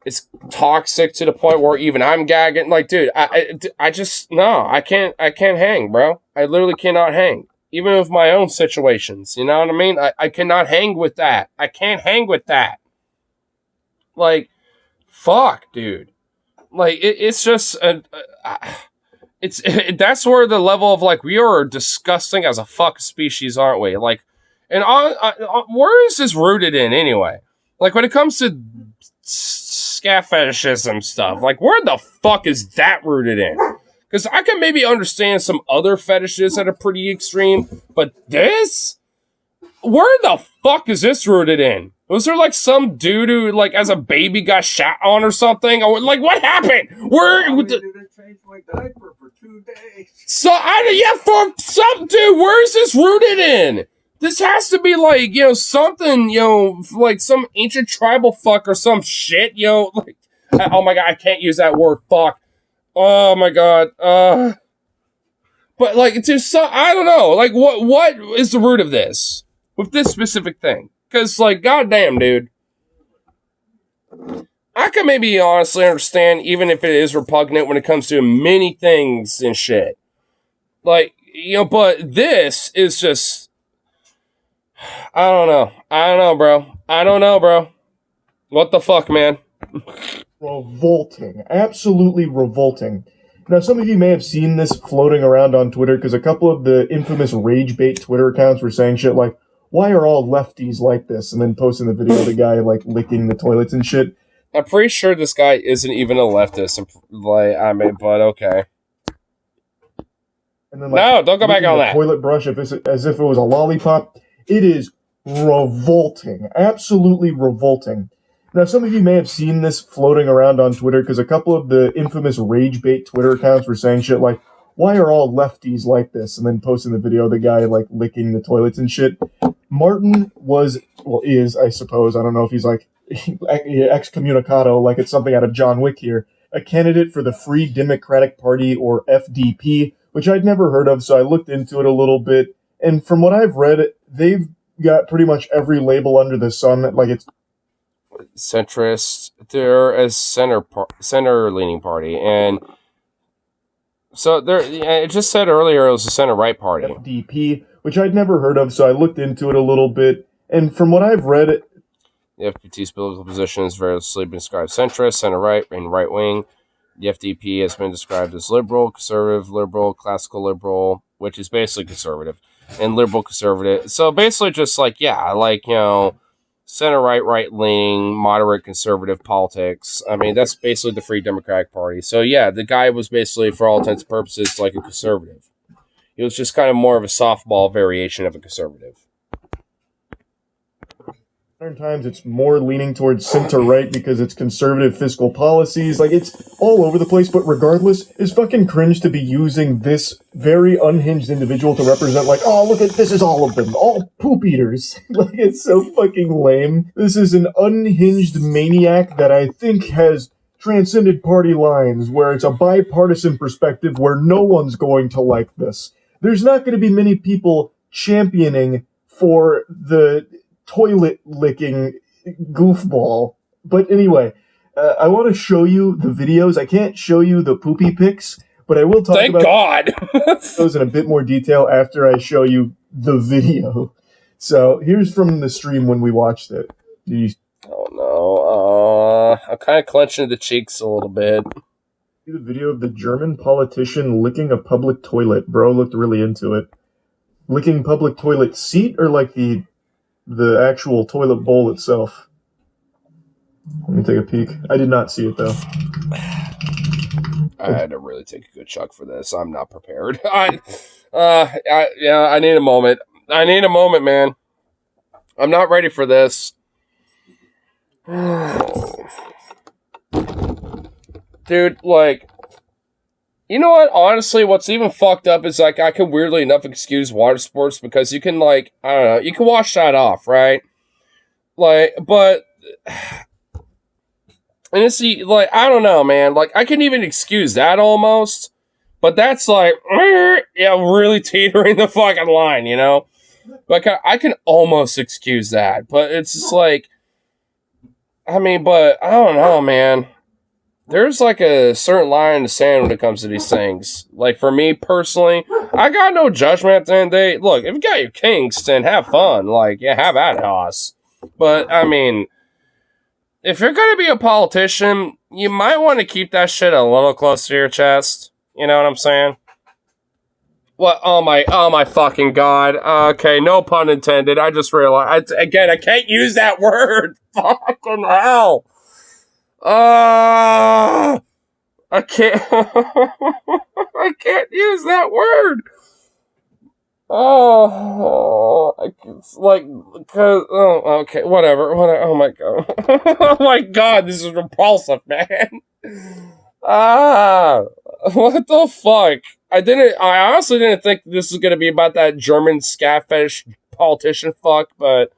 it's toxic to the point where even I'm gagging. Like, dude, I just, no, I can't hang, bro. I literally cannot hang. Even with my own situations, you know what I mean? I cannot hang with that. I can't hang with that. Like, fuck, dude. Like, it's just, that's where the level of, like, we are disgusting as a fuck species, aren't we? Like, and where is this rooted in anyway? Like, when it comes to scat fetishism stuff, like, where the fuck is that rooted in? Because I can maybe understand some other fetishes that are pretty extreme, but this? Where the fuck is this rooted in? Was there, like, some dude who, like, as a baby got shot on or something? Or, like, what happened? Where... Change my diaper for 2 days. So, for some dude, where is this rooted in? This has to be, like, something, like some ancient tribal fuck or some shit, like, oh my god, I can't use that word, fuck. Oh my god, but, like, I don't know, like, what is the root of this? With this specific thing? Because, like, goddamn, dude. I can maybe honestly understand, even if it is repugnant when it comes to many things and shit. Like, but this is just... I don't know, bro. What the fuck, man? Revolting. Absolutely revolting. Now, some of you may have seen this floating around on Twitter, because a couple of the infamous rage bait Twitter accounts were saying shit like, why are all lefties like this? And then posting the video of the guy, like, licking the toilets and shit. I'm pretty sure this guy isn't even a leftist. But okay. And then, like, no, don't go back on that. Toilet brush as if it was a lollipop. It is revolting. Absolutely revolting. Now, some of you may have seen this floating around on Twitter, because a couple of the infamous rage bait Twitter accounts were saying shit like, why are all lefties like this? And then posting the video of the guy, like, licking the toilets and shit. Martin is, I suppose, I don't know if he's, like, excommunicado, like it's something out of John Wick here, a candidate for the Free Democratic Party, or FDP, which I'd never heard of, so I looked into it a little bit, and from what I've read, they've got pretty much every label under the sun, like it's... centrist. They're a center-leaning party, and so it just said earlier it was a center-right party. FDP, which I'd never heard of, so I looked into it a little bit, and from what I've read, the FPT's political position has variously been described centrist, center-right, and right-wing. The FDP has been described as liberal, conservative, liberal, classical liberal, which is basically conservative, and liberal conservative. So basically just like, yeah, like, you know, center-right, right-leaning, moderate conservative politics. I mean, that's basically the Free Democratic Party. So yeah, the guy was basically, for all intents and purposes, like a conservative. He was just kind of more of a softball variation of a conservative. times it's more leaning towards center-right because it's conservative fiscal policies. Like, it's all over the place, but regardless, it's fucking cringe to be using this very unhinged individual to represent, like, oh, look at, this is all of them, all poop eaters. Like, it's so fucking lame. This is an unhinged maniac that I think has transcended party lines, where it's a bipartisan perspective where no one's going to like this. There's not going to be many people championing for the toilet licking goofball. But anyway, I want to show you the videos. I can't show you the poopy pics, but I will talk about those in a bit more detail after I show you the video. So here's from the stream when we watched it. Oh no, I'm kind of clenching the cheeks a little bit. See the video of the German politician licking a public toilet. Bro looked really into it. Licking public toilet seat or like the actual toilet bowl itself? Let me take a peek. I did not see it though. I had to really take a good chunk for this. I'm not prepared. I need a moment. I need a moment, man. I'm not ready for this. Dude, like, you know what? Honestly, what's even fucked up is, like, I can weirdly enough excuse water sports because you can, like, I don't know, you can wash that off, right? Like, but, and it's, like, I don't know, man. Like, I can even excuse that almost, but that's, like, yeah, really teetering the fucking line, you know? Like, I can almost excuse that, but it's just, like, I mean, but, I don't know, man. There's like a certain line in the sand when it comes to these things. Like, for me personally, I got no judgment at the end of the day. Look, if you got your kinks, then have fun. Like, yeah, have at it, Hoss. But, I mean, if you're going to be a politician, you might want to keep that shit a little close to your chest. You know what I'm saying? What? Oh my fucking God. Okay, no pun intended. I just realized, again, I can't use that word. Fucking hell. I can't. I can't use that word. It's like, cause, okay, whatever. Oh my God. Oh my God, this is repulsive, man. What the fuck? I honestly didn't think this was gonna be about that German scat fetish politician fuck, but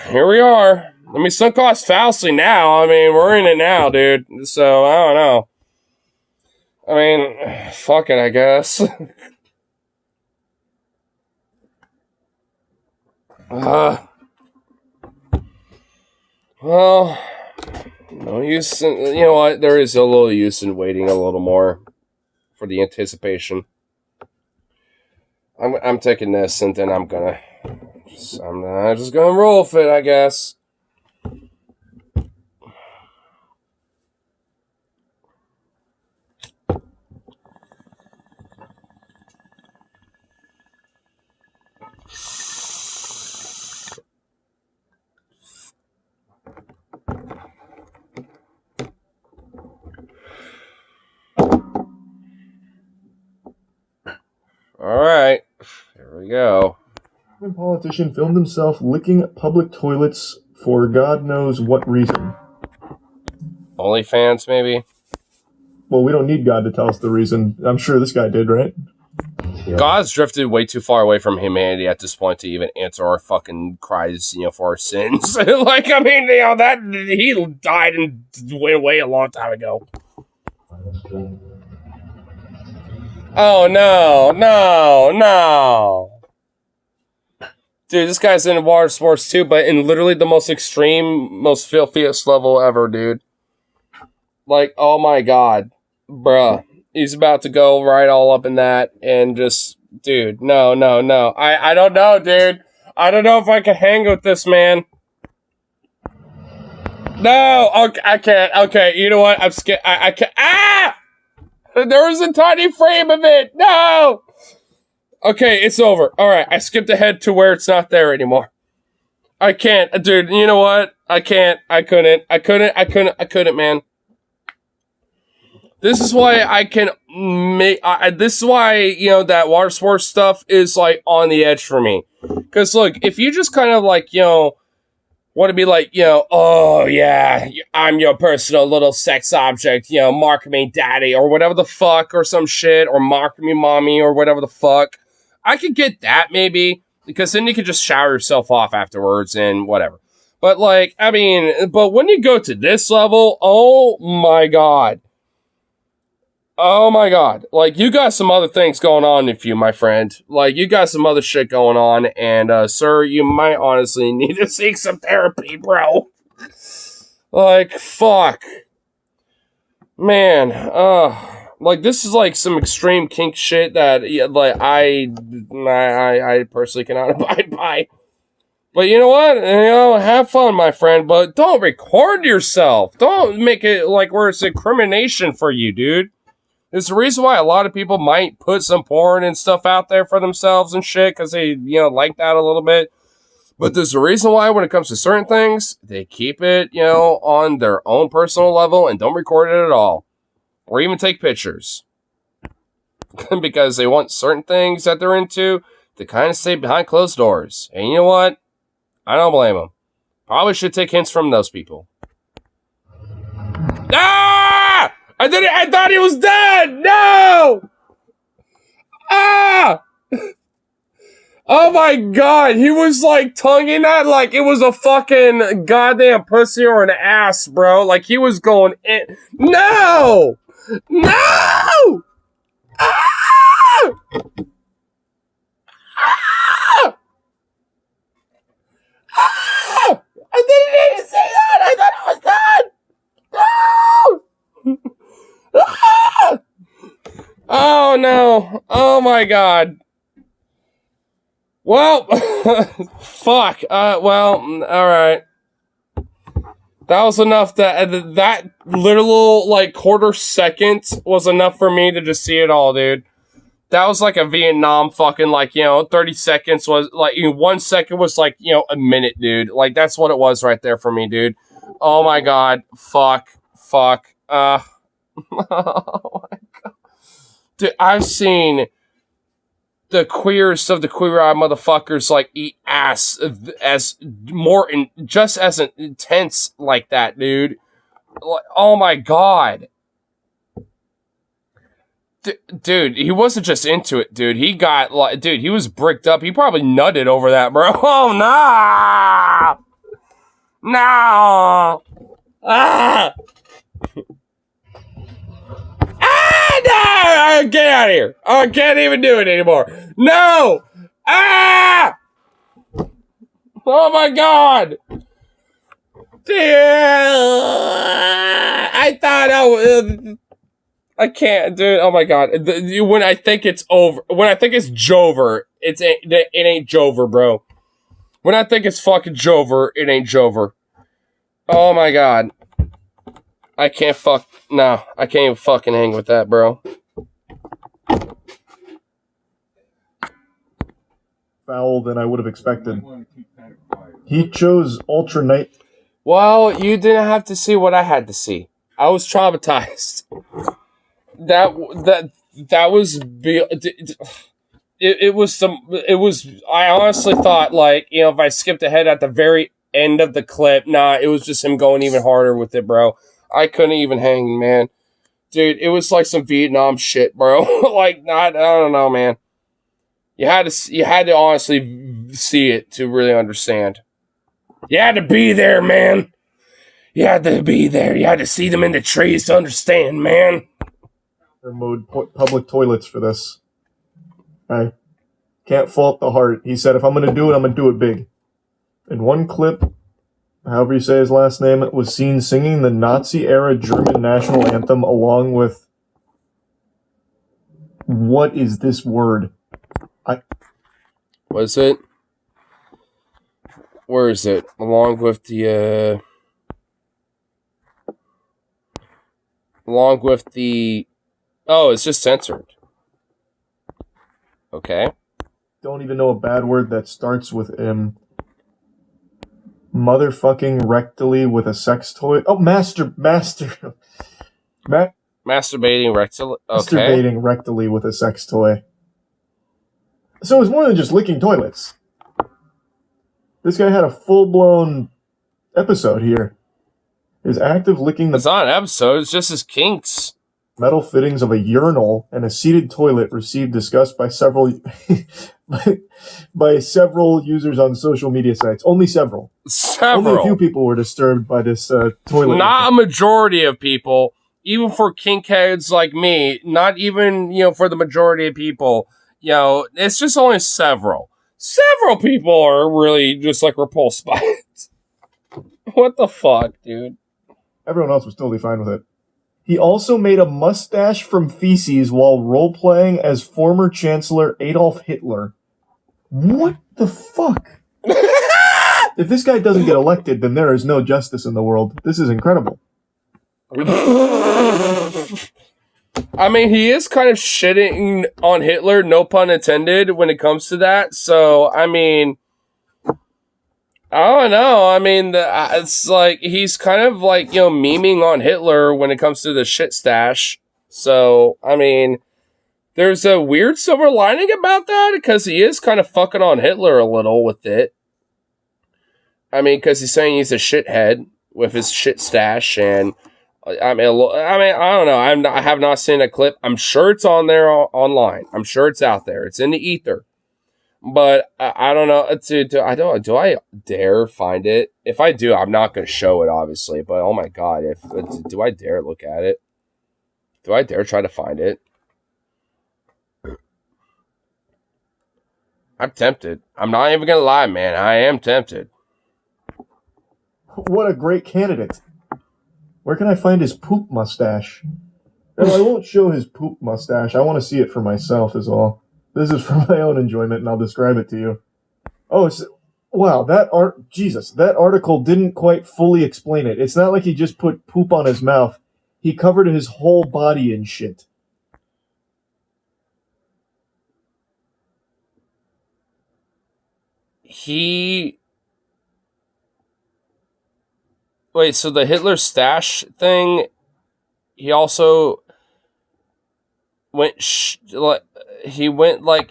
here we are. I mean, some call us fallacy now. I mean, we're in it now, dude. So, I don't know. I mean, fuck it, I guess. Well, no use in, you know what? There is a little use in waiting a little more for the anticipation. I'm taking this, and then I'm just gonna roll with it, I guess. All right, here we go. A politician filmed himself licking public toilets for God knows what reason. OnlyFans, maybe? Well, we don't need God to tell us the reason. I'm sure this guy did, right? Yeah. God's drifted way too far away from humanity at this point to even answer our fucking cries, for our sins. Like, I mean, that he died and went away a long time ago. Oh, no. Dude, this guy's in water sports too, but in literally the most extreme, most filthiest level ever, dude. Like, oh my god. Bruh. He's about to go right all up in that and just, dude, no. I don't know, dude. I don't know if I can hang with this, man. No, okay, I can't. Okay, you know what? I'm scared. I can't. Ah! There was a tiny frame of it. No! Okay, it's over. Alright, I skipped ahead to where it's not there anymore. I can't. Dude, you know what? I can't. I couldn't, man. This is why I can make... this is why, you know, that water sports stuff is, like, on the edge for me. Because, look, if you just kind of, like, you know, want to be like, you know, oh, yeah, I'm your personal little sex object, you know, mark me daddy, or whatever the fuck, or some shit, or mark me mommy, or whatever the fuck. I could get that, maybe, because then you could just shower yourself off afterwards, and whatever. But, like, I mean, but when you go to this level, oh, my God. Oh my god. Like, you got some other things going on with you, my friend. Like, you got some other shit going on, and, sir, you might honestly need to seek some therapy, bro. Like, fuck. Man, like, this is, like, some extreme kink shit that, yeah, like, I personally cannot abide by. But you know what? You know, have fun, my friend, but don't record yourself. Don't make it, like, where it's incrimination for you, dude. There's a reason why a lot of people might put some porn and stuff out there for themselves and shit, because they, you know, like that a little bit. But there's a reason why when it comes to certain things, they keep it, you know, on their own personal level and don't record it at all. Or even take pictures. Because they want certain things that they're into to kind of stay behind closed doors. And you know what? I don't blame them. Probably should take hints from those people. Ah! I did it! I thought he was dead! No! Ah! Oh my god, he was like tonguing that like it was a fucking goddamn pussy or an ass, bro. Like he was going in. No! No! Ah! Ah! Ah! I didn't even say that! I thought it was dead! No! Ah! Oh no. Oh my god. Well, fuck. Well, alright. That was enough. That literal, like, quarter second was enough for me to just see it all, dude. That was like a Vietnam fucking, like, you know, 30 seconds was, like, 1 second was like, you know, a minute, dude. Like, that's what it was right there for me, dude. Oh my god. Fuck. Oh my god. Dude, I've seen the queerest of the queer-eyed motherfuckers, like, eat ass as more, just as intense like that, dude. Like, oh my god. Dude, he wasn't just into it, dude. He got, like, dude, he was bricked up. He probably nutted over that, bro. Oh, no! No! Ah! Ah, no! Get out of here. I can't even do it anymore. No! Ah! Oh my god! I thought I can't, dude. Oh my god. When I think it's over, when I think it's Jover, it ain't Jover, bro. When I think it's fucking Jover, it ain't Jover. Oh my god. I can't no, I can't even fucking hang with that, bro. Foul than I would have expected. He chose Ultra Night. Well, you didn't have to see what I had to see. I was traumatized. That was it was I honestly thought, like, you know, if I skipped ahead at the very end of the clip, nah, it was just him going even harder with it, bro. I couldn't even hang, man. Dude, it was like some Vietnam shit, bro. Like, I don't know, man. You had to honestly see it to really understand. You had to be there, man. You had to be there. You had to see them in the trees to understand, man. Mode public toilets for this. I Can't fault the heart. He said, if I'm going to do it, I'm going to do it big. In one clip, however you say his last name, was seen singing the Nazi-era German national anthem along with... What is this word? What is it? Where is it? Along with the... Oh, it's just censored. Okay. Don't even know a bad word that starts with M. Motherfucking rectally with a sex toy. Oh, masturbating rectally. Okay. Masturbating rectally with a sex toy. So it's more than just licking toilets. This guy had a full-blown episode here. His act of licking the... It's not an episode, it's just his kinks. Metal fittings of a urinal and a seated toilet received disgust by several by several users on social media sites. Only several. Only a few people were disturbed by this toilet. Not a majority of people. Even for kinkheads like me, not even, for the majority of people, it's just only several. Several people are really just repulsed by it. What the fuck, dude? Everyone else was totally fine with it. He also made a mustache from feces while role-playing as former Chancellor Adolf Hitler. What the fuck? If this guy doesn't get elected, then there is no justice in the world. This is incredible. I mean, he is kind of shitting on Hitler, no pun intended, when it comes to that. So, I mean... I don't know. I mean, it's he's kind of memeing on Hitler when it comes to the shit stash. So, I mean, there's a weird silver lining about that because he is kind of fucking on Hitler a little with it. I mean, because he's saying he's a shithead with his shit stash, and I mean, I don't know. I have not seen a clip. I'm sure it's on there online. I'm sure it's out there. It's in the ether. But I don't know. Do I dare find it? If I do, I'm not going to show it, obviously. But oh my god, do I dare look at it? Do I dare try to find it? I'm tempted. I'm not even going to lie, man. I am tempted. What a great candidate. Where can I find his poop mustache? No, I won't show his poop mustache. I want to see it for myself is all. This is for my own enjoyment, and I'll describe it to you. Oh, wow, that article didn't quite fully explain it. It's not like he just put poop on his mouth. He covered his whole body in shit. Wait, so the Hitler stash thing, he also went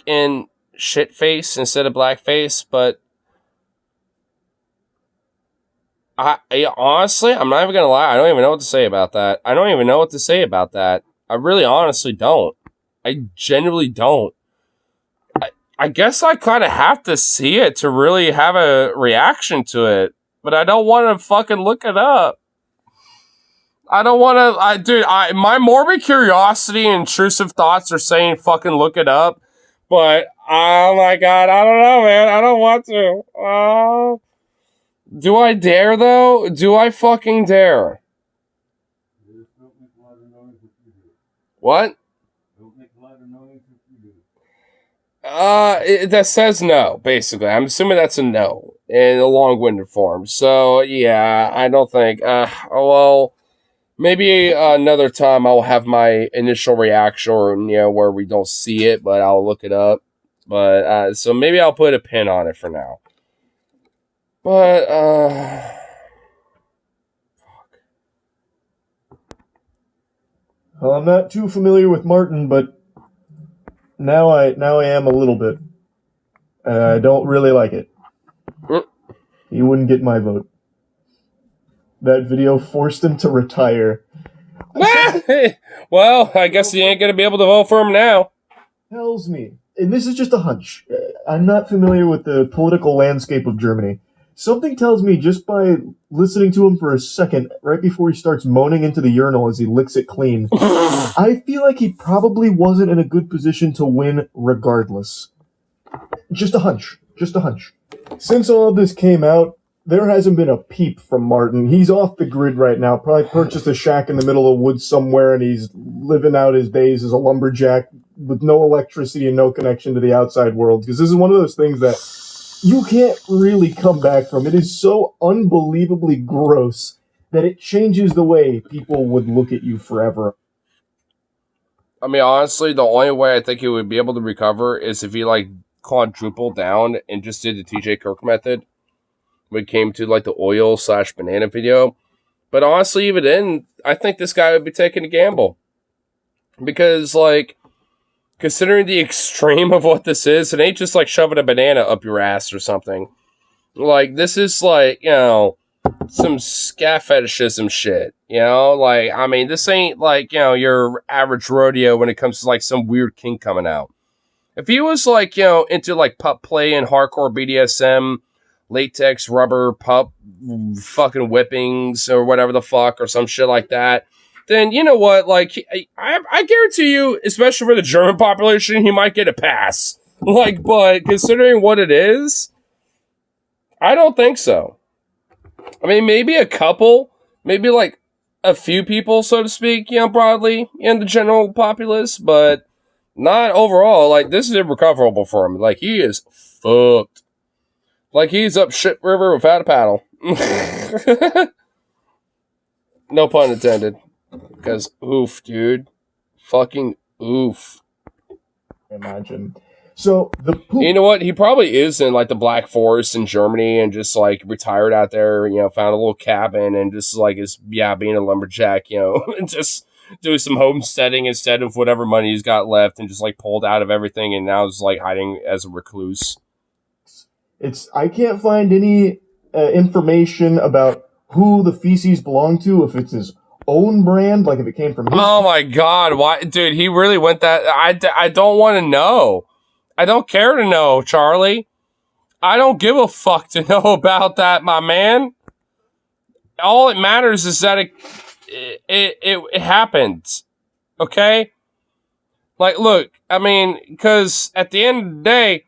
in shit face instead of black face, but I honestly, I'm not even gonna lie, I don't even know what to say about that. I really honestly don't. I genuinely don't. I guess I kind of have to see it to really have a reaction to it, but I don't want to fucking look it up. I don't want to, my morbid curiosity and intrusive thoughts are saying fucking look it up, but oh my god, I don't know, man. I don't want to. Do I dare, though? Do I fucking dare? What? That says no, basically. I'm assuming that's a no in a long-winded form. So, yeah, I don't think, well, maybe another time I'll have my initial reaction, or, where we don't see it, but I'll look it up. But, so maybe I'll put a pin on it for now. But, fuck. Well, I'm not too familiar with Martin, but now I am a little bit. I don't really like it. He wouldn't get my vote. That video forced him to retire. Well, I guess you ain't gonna be able to vote for him now. Tells me, and this is just a hunch. I'm not familiar with the political landscape of Germany. Something tells me just by listening to him for a second, right before he starts moaning into the urinal as he licks it clean, I feel like he probably wasn't in a good position to win regardless. Just a hunch. Just a hunch. Since all of this came out, there hasn't been a peep from Martin. He's off the grid right now. Probably purchased a shack in the middle of the woods somewhere, and he's living out his days as a lumberjack with no electricity and no connection to the outside world. Because this is one of those things that you can't really come back from. It is so unbelievably gross that it changes the way people would look at you forever. I mean, honestly, the only way I think he would be able to recover is if he, like, quadrupled down and just did the TJ Kirk method when it came to, like, the oil/banana video. But honestly, even then, I think this guy would be taking a gamble. Because, like, considering the extreme of what this is, it ain't just like shoving a banana up your ass or something. Like, this is like, you know, some scat fetishism shit. You know, like, I mean, this ain't like, you know, your average rodeo when it comes to like some weird kink coming out. If he was like, you know, into like pup play and hardcore BDSM, latex, rubber, pup, fucking whippings or whatever the fuck or some shit like that, then you know what? Like, I guarantee you, especially for the German population, he might get a pass. Like, but considering what it is, I don't think so. I mean, maybe a couple, maybe like a few people, so to speak, you know, broadly in the general populace, but not overall. Like, this is irrecoverable for him. Like, he is fucked. Like, he's up shit river without a paddle. No pun intended. Because, oof, dude. Fucking oof. Imagine. So, you know what? He probably is in, like, the Black Forest in Germany and just, like, retired out there, you know, found a little cabin and just, like, is, yeah, being a lumberjack, you know, and just doing some homesteading instead of whatever money he's got left and just, like, pulled out of everything and now is, like, hiding as a recluse. I can't find any information about who the feces belong to, if it's his own brand, like if it came from his... Oh my god, why, dude, he really went that... I don't want to know. I don't care to know, Charlie. I don't give a fuck to know about that, my man. All it matters is that it happened. Okay? Like, look, I mean, because at the end of the day,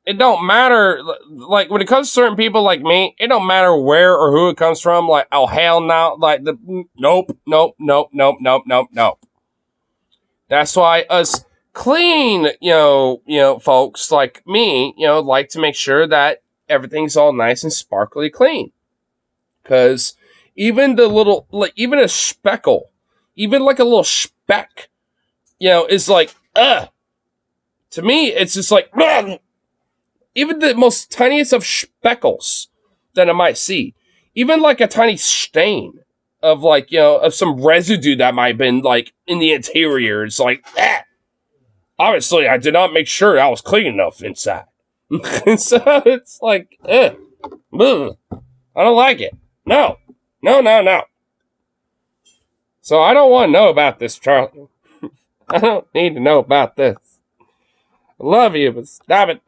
it don't matter, like, when it comes to certain people like me, it don't matter where or who it comes from, like, oh, hell no, like, nope. That's why us clean, you know, folks like me, you know, like to make sure that everything's all nice and sparkly clean. Because even the little, like, even a speckle, even like a little speck, you know, is like, ugh. To me, it's just like, ugh. Even the most tiniest of speckles that I might see, even like a tiny stain of like, you know, of some residue that might have been like in the interior. It's like, ah. Obviously, I did not make sure I was clean enough inside. So it's like, ugh. I don't like it. No. So I don't want to know about this, Charlie. I don't need to know about this. I love you, but stop it.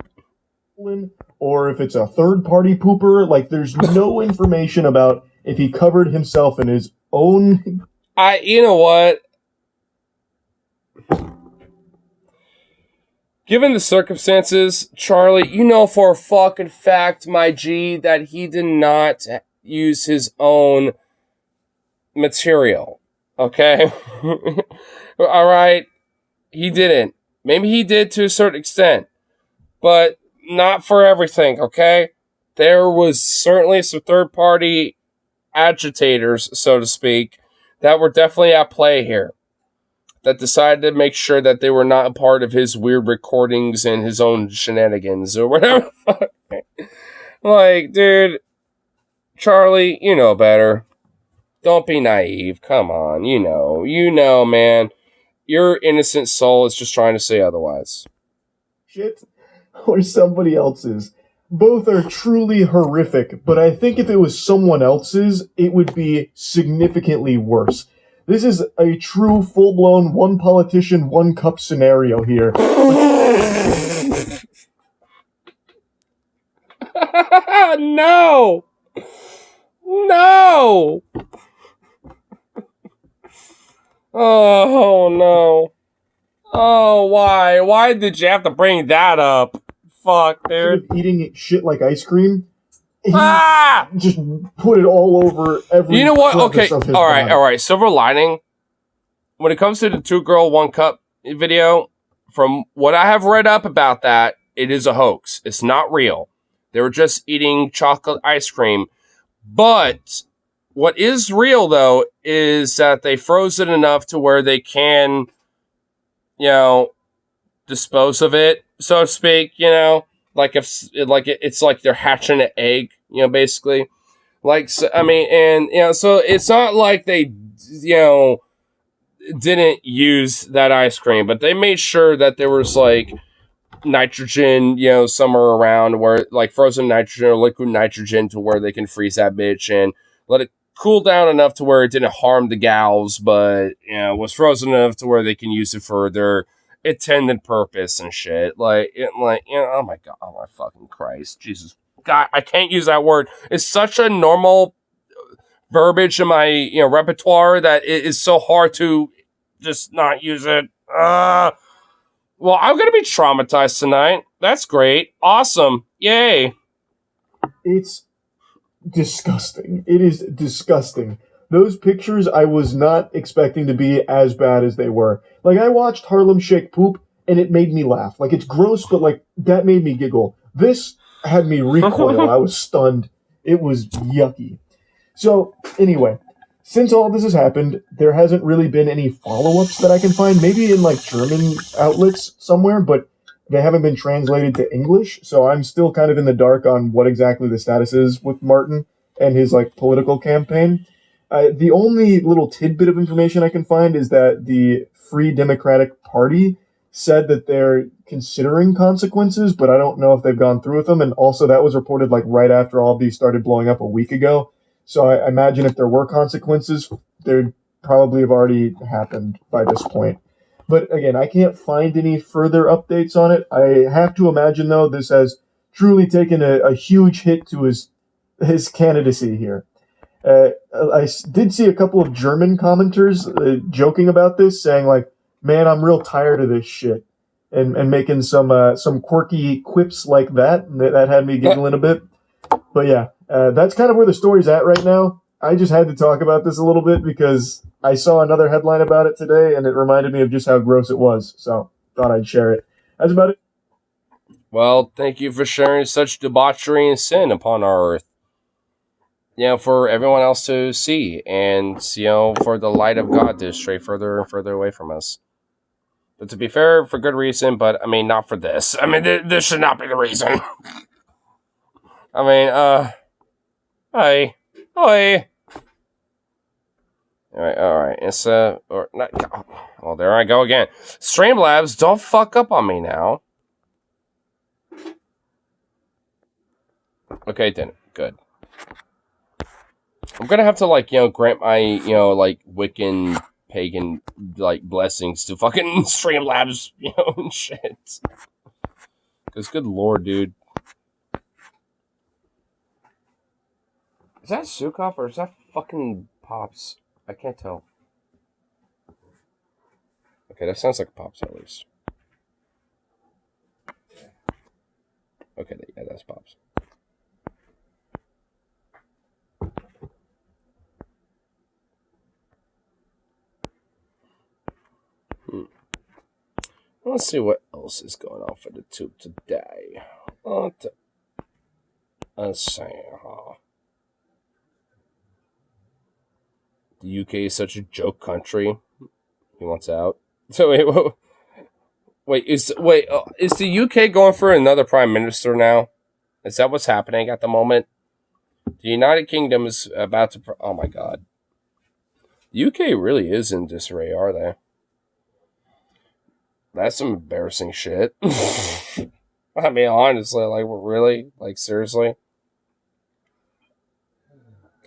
Or if it's a third-party pooper, like there's no information about if he covered himself in his own... You know what? Given the circumstances, Charlie, you know for a fucking fact, my G, that he did not use his own material. Okay? Alright? He didn't. Maybe he did to a certain extent. But not for everything, okay? There was certainly some third-party agitators, so to speak, that were definitely at play here. That decided to make sure that they were not a part of his weird recordings and his own shenanigans or whatever. Like, dude, Charlie, you know better. Don't be naive. Come on, you know, man. Your innocent soul is just trying to say otherwise. Shit. Or somebody else's. Both are truly horrific, but I think if it was someone else's, it would be significantly worse. This is a true, full-blown, one politician, one cup scenario here. No! Oh, no. Oh, why? Why did you have to bring that up? fuck, dude? Eating shit like ice cream. He Ah! just put it all over every. You know what? crevice Okay, of his all right, body. all right. Silver lining. When it comes to the 2 girl 1 cup video, from what I have read up about that, it is a hoax. It's not real. They were just eating chocolate ice cream. But what is real, though, is that they froze it enough to where they can, you know, dispose of it, so to speak, you know? Like it's like they're hatching an egg, you know, basically. Like, so, I mean, and, you know, so it's not like they, you know, didn't use that ice cream, but they made sure that there was, like, nitrogen, you know, somewhere around where, like, frozen nitrogen or liquid nitrogen to where they can freeze that bitch and let it cool down enough to where it didn't harm the gals, but, you know, was frozen enough to where they can use it for their intended purpose and shit. Like, you know, oh my god, oh my fucking Christ, Jesus, God, I can't use that word. It's such a normal verbiage in my, you know, repertoire that it is so hard to just not use it. Well, I'm gonna be traumatized tonight. That's great, awesome, yay! It's disgusting. It is disgusting. Those pictures I was not expecting to be as bad as they were. Like, I watched Harlem Shake poop, and it made me laugh. Like, it's gross, but, like, that made me giggle. This had me recoil. I was stunned. It was yucky. So, anyway, since all this has happened, there hasn't really been any follow-ups that I can find. Maybe in, like, German outlets somewhere, but they haven't been translated to English, so I'm still kind of in the dark on what exactly the status is with Martin and his, like, political campaign. The only little tidbit of information I can find is that the Free Democratic Party said that they're considering consequences, but I don't know if they've gone through with them, and also that was reported, like, right after all of these started blowing up a week ago. So I imagine if there were consequences, they'd probably have already happened by this point. But again, I can't find any further updates on it. I have to imagine, though, this has truly taken a huge hit to his candidacy here. I did see a couple of German commenters joking about this, saying, like, man, I'm real tired of this shit, and making some quirky quips like that. That had me giggling a bit. But yeah, that's kind of where the story's at right now. I just had to talk about this a little bit because I saw another headline about it today, and it reminded me of just how gross it was. So thought I'd share it. That's about it. Well, thank you for sharing such debauchery and sin upon our earth. You know, for everyone else to see, and, you know, for the light of God to stray further and further away from us. But to be fair, for good reason, but, I mean, not for this. I mean, this should not be the reason. I mean, hi. Alright, it's, or not, well, there I go again. Streamlabs, don't fuck up on me now. Okay, didn't. Good. I'm gonna have to, like, you know, grant my, you know, like, Wiccan, pagan, like, blessings to fucking Streamlabs, you know, and shit. Because, good lord, dude. Is that Sukov or is that fucking Pops? I can't tell. Okay, that sounds like Pops at least. Okay, yeah, that's Pops. Let's see what else is going on for the tube today. Let's see. The UK is such a joke country. He wants out. So is the UK going for another prime minister now? Is that what's happening at the moment? The United Kingdom is about to. Oh my god. The UK really is in disarray, are they? That's some embarrassing shit. I mean, honestly, like, really? Like, seriously?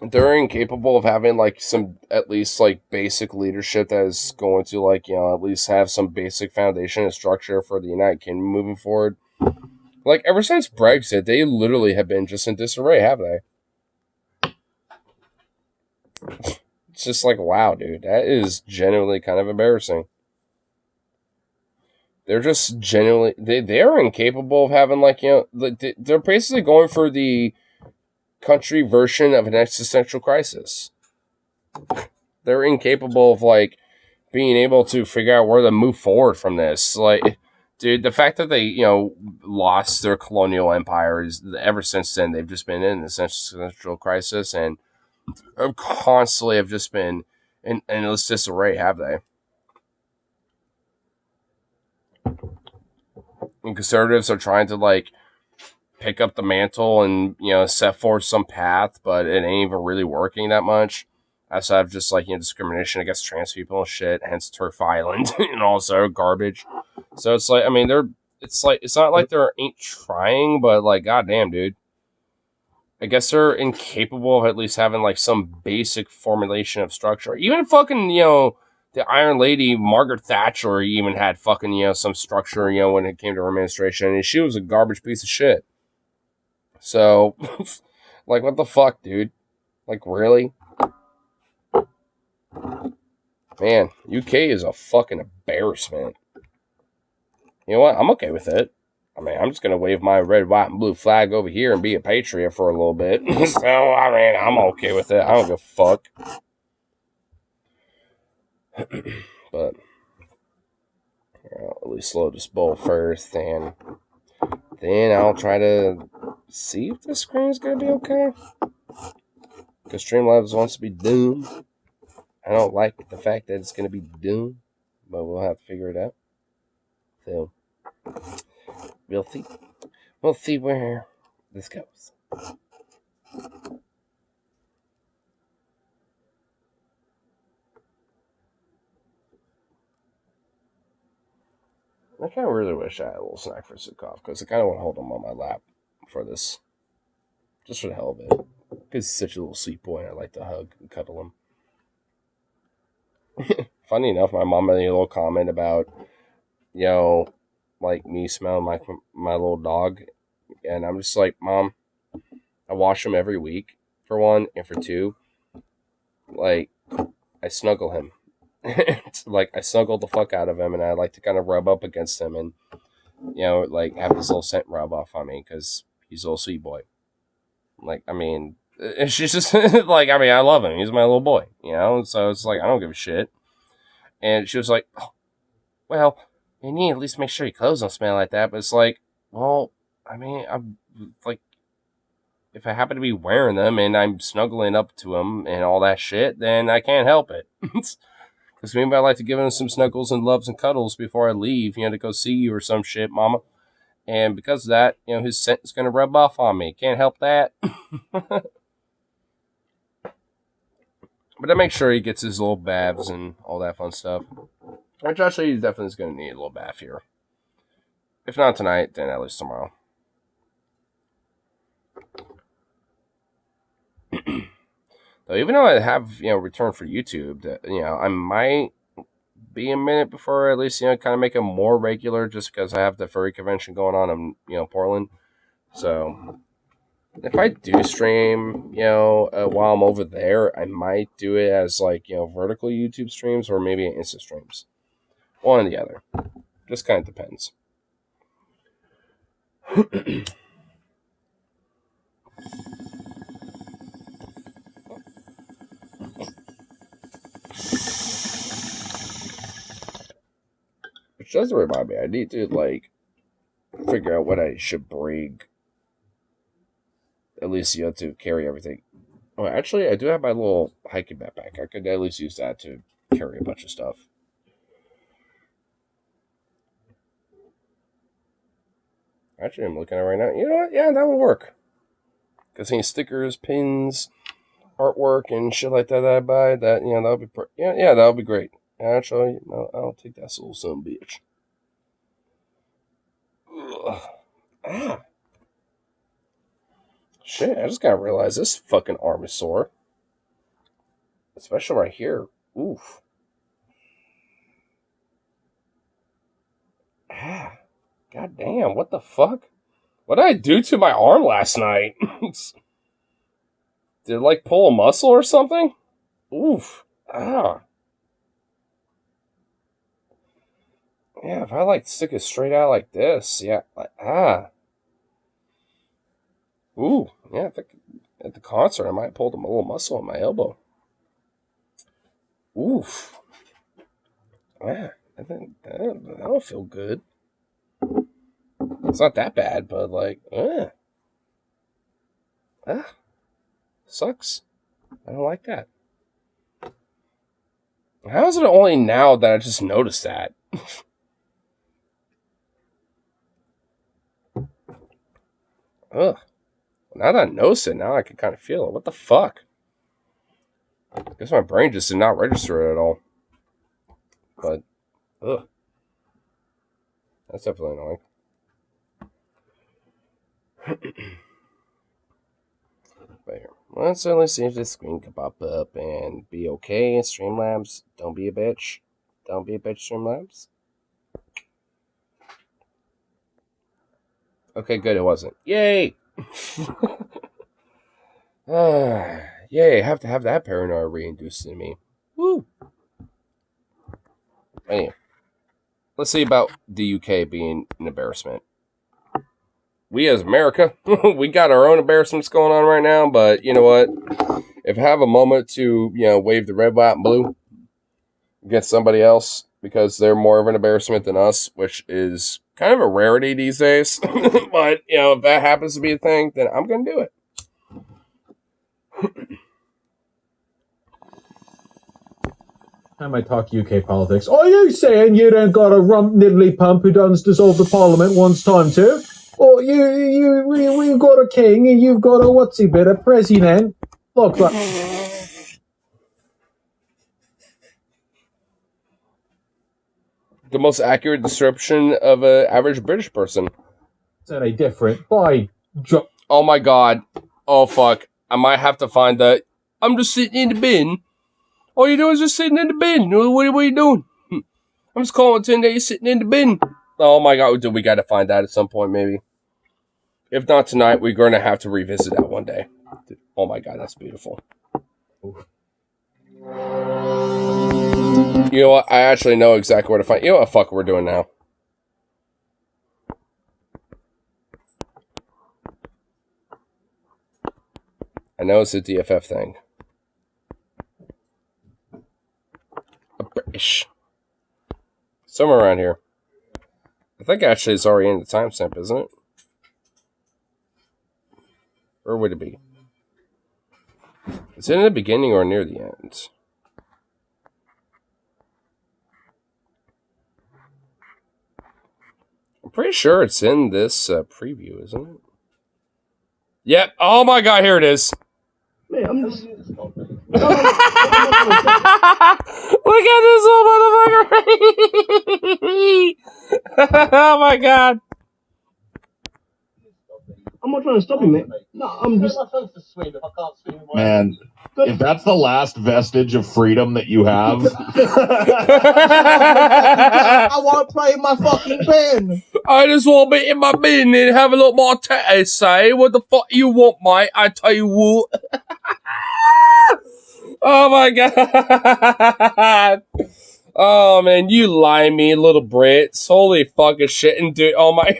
They're incapable of having, like, some, at least, like, basic leadership that is going to, like, you know, at least have some basic foundation and structure for the United Kingdom moving forward. Like, ever since Brexit, they literally have been just in disarray, have they? It's just like, wow, dude. That is genuinely kind of embarrassing. they're just genuinely they're incapable of having like they're basically going for the country version of an existential crisis. They're incapable of like being able to figure out where to move forward from this. Like, dude, the fact that they lost their colonial empires, ever since then they've just been in this existential crisis and constantly have just been in this disarray, have they? And conservatives are trying to like pick up the mantle and set forth some path, but it ain't even really working that much. Outside of just like discrimination against trans people and shit, hence Turf Island and also garbage. So it's like, I mean, it's not like they ain't trying, but like, goddamn, dude. I guess they're incapable of at least having like some basic formulation of structure. Even fucking the Iron Lady Margaret Thatcher even had fucking some structure when it came to her administration, and she was a garbage piece of shit. So, like, what the fuck, dude? Like, really? Man, UK is a fucking embarrassment. You know what? I'm okay with it. I mean, I'm just going to wave my red, white, and blue flag over here and be a patriot for a little bit. So, I mean, I'm okay with it. I don't give a fuck. But, at least load this bowl first, and then I'll try to see if the screen's going to be okay. Because Streamlabs wants to be doomed. I don't like the fact that it's going to be doomed, but we'll have to figure it out. So, we'll see. We'll see where this goes. I kind of really wish I had a little snack for Sukov, because I kind of want to hold him on my lap for this. Just for the hell of it. Because he's such a little sweet boy, and I like to hug and cuddle him. Funny enough, my mom made a little comment about, like me smelling like my little dog. And I'm just like, Mom, I wash him every week, for one, and for two, like, I snuggle him. Like, I snuggle the fuck out of him, and I like to kind of rub up against him and, like, have this little scent rub off on me, because he's a little sweet boy. Like, I mean, she's just, like, I mean, I love him. He's my little boy, So it's like, I don't give a shit. And she was like, oh, well, you need to at least make sure your clothes don't smell like that. But it's like, well, I mean, I'm like, if I happen to be wearing them and I'm snuggling up to them and all that shit, then I can't help it. Because maybe I like to give him some snuggles and loves and cuddles before I leave, to go see you or some shit, mama. And because of that, his scent is going to rub off on me. Can't help that. But I make sure he gets his little baths and all that fun stuff. Which actually he definitely is going to need a little bath here. If not tonight, then at least tomorrow. Though even though I have, returned for YouTube, I might be a minute before at least, kind of make it more regular just because I have the furry convention going on in, Portland. So if I do stream, while I'm over there, I might do it as like, vertical YouTube streams or maybe Insta streams. One or the other. Just kind of depends. Which doesn't remind me, I need to like figure out what I should bring. At least, to carry everything. Oh, actually, I do have my little hiking backpack. I could at least use that to carry a bunch of stuff. Actually, I'm looking at it right now. You know what? Yeah, that would work. Because any stickers, pins, artwork, and shit like that I buy, that, that would be... that would be great. Actually, I'll take that little son of a bitch. Ugh. Ah. Shit, I just gotta realize this fucking arm is sore. Especially right here. Oof. Ah. God damn, what the fuck? What did I do to my arm last night? Did it like pull a muscle or something? Oof. Ah. Yeah, if I like stick it straight out like this, yeah, like, ooh, yeah. I think at the concert I might have pulled a little muscle in my elbow. Oof. Yeah, I think that'll feel good. It's not that bad, but like, sucks. I don't like that. How is it only now that I just noticed that? Ugh. Now that I notice it, now I can kind of feel it. What the fuck? I guess my brain just did not register it at all. But, ugh. That's definitely annoying. But here, let's certainly see if this screen can pop up and be okay. Streamlabs, don't be a bitch. Don't be a bitch, Streamlabs. Okay, good, it wasn't. Yay! Yay, I have to have that paranoia reinduced in me. Woo! Anyway, let's see about the UK being an embarrassment. We as America, we got our own embarrassments going on right now, but you know what? If I have a moment to, wave the red, white, and blue against somebody else because they're more of an embarrassment than us, which is kind of a rarity these days, but, if that happens to be a thing, then I'm going to do it. Time I talk UK politics. Are you saying you don't got a rump niddly pump who does dissolve the parliament once time too? Or we've got a king and you've got a a president? Look, The most accurate description of an average British person. It's any different. Oh my god. Oh fuck. I might have to find that. I'm just sitting in the bin. All you do is just sitting in the bin. What are you doing? I'm just calling it that you're sitting in the bin. Oh my god, we gotta find that at some point, maybe. If not tonight, we're gonna have to revisit that one day. Oh my god, that's beautiful. You know what? I actually know exactly where to find. You know what the fuck we're doing now? I know it's a DFF thing. A British. Somewhere around here. I think actually it's already in the timestamp, isn't it? Or would it be? Is it in the beginning or near the end? I'm pretty sure it's in this preview, isn't it? Yep. Oh my god, here it is. Man, I'm just... Look at this little motherfucker! Oh my god. I'm not trying to stop you, mate. No, I'm just... Man, if that's the last vestige of freedom that you have... I want to play in my fucking bin. I just want to be in my bin and have a lot more to say. What the fuck you want, mate? I tell you what. Oh my god. Oh man, you limey little Brits. Holy fucking shit. And dude, oh my...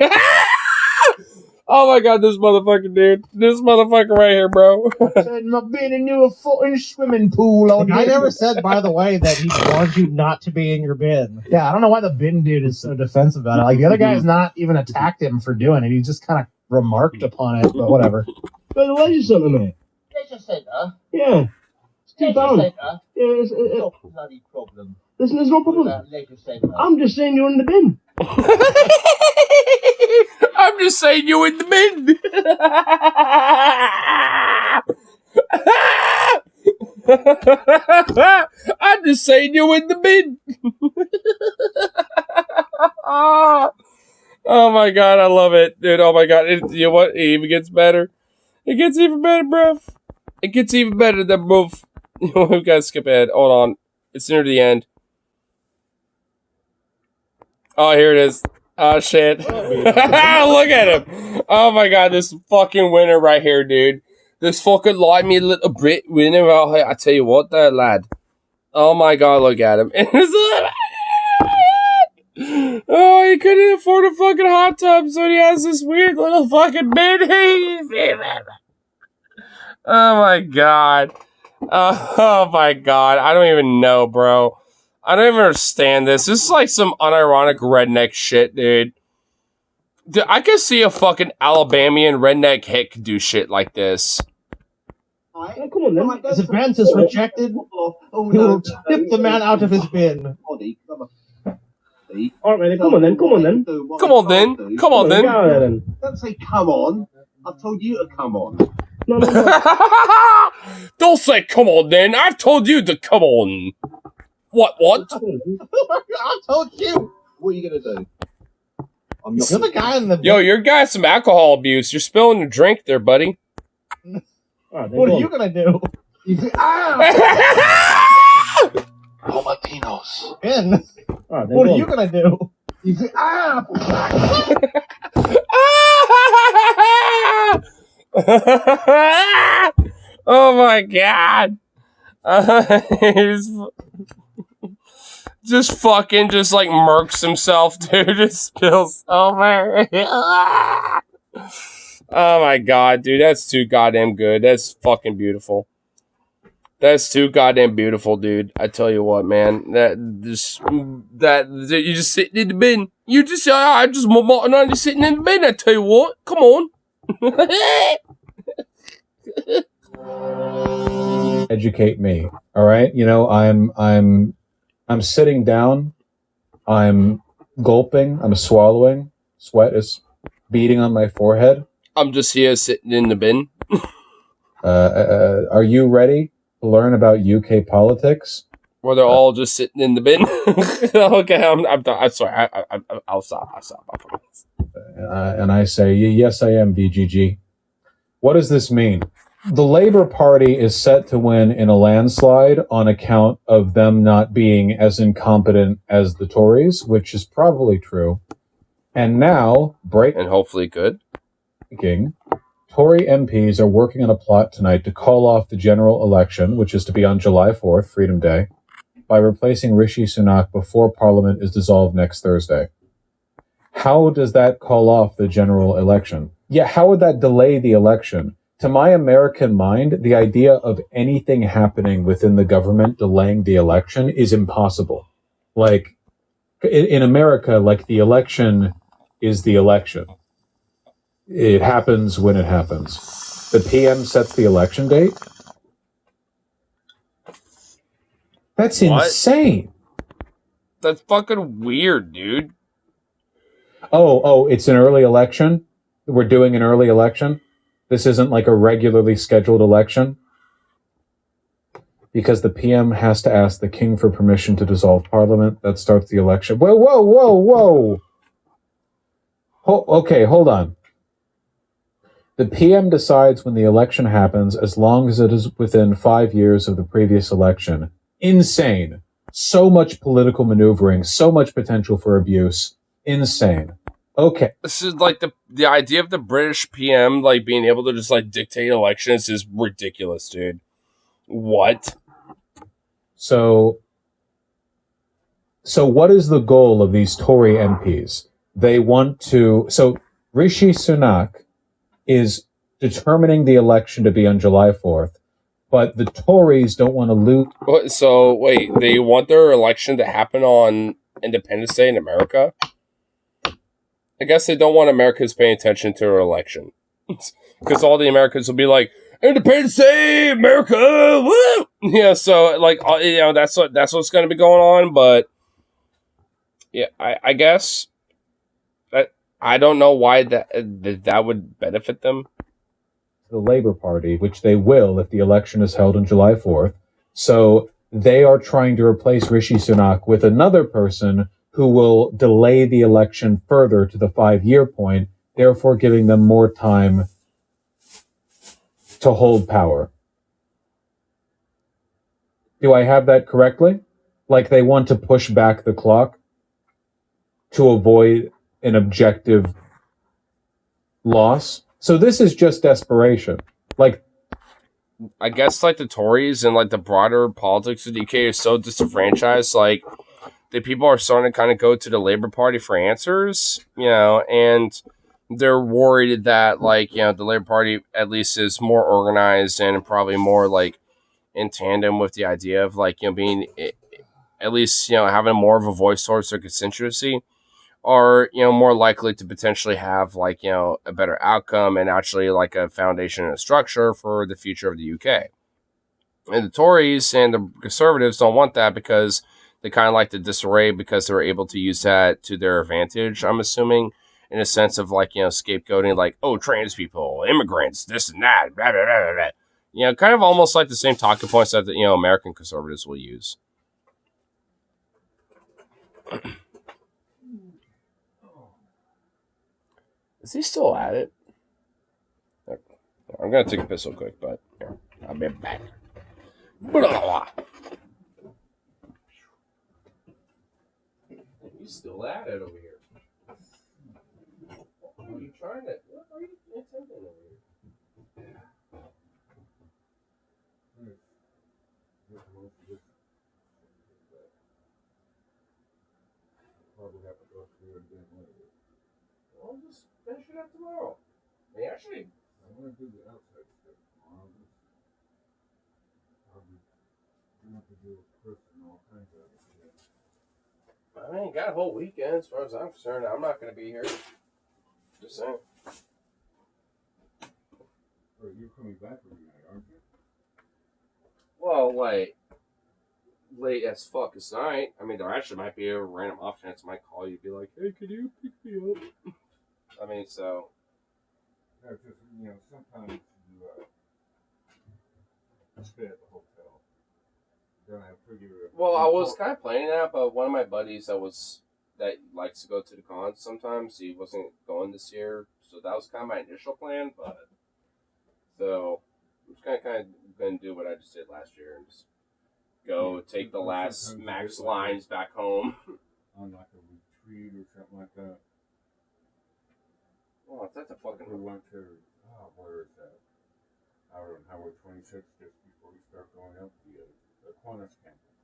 Oh my god, this motherfucker, dude. This motherfucker right here, bro. I said not being into a fucking swimming pool. I never said, by the way, that he warned you not to be in your bin. Yeah, I don't know why the bin dude is so defensive about it. Like, the other guy has not even attacked him for doing it. He just kind of remarked upon it, but whatever. But the legislature, mate. Leisure centre? Yeah. It's Leisure £2. centre? Yeah, it's no bloody problem. There's no problem. Leisure centre. I'm just saying you're in the bin. I'm just saying you in the bin. I'm just saying you in the bin. Oh my god, I love it, dude. Oh my god, you know what? It even gets better. It gets even better, bruv. It gets even better than both. We've got to skip ahead. Hold on. It's near the end. Oh, here it is. Oh, shit. Look at him. Oh, my God. This fucking winner right here, dude. This fucking limey little Brit winner. Oh, I tell you what, there, lad. Oh, my God. Look at him. Oh, he couldn't afford a fucking hot tub, so he has this weird little fucking mini. Oh my god. Oh my god. I don't even know, bro. I don't even understand this. This is like some unironic redneck shit, dude. Dude, I could see a fucking Alabamian redneck hick do shit like this. Yeah, come on then. As advance is rejected, he will tip the man out of his bin. Alright, man, come on then, come on then. Come on then. Come on then. Go on then. Don't say come on. I've told you to come on. No, no, no. Don't say come on then. I've told you to come on. What? I told you. What are you going to do? I'm not. You're the guy in the bin. Yo, you're got some alcohol abuse. You're spilling your drink there, buddy. Alright, then What go are on. you gonna do? Tomatinos. Ben, Alright, then what go are you on. gonna do? Oh my god. He's just fucking just like murks himself, dude. Just spills over. Oh my god, dude. That's too goddamn good. That's fucking beautiful. That's too goddamn beautiful, dude. I tell you what, man. You just sitting in the bin. You just I just sitting in the bin. I tell you what. Come on. Educate me. All right. You know, I'm sitting down. I'm gulping. I'm swallowing. Sweat is beating on my forehead. I'm just here sitting in the bin. Are you ready to learn about UK politics? Where they're all just sitting in the bin. Okay, I'm done. I'm sorry. I'll stop. I promise. And I say, yes, I am, BGG. What does this mean? The Labour Party is set to win in a landslide on account of them not being as incompetent as the Tories, which is probably true. And now, and hopefully good. Tory MPs are working on a plot tonight to call off the general election, which is to be on July 4th, Freedom Day, by replacing Rishi Sunak before Parliament is dissolved next Thursday. How does that call off the general election? Yeah, how would that delay the election? To my American mind, the idea of anything happening within the government delaying the election is impossible. Like, in America, like, the election is the election. It happens when it happens. The PM sets the election date? That's insane. That's fucking weird, dude. Oh, it's an early election? We're doing an early election? This isn't like a regularly scheduled election? Because the PM has to ask the king for permission to dissolve parliament. That starts the election. Whoa. Okay, hold on. The PM decides when the election happens as long as it is within 5 years of the previous election. Insane. So much political maneuvering, so much potential for abuse. Insane. Okay. This is like the idea of the British PM like being able to just like dictate elections is ridiculous, dude. What? So what is the goal of these Tory MPs? They want to... So Rishi Sunak is determining the election to be on July 4th, but the Tories don't want to lose... So, wait, they want their election to happen on Independence Day in America? I guess they don't want Americans paying attention to their election. Because all the Americans will be like, Independence Day, America, woo! Yeah, so, like, you know, that's what's going to be going on, but yeah, I guess I don't know why that would benefit them. The Labour Party, which they will if the election is held on July 4th. So they are trying to replace Rishi Sunak with another person who will delay the election further to the 5-year point, therefore giving them more time to hold power. Do I have that correctly? Like they want to push back the clock to avoid an objective loss? So this is just desperation. Like, I guess like the Tories and like the broader politics of the UK is so disenfranchised. Like the people are starting to kind of go to the Labor Party for answers, and they're worried that, like, the Labor Party at least is more organized and probably more, like, in tandem with the idea of, like, being at least, having more of a voice towards their constituency, are, more likely to potentially have, like, a better outcome and actually, like, a foundation and a structure for the future of the UK. And the Tories and the Conservatives don't want that because they kind of like the disarray because they're able to use that to their advantage, I'm assuming, in a sense of, like, scapegoating, like, oh, trans people, immigrants, this and that, blah, blah, blah, blah. Kind of almost like the same talking points that, American conservatives will use. Is he still at it? I'm going to take a piss real quick, but here, I'll be back. He's still at it over here. What are you trying to... What are you attempting over here? Probably have to go through it again later. Well, just finish it up tomorrow. Hey, actually, I want to do the outside stuff tomorrow. Probably have to do with Chris and all kinds of other shit. I mean, got a whole weekend as far as I'm concerned. I'm not going to be here. Just saying. Oh, you're coming back from tonight, aren't you? Well, like, late as fuck as night. I mean, there actually might be a random off chance I might call you and be like, hey, could you pick me up? I mean, so... Yeah, because, sometimes you stay at the hotel. Then I figure... Well, I was kind of planning that, but one of my buddies that likes to go to the cons sometimes, he wasn't going this year, so that was kind of my initial plan, but... So, I'm just kind of going to do what I just did last year and just go take the last max lines back home. On like a retreat or something like that. Well, that's a fucking... We went to, where is that? Out on Highway 26, just before we start going up the Qantas campus.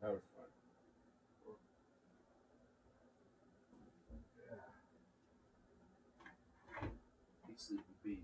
That was fun. Hey, sleepy baby.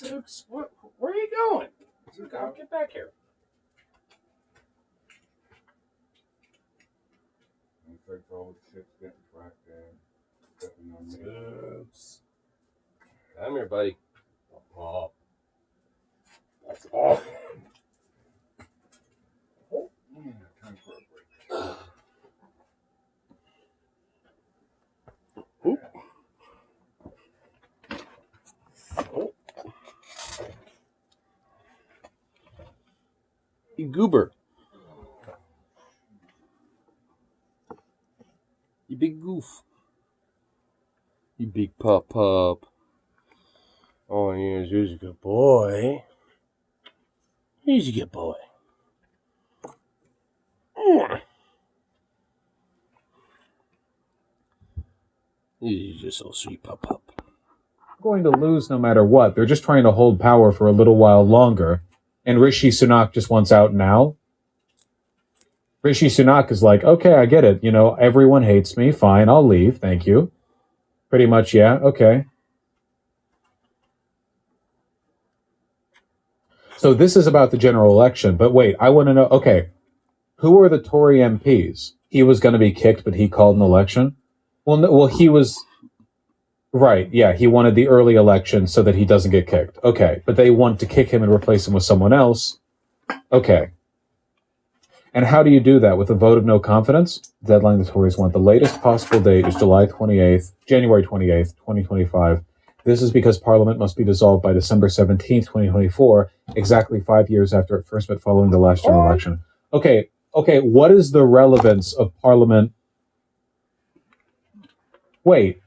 Six, where are you going? Get back here. Looks like all the shit's getting cracked in. Stepping on me. Come here, buddy. Oh. Oh. Yeah, time for a break. Oop. Oh. You goober. You big goof. You big pup. Oh, yes, he's a good boy. He's a good boy. He's just so sweet, pup. Going to lose no matter what. They're just trying to hold power for a little while longer. And Rishi Sunak just wants out now. Rishi Sunak is like, okay, I get it. You know, everyone hates me. Fine, I'll leave. Thank you. Pretty much, yeah. Okay. So this is about the general election. But wait, I want to know, okay, who are the Tory MPs? He was going to be kicked, but he called an election? Well, no, he was... Right, yeah, he wanted the early election so that he doesn't get kicked. Okay, but they want to kick him and replace him with someone else. Okay. And how do you do that? With a vote of no confidence? The deadline the Tories want. The latest possible date is January 28th, 2025. This is because Parliament must be dissolved by December 17th, 2024, exactly 5 years after it first met following the last general election. Okay, what is the relevance of Parliament? Wait.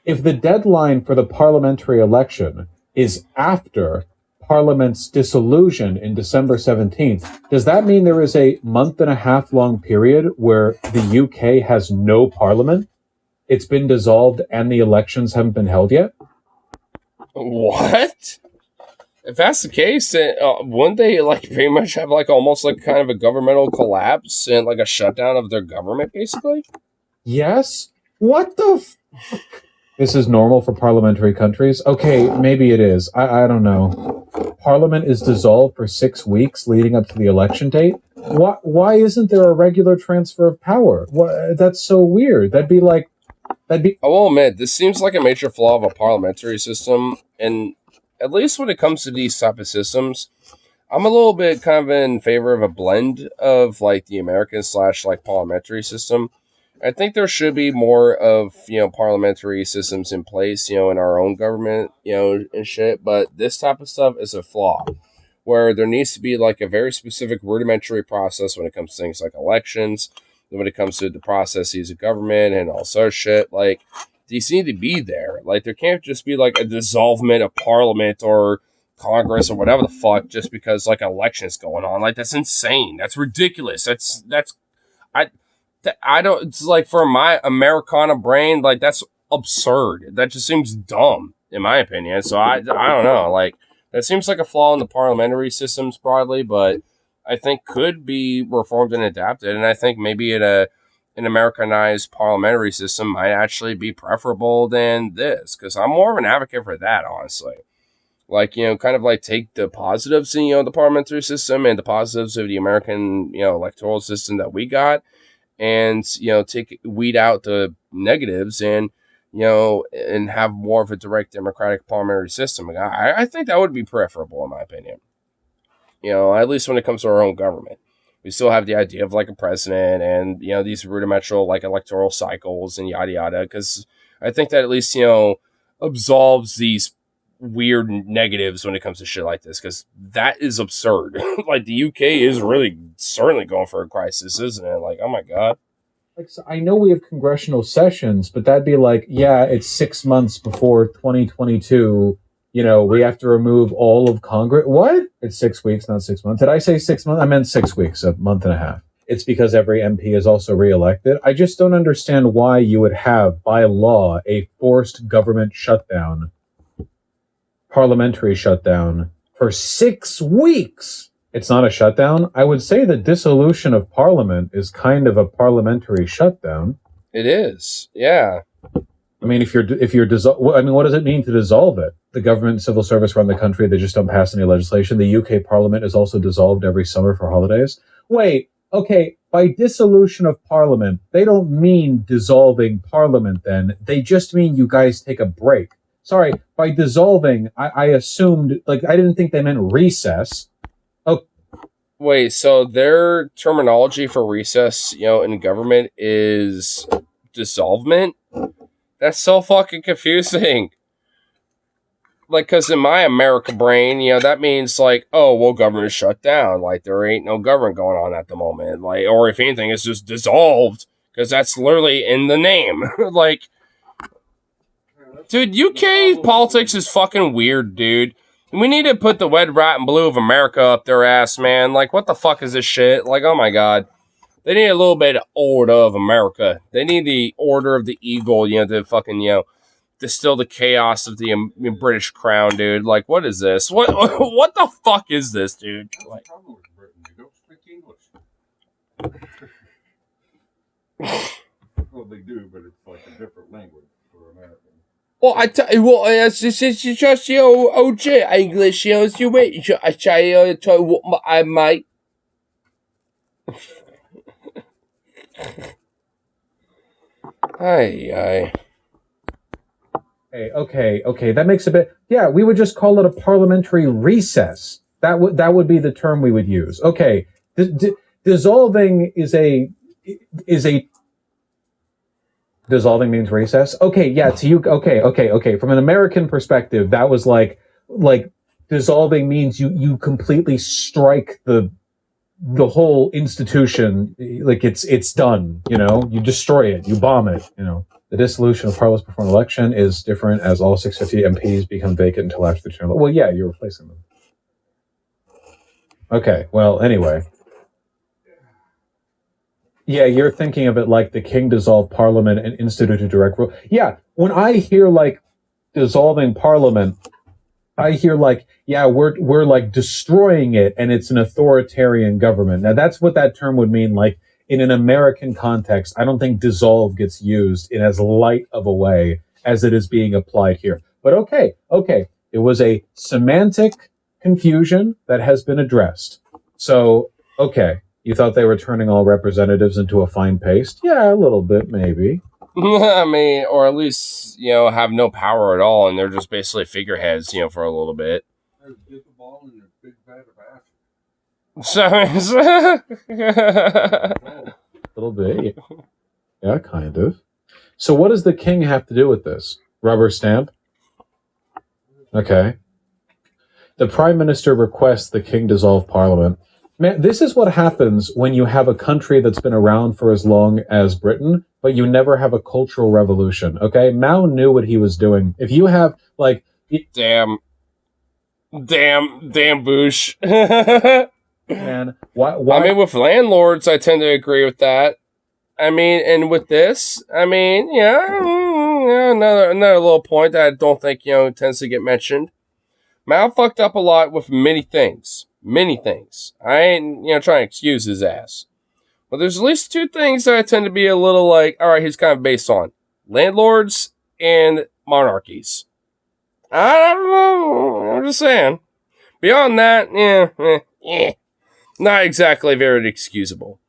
If the deadline for the parliamentary election is after Parliament's dissolution in December 17th, does that mean there is a month-and-a-half long period where the UK has no parliament? It's been dissolved and the elections haven't been held yet? What? If that's the case, wouldn't they pretty much have almost kind of a governmental collapse and a shutdown of their government, basically? Yes? What the This is normal for parliamentary countries? Okay, maybe it is. I don't know. Parliament is dissolved for 6 weeks leading up to the election date? Why isn't there a regular transfer of power? That's so weird. That'd be... I will admit, this seems like a major flaw of a parliamentary system, and at least when it comes to these type of systems, I'm a little bit kind of in favor of a blend of the American / parliamentary system. I think there should be more of, parliamentary systems in place, in our own government, and shit. But this type of stuff is a flaw where there needs to be a very specific rudimentary process when it comes to things like elections, when it comes to the processes of government and all sorts of shit. These need to be there. There can't just be a dissolvement of parliament or Congress or whatever the fuck just because elections going on. That's insane. That's ridiculous. I don't, it's for my Americana brain, that's absurd. That just seems dumb, in my opinion. So I don't know. That seems like a flaw in the parliamentary systems broadly, but I think could be reformed and adapted. And I think maybe an Americanized parliamentary system might actually be preferable than this, because I'm more of an advocate for that, honestly. Take the positives in, the parliamentary system and the positives of the American, electoral system that we got, and weed out the negatives and and have more of a direct democratic parliamentary system. I think that would be preferable in my opinion. At least when it comes to our own government, we still have the idea of a president and these rudimental electoral cycles and yada yada, because I think that at least absolves these weird negatives when it comes to shit like this, because that is absurd. The UK is really certainly going for a crisis, isn't it? Oh my god. I know we have congressional sessions, but that'd be it's 6 months before 2022. We have to remove all of Congress. What? It's 6 weeks, not 6 months. Did I say 6 months? I meant 6 weeks, a month and a half. It's because every MP is also reelected. I just don't understand why you would have, by law, a forced government shutdown, parliamentary shutdown, for 6 weeks. It's not a shutdown. I would say the dissolution of parliament is kind of a parliamentary shutdown. It is, yeah. I mean, if you're I mean, what does it mean to dissolve it? The government and civil service run the country. They just don't pass any legislation. The UK Parliament is also dissolved every summer for holidays. Wait, okay. By dissolution of Parliament, they don't mean dissolving Parliament. Then they just mean you guys take a break. Sorry, by dissolving, I assumed, like, I didn't think they meant recess. Oh, wait. So their terminology for recess, in government is dissolvement. That's so fucking confusing. Like, because in my America brain, that means, like, oh, well, government is shut down. Like, there ain't no government going on at the moment. Like, or if anything, it's just dissolved. Because that's literally in the name. Like, dude, UK politics is fucking weird, dude. We need to put the red, white, and blue of America up their ass, man. Like, what the fuck is this shit? Like, oh my god. They need a little bit of order of America. They need the order of the eagle, to fucking, distill the chaos of the British crown, dude. Like, what is this? What the fuck is this, dude? Like, well, they do, but it's like a different language for Americans. well, it's just OJ English, you wait. I try what I might. Aye. Okay. That makes a bit. Yeah, we would just call it a parliamentary recess. That would be the term we would use. Okay, dissolving is a dissolving means recess. Okay, yeah. To you, okay. From an American perspective, that was like dissolving means you completely strike the whole institution. Like it's done. You destroy it. You bomb it. The dissolution of Parliament before an election is different, as all 650 MPs become vacant until after the term. Well, yeah, you're replacing them. Okay, well, anyway. Yeah, you're thinking of it like the king dissolved Parliament and instituted direct rule. Yeah, when I hear, like, dissolving Parliament, I hear, like, yeah, we're like destroying it, and it's an authoritarian government. Now, that's what that term would mean, like, in an American context. I don't think dissolve gets used in as light of a way as it is being applied here. But okay. It was a semantic confusion that has been addressed. So, okay. You thought they were turning all representatives into a fine paste? Yeah, a little bit, maybe. I mean, or at least, have no power at all, and they're just basically figureheads, for a little bit. Get the ball in a big vat of acid. A little bit. Yeah, kind of. So what does the king have to do with this? Rubber stamp? Okay. The prime minister requests the king dissolve parliament. Man, this is what happens when you have a country that's been around for as long as Britain, but you never have a cultural revolution, okay? Mao knew what he was doing. If you have, like... Damn Bush. Man, why? I mean, with landlords, I tend to agree with that. I mean, and with this, I mean, another little point that I don't think, tends to get mentioned. Mao fucked up a lot with many things. I ain't, trying to excuse his ass. But there's at least two things that I tend to be a little like, all right, he's kind of based on. Landlords and monarchies. I don't know. I'm just saying. Beyond that, not exactly very excusable.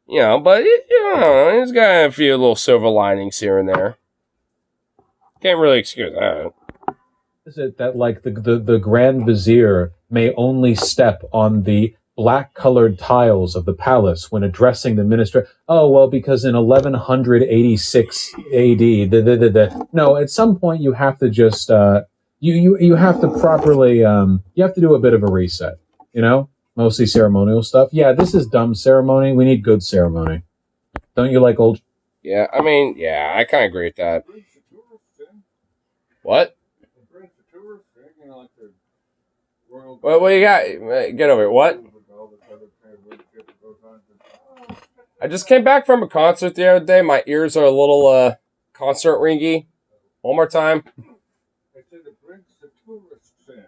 But, he's got a few little silver linings here and there. Can't really excuse that. Is it that, like, the Grand Vizier may only step on the black-colored tiles of the palace when addressing the minister? Oh, well, because in 1186 AD, no, at some point you have to just, you have to properly, you have to do a bit of a reset, Mostly ceremonial stuff. Yeah, this is dumb ceremony. We need good ceremony. Don't you like old? Yeah, I mean, yeah, I kind of agree with that. What? What do you got? Get over it. What? I just came back from a concert the other day. My ears are a little concert ringy. One more time. I said it brings the tourists in.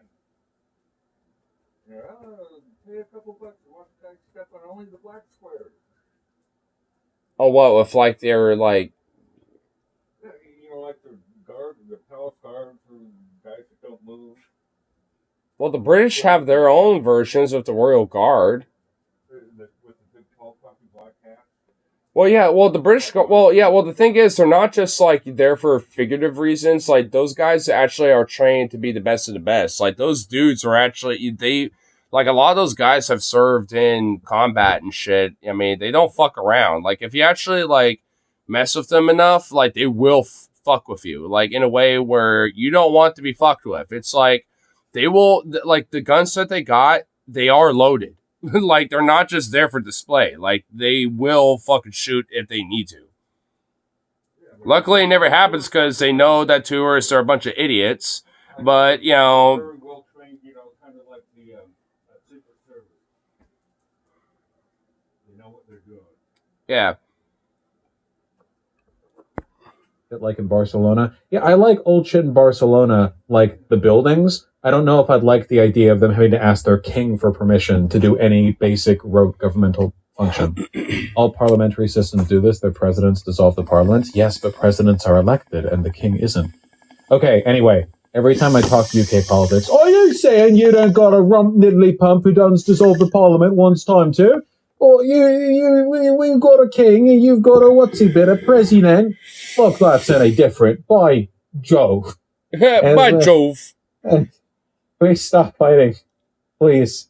Pay a couple bucks to watch guys step on only the black squares. Oh, what? If, like, they're, like... Like the Well, the British have their own versions of the Royal Guard. Well, yeah. Well, the British. Well, yeah. Well, the thing is, they're not just like there for figurative reasons. Like those guys actually are trained to be the best of the best. Like those dudes are actually like a lot of those guys have served in combat and shit. I mean, they don't fuck around. Like if you actually like mess with them enough, like they will fuck with you. Like in a way where you don't want to be fucked with. It's like they will like the guns that they got. They are loaded. Like they're not just there for display. Like they will fucking shoot if they need to. Luckily, it never happens because they know that tourists are a bunch of idiots. But you know, Very well trained, kind of like the Secret Service. They know what they're doing. yeah. Like in Barcelona. Yeah, I like old shit in Barcelona, like the buildings. I don't know if I'd like the idea of them having to ask their king for permission to do any basic rote governmental function. All parliamentary systems do this. Their presidents dissolve the parliament. Yes, but presidents are elected and the king isn't. Okay, anyway, every time I talk UK politics, are you saying you don't got a rump niddly pump who does dissolve the parliament once time too? Or we've got a king and you've got a what's-he bit, a president? Fuck, that's any different. By Jove. By Jove. Please stop fighting. Please.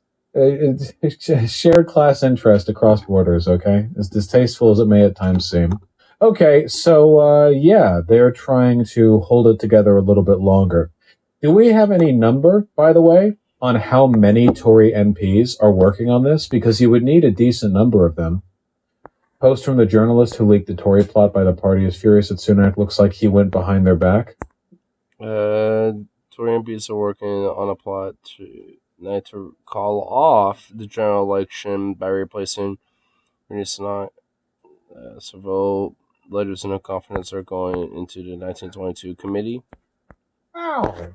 Shared class interest across borders, okay? As distasteful as it may at times seem. Okay, so, yeah, they're trying to hold it together a little bit longer. Do we have any number, by the way, on how many Tory MPs are working on this? Because you would need a decent number of them. Post from the journalist who leaked the Tory plot by the party is furious that Sunak looks like he went behind their back. Tory MPs are working on a plot to call off the general election by replacing Rishi Sunak. Several letters of confidence are going into the 1922 committee. Ow.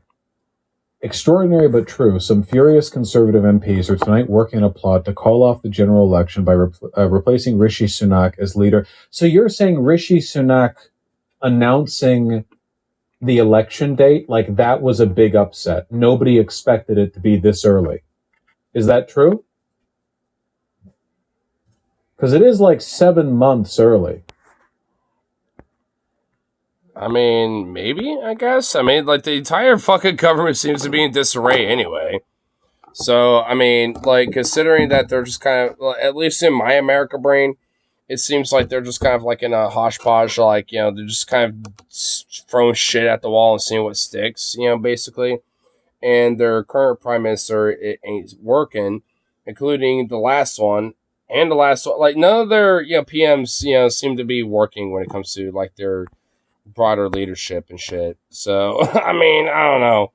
Extraordinary but true. Some furious Conservative MPs are tonight working on a plot to call off the general election by replacing Rishi Sunak as leader. So you're saying Rishi Sunak announcing the election date, like that was a big upset. Nobody expected it to be this early. Is that true? Because it is like 7 months early. I mean, maybe, I guess. I mean, like, the entire fucking government seems to be in disarray anyway. So, I mean, like, considering that they're just kind of, at least in my America brain, it seems like they're just kind of like in a hodgepodge, like, they're just kind of throwing shit at the wall and seeing what sticks, basically. And their current prime minister, it ain't working, including the last one and the last one. Like, none of their, PMs, seem to be working when it comes to, like, their broader leadership and shit. So, I mean, I don't know.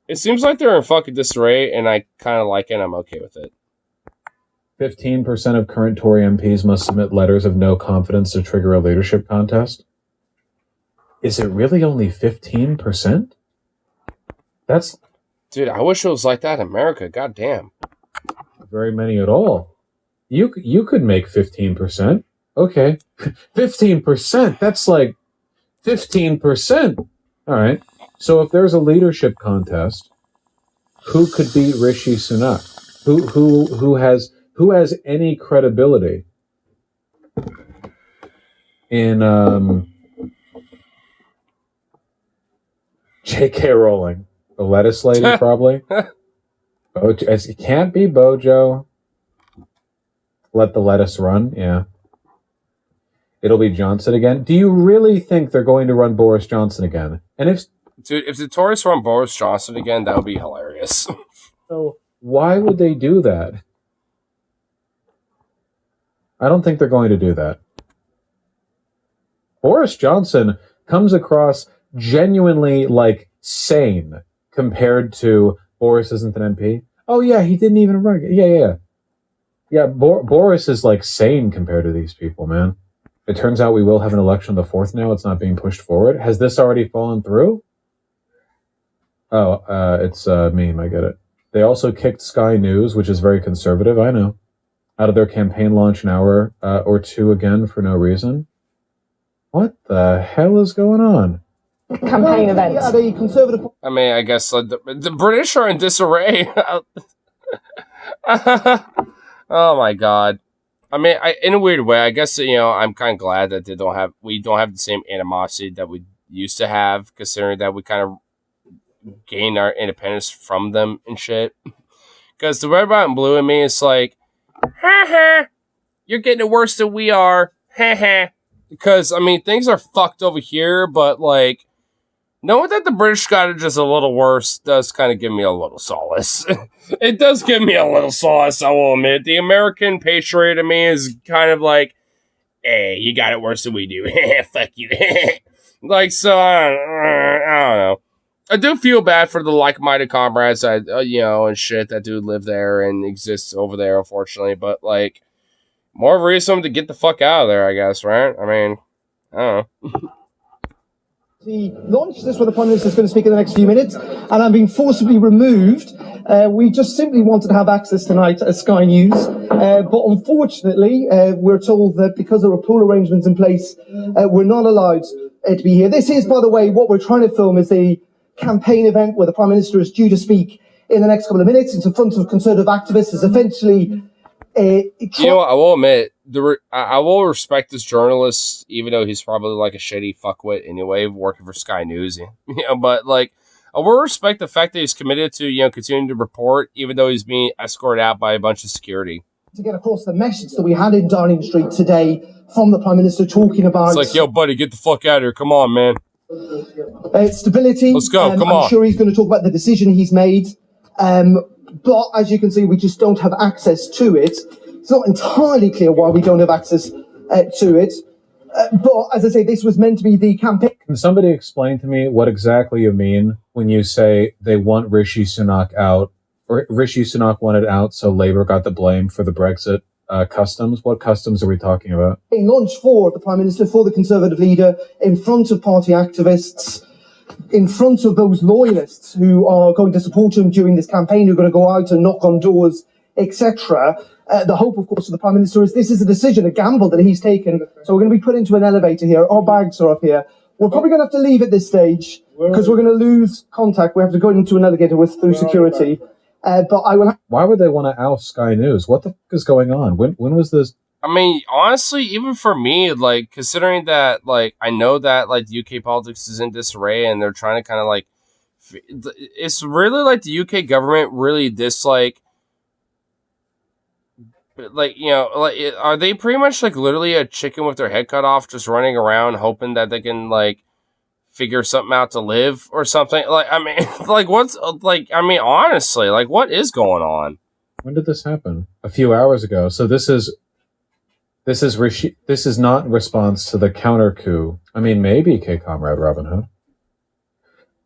It seems like they're in fucking disarray, and I kind of like it. I'm okay with it. 15% of current Tory MPs must submit letters of no confidence to trigger a leadership contest. Is it really only 15%? That's... Dude, I wish it was like that in America. God damn. Very many at all. You could make 15%. Okay. 15%. That's like 15%. All right. So if there's a leadership contest, who could beat Rishi Sunak? Who has any credibility in J.K. Rowling, the lettuce lady, probably. It can't be Bojo. Let the lettuce run. Yeah. It'll be Johnson again. Do you really think they're going to run Boris Johnson again? And if the Tories run Boris Johnson again, that would be hilarious. So why would they do that? I don't think they're going to do that. Boris Johnson comes across genuinely like sane compared to Boris isn't an MP. Oh yeah, he didn't even run. Yeah. Boris is like sane compared to these people, man. It turns out we will have an election on the 4th now. It's not being pushed forward. Has this already fallen through? Oh, it's a meme. I get it. They also kicked Sky News, which is very conservative, I know, out of their campaign launch an hour or two again for no reason. What the hell is going on? campaign event. At a conservative. I mean, I guess the British are in disarray. Oh my god. I mean, in a weird way, I guess, I'm kind of glad that we don't have the same animosity that we used to have, considering that we kind of gained our independence from them and shit. Because the red, white, and blue in me is like, ha ha, you're getting it worse than we are, ha ha. Because, I mean, things are fucked over here, but, like, knowing that the British got it just a little worse does kind of give me a little solace. It does give me a little solace, I will admit. The American patriot in me is kind of like, hey, you got it worse than we do. Fuck you. Like, so, I don't know. I do feel bad for the like-minded comrades that, and shit that do live there and exist over there, unfortunately. But, like, more of a reason to get the fuck out of there, I guess, right? I mean, I don't know. The launch, this is where the Prime Minister is going to speak in the next few minutes, and I'm being forcibly removed. We just simply wanted to have access tonight at Sky News, but unfortunately, we're told that because there are pool arrangements in place, we're not allowed to be here. This is, by the way, what we're trying to film is a campaign event where the Prime Minister is due to speak in the next couple of minutes. It's in front of Conservative activists. It's essentially... I will admit, I will respect this journalist, even though he's probably like a shitty fuckwit anyway, working for Sky News. But like, I will respect the fact that he's committed to continuing to report, even though he's being escorted out by a bunch of security. To get across the message that we had in Downing Street today from the Prime Minister talking about... It's like, yo, buddy, get the fuck out of here. Come on, man. Stability. Let's go. Come on. I'm sure he's going to talk about the decision he's made. But as you can see, we just don't have access to it. It's not entirely clear why we don't have access to it. But as I say, this was meant to be the campaign. Can somebody explain to me what exactly you mean when you say they want Rishi Sunak out, or Rishi Sunak wanted out, so Labour got the blame for the Brexit customs? What customs are we talking about? A launch for the Prime Minister, for the Conservative leader, in front of party activists, in front of those loyalists who are going to support him during this campaign, who are going to go out and knock on doors, etc. The hope, of course, of the Prime Minister is this is a decision, a gamble that he's taken. So we're going to be put into an elevator here. Our bags are up here. We're probably going to have to leave at this stage because we're going to lose contact. We have to go into an elevator through security. But I will... Why would they want to oust Sky News? What the fuck is going on? When was this? I mean, honestly, even for me, like, considering that, like, I know that, like, the UK politics is in disarray and they're trying to kind of, like, it's really, like, the UK government really dislike, like, are they pretty much, like, literally a chicken with their head cut off, just running around hoping that they can, like, figure something out to live or something? Like, I mean, like, honestly, like, what is going on? When did this happen? A few hours ago. So this is not in response to the counter coup. I mean, maybe, Comrade Robin Hood.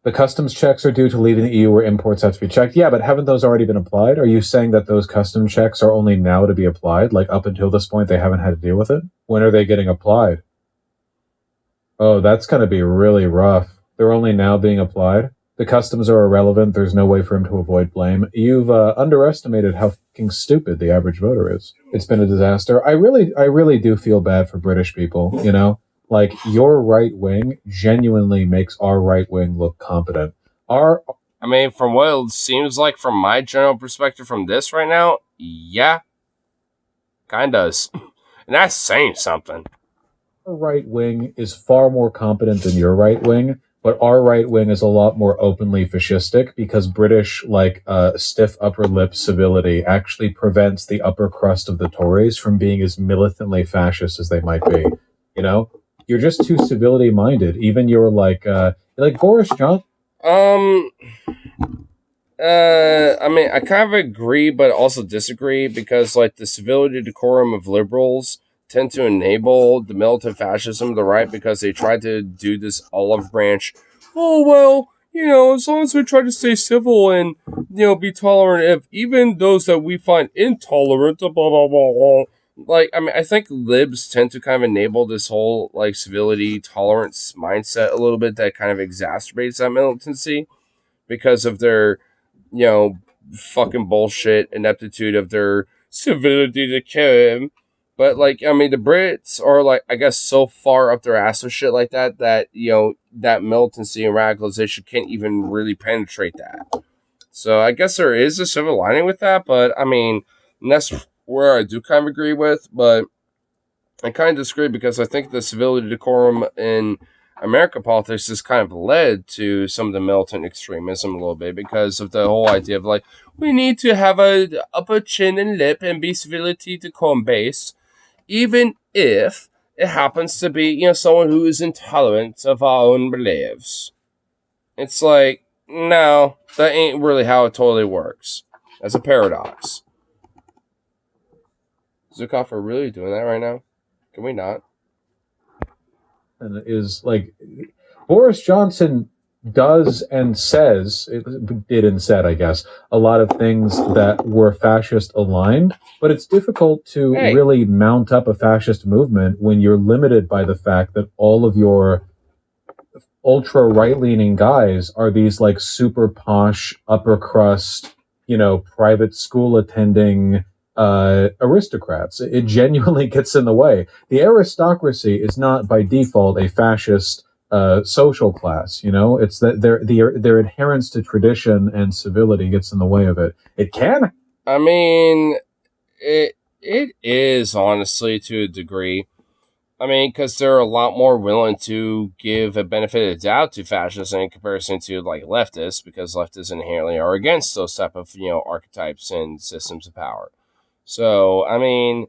The customs checks are due to leaving the EU where imports have to be checked. Yeah, but haven't those already been applied? Are you saying that those customs checks are only now to be applied? Like, up until this point, they haven't had to deal with it? When are they getting applied? Oh, that's going to be really rough. They're only now being applied? The customs are irrelevant. There's no way for him to avoid blame. You've underestimated how fucking stupid the average voter is. It's been a disaster. I really do feel bad for British people, you know? Like, your right wing genuinely makes our right wing look competent. I mean, from what it seems like from my general perspective from this right now, yeah, kind of does. And that's saying something. Our right wing is far more competent than your right wing, but our right wing is a lot more openly fascistic because British, like, stiff upper lip civility actually prevents the upper crust of the Tories from being as militantly fascist as they might be. You know? You're just too civility minded. Even you're like Boris Johnson. I mean, I kind of agree, but also disagree because, like, the civility decorum of liberals tend to enable the militant fascism of the right because they try to do this olive branch. Oh, well, as long as we try to stay civil and, be tolerant of even those that we find intolerant, blah, blah, blah, blah. Like, I mean, I think libs tend to kind of enable this whole, like, civility tolerance mindset a little bit that kind of exacerbates that militancy because of their, fucking bullshit ineptitude of their civility decorum. But, like, I mean, the Brits are, like, I guess so far up their ass with shit like that that, you know, that militancy and radicalization can't even really penetrate that. So I guess there is a silver lining with that, but, I mean, and that's where I do kind of agree with, but I kind of disagree because I think the civility decorum in American politics has kind of led to some of the militant extremism a little bit because of the whole idea of, like, we need to have a upper chin and lip and be civility decorum based, even if it happens to be, you know, someone who is intolerant of our own beliefs. It's like, no, that ain't really how it totally works. That's a paradox. Zukov, are really doing that right now? Can we not? And is like Boris Johnson does and says, did and said, I guess, a lot of things that were fascist aligned, but it's difficult to really mount up a fascist movement when you're limited by the fact that all of your ultra right-leaning guys are these like super posh, upper crust, you know, private school attending aristocrats. It genuinely gets in the way. The aristocracy is not by default a fascist social class. You know, it's that their adherence to tradition and civility gets in the way of it. It can. I mean, it is honestly to a degree. I mean, because they're a lot more willing to give a benefit of the doubt to fascists in comparison to, like, leftists, because leftists inherently are against those type of, you know, archetypes and systems of power. So, I mean,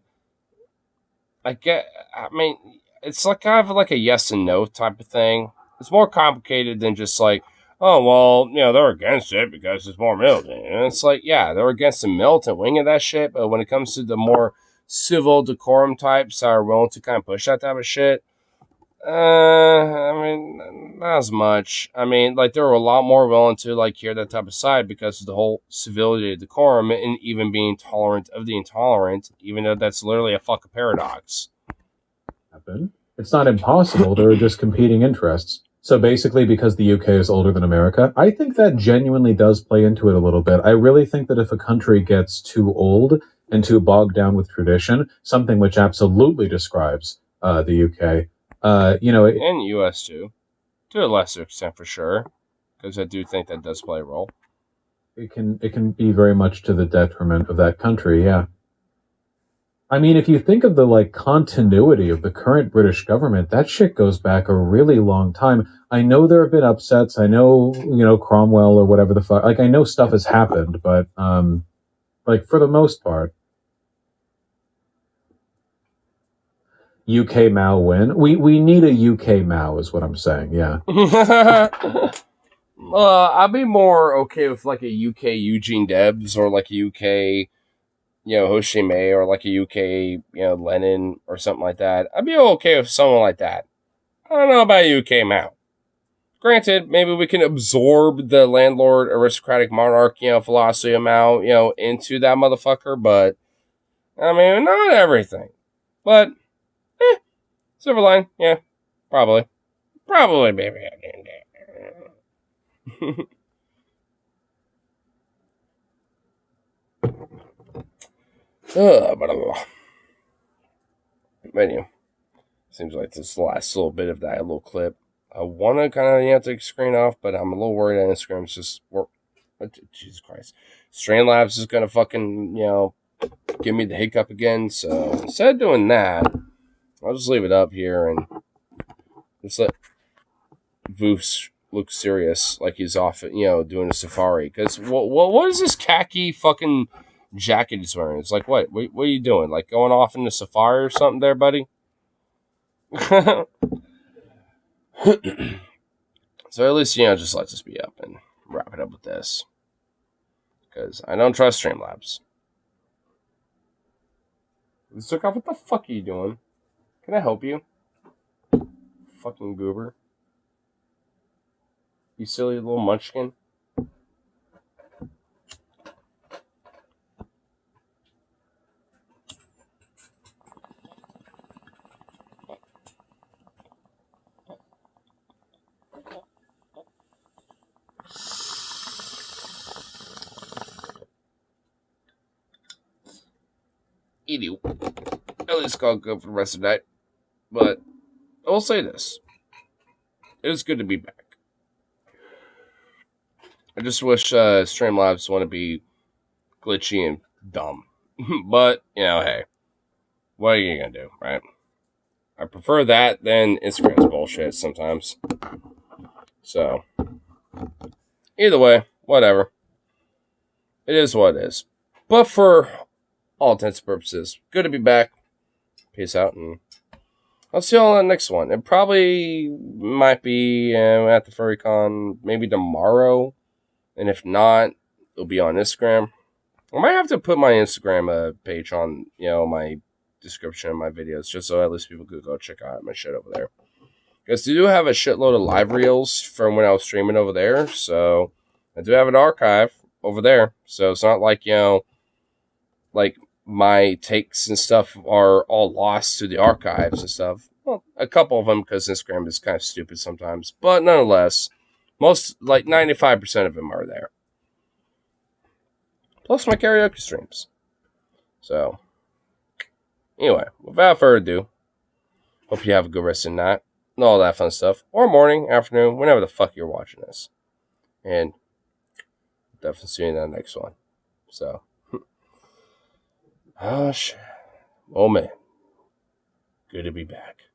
it's like kind of like a yes and no type of thing. It's more complicated than just like, oh, well, you know, they're against it because it's more militant. And it's like, yeah, they're against the militant wing of that shit, but when it comes to the more civil decorum types that are willing to kind of push that type of shit, I mean, not as much. I mean, like, they're a lot more willing to, like, hear that type of side because of the whole civility, decorum, and even being tolerant of the intolerant, even though that's literally a fucking paradox. It's not impossible. There are just competing interests. So basically, because the UK is older than America, I think that genuinely does play into it a little bit. I really think that if a country gets too old and too bogged down with tradition, something which absolutely describes the UK, you know, and US too, to a lesser extent for sure, because I do think that does play a role. It can be very much to the detriment of that country. Yeah. I mean, if you think of the like continuity of the current British government, that shit goes back a really long time. I know there have been upsets. I know, you know, Cromwell or whatever the fuck. Like, I know stuff has happened, but like for the most part, UK Mao win. We need a UK Mao, is what I'm saying. Yeah. I'd be more okay with like a UK Eugene Debs or like a UK, you know, Ho Chi Minh or like a UK, you know, Lenin or something like that. I'd be okay with someone like that. I don't know about UK Mao. Granted, maybe we can absorb the landlord aristocratic monarch, you know, philosophy of Mao, you know, into that motherfucker, but I mean, not everything. But silver line, yeah, probably, maybe. Anyway, seems like this last little bit of that little clip. I want to kind of, you know, take the screen off, but I'm a little worried that Instagram's just work. Jesus Christ. Streamlabs is going to fucking, you know, give me the hiccup again. So instead of doing that, I'll just leave it up here and just let Voos look serious, like he's off, you know, doing a safari. Because what is this khaki fucking jacket he's wearing? It's like, what are you doing? Like going off in the safari or something there, buddy? So at least, you know, just let this be up and wrap it up with this. Because I don't trust Streamlabs. Zukov, what the fuck are you doing? Can I help you? Fucking goober. You silly little munchkin. Idiot. at least I'll go for the rest of the night. But I will say this. It was good to be back. I just wish Streamlabs want to be glitchy and dumb. But, hey. What are you going to do, right? I prefer that than Instagram's bullshit sometimes. So, either way, whatever. It is what it is. But for all intents and purposes, good to be back. Peace out, and I'll see you all on the next one. It probably might be at the FurryCon maybe tomorrow. And if not, it'll be on Instagram. I might have to put my Instagram page on, my description of my videos, just so at least people could go check out my shit over there. Because they do have a shitload of live reels from when I was streaming over there, so I do have an archive over there. So it's not like, like my takes and stuff are all lost to the archives and stuff. Well, a couple of them, because Instagram is kind of stupid sometimes. But nonetheless, most, like 95% of them are there. Plus my karaoke streams. So, anyway, without further ado, hope you have a good rest of the night and all that fun stuff. Or morning, afternoon, whenever the fuck you're watching this. And definitely see you in the next one. So, oh shit. Oh man. Good to be back.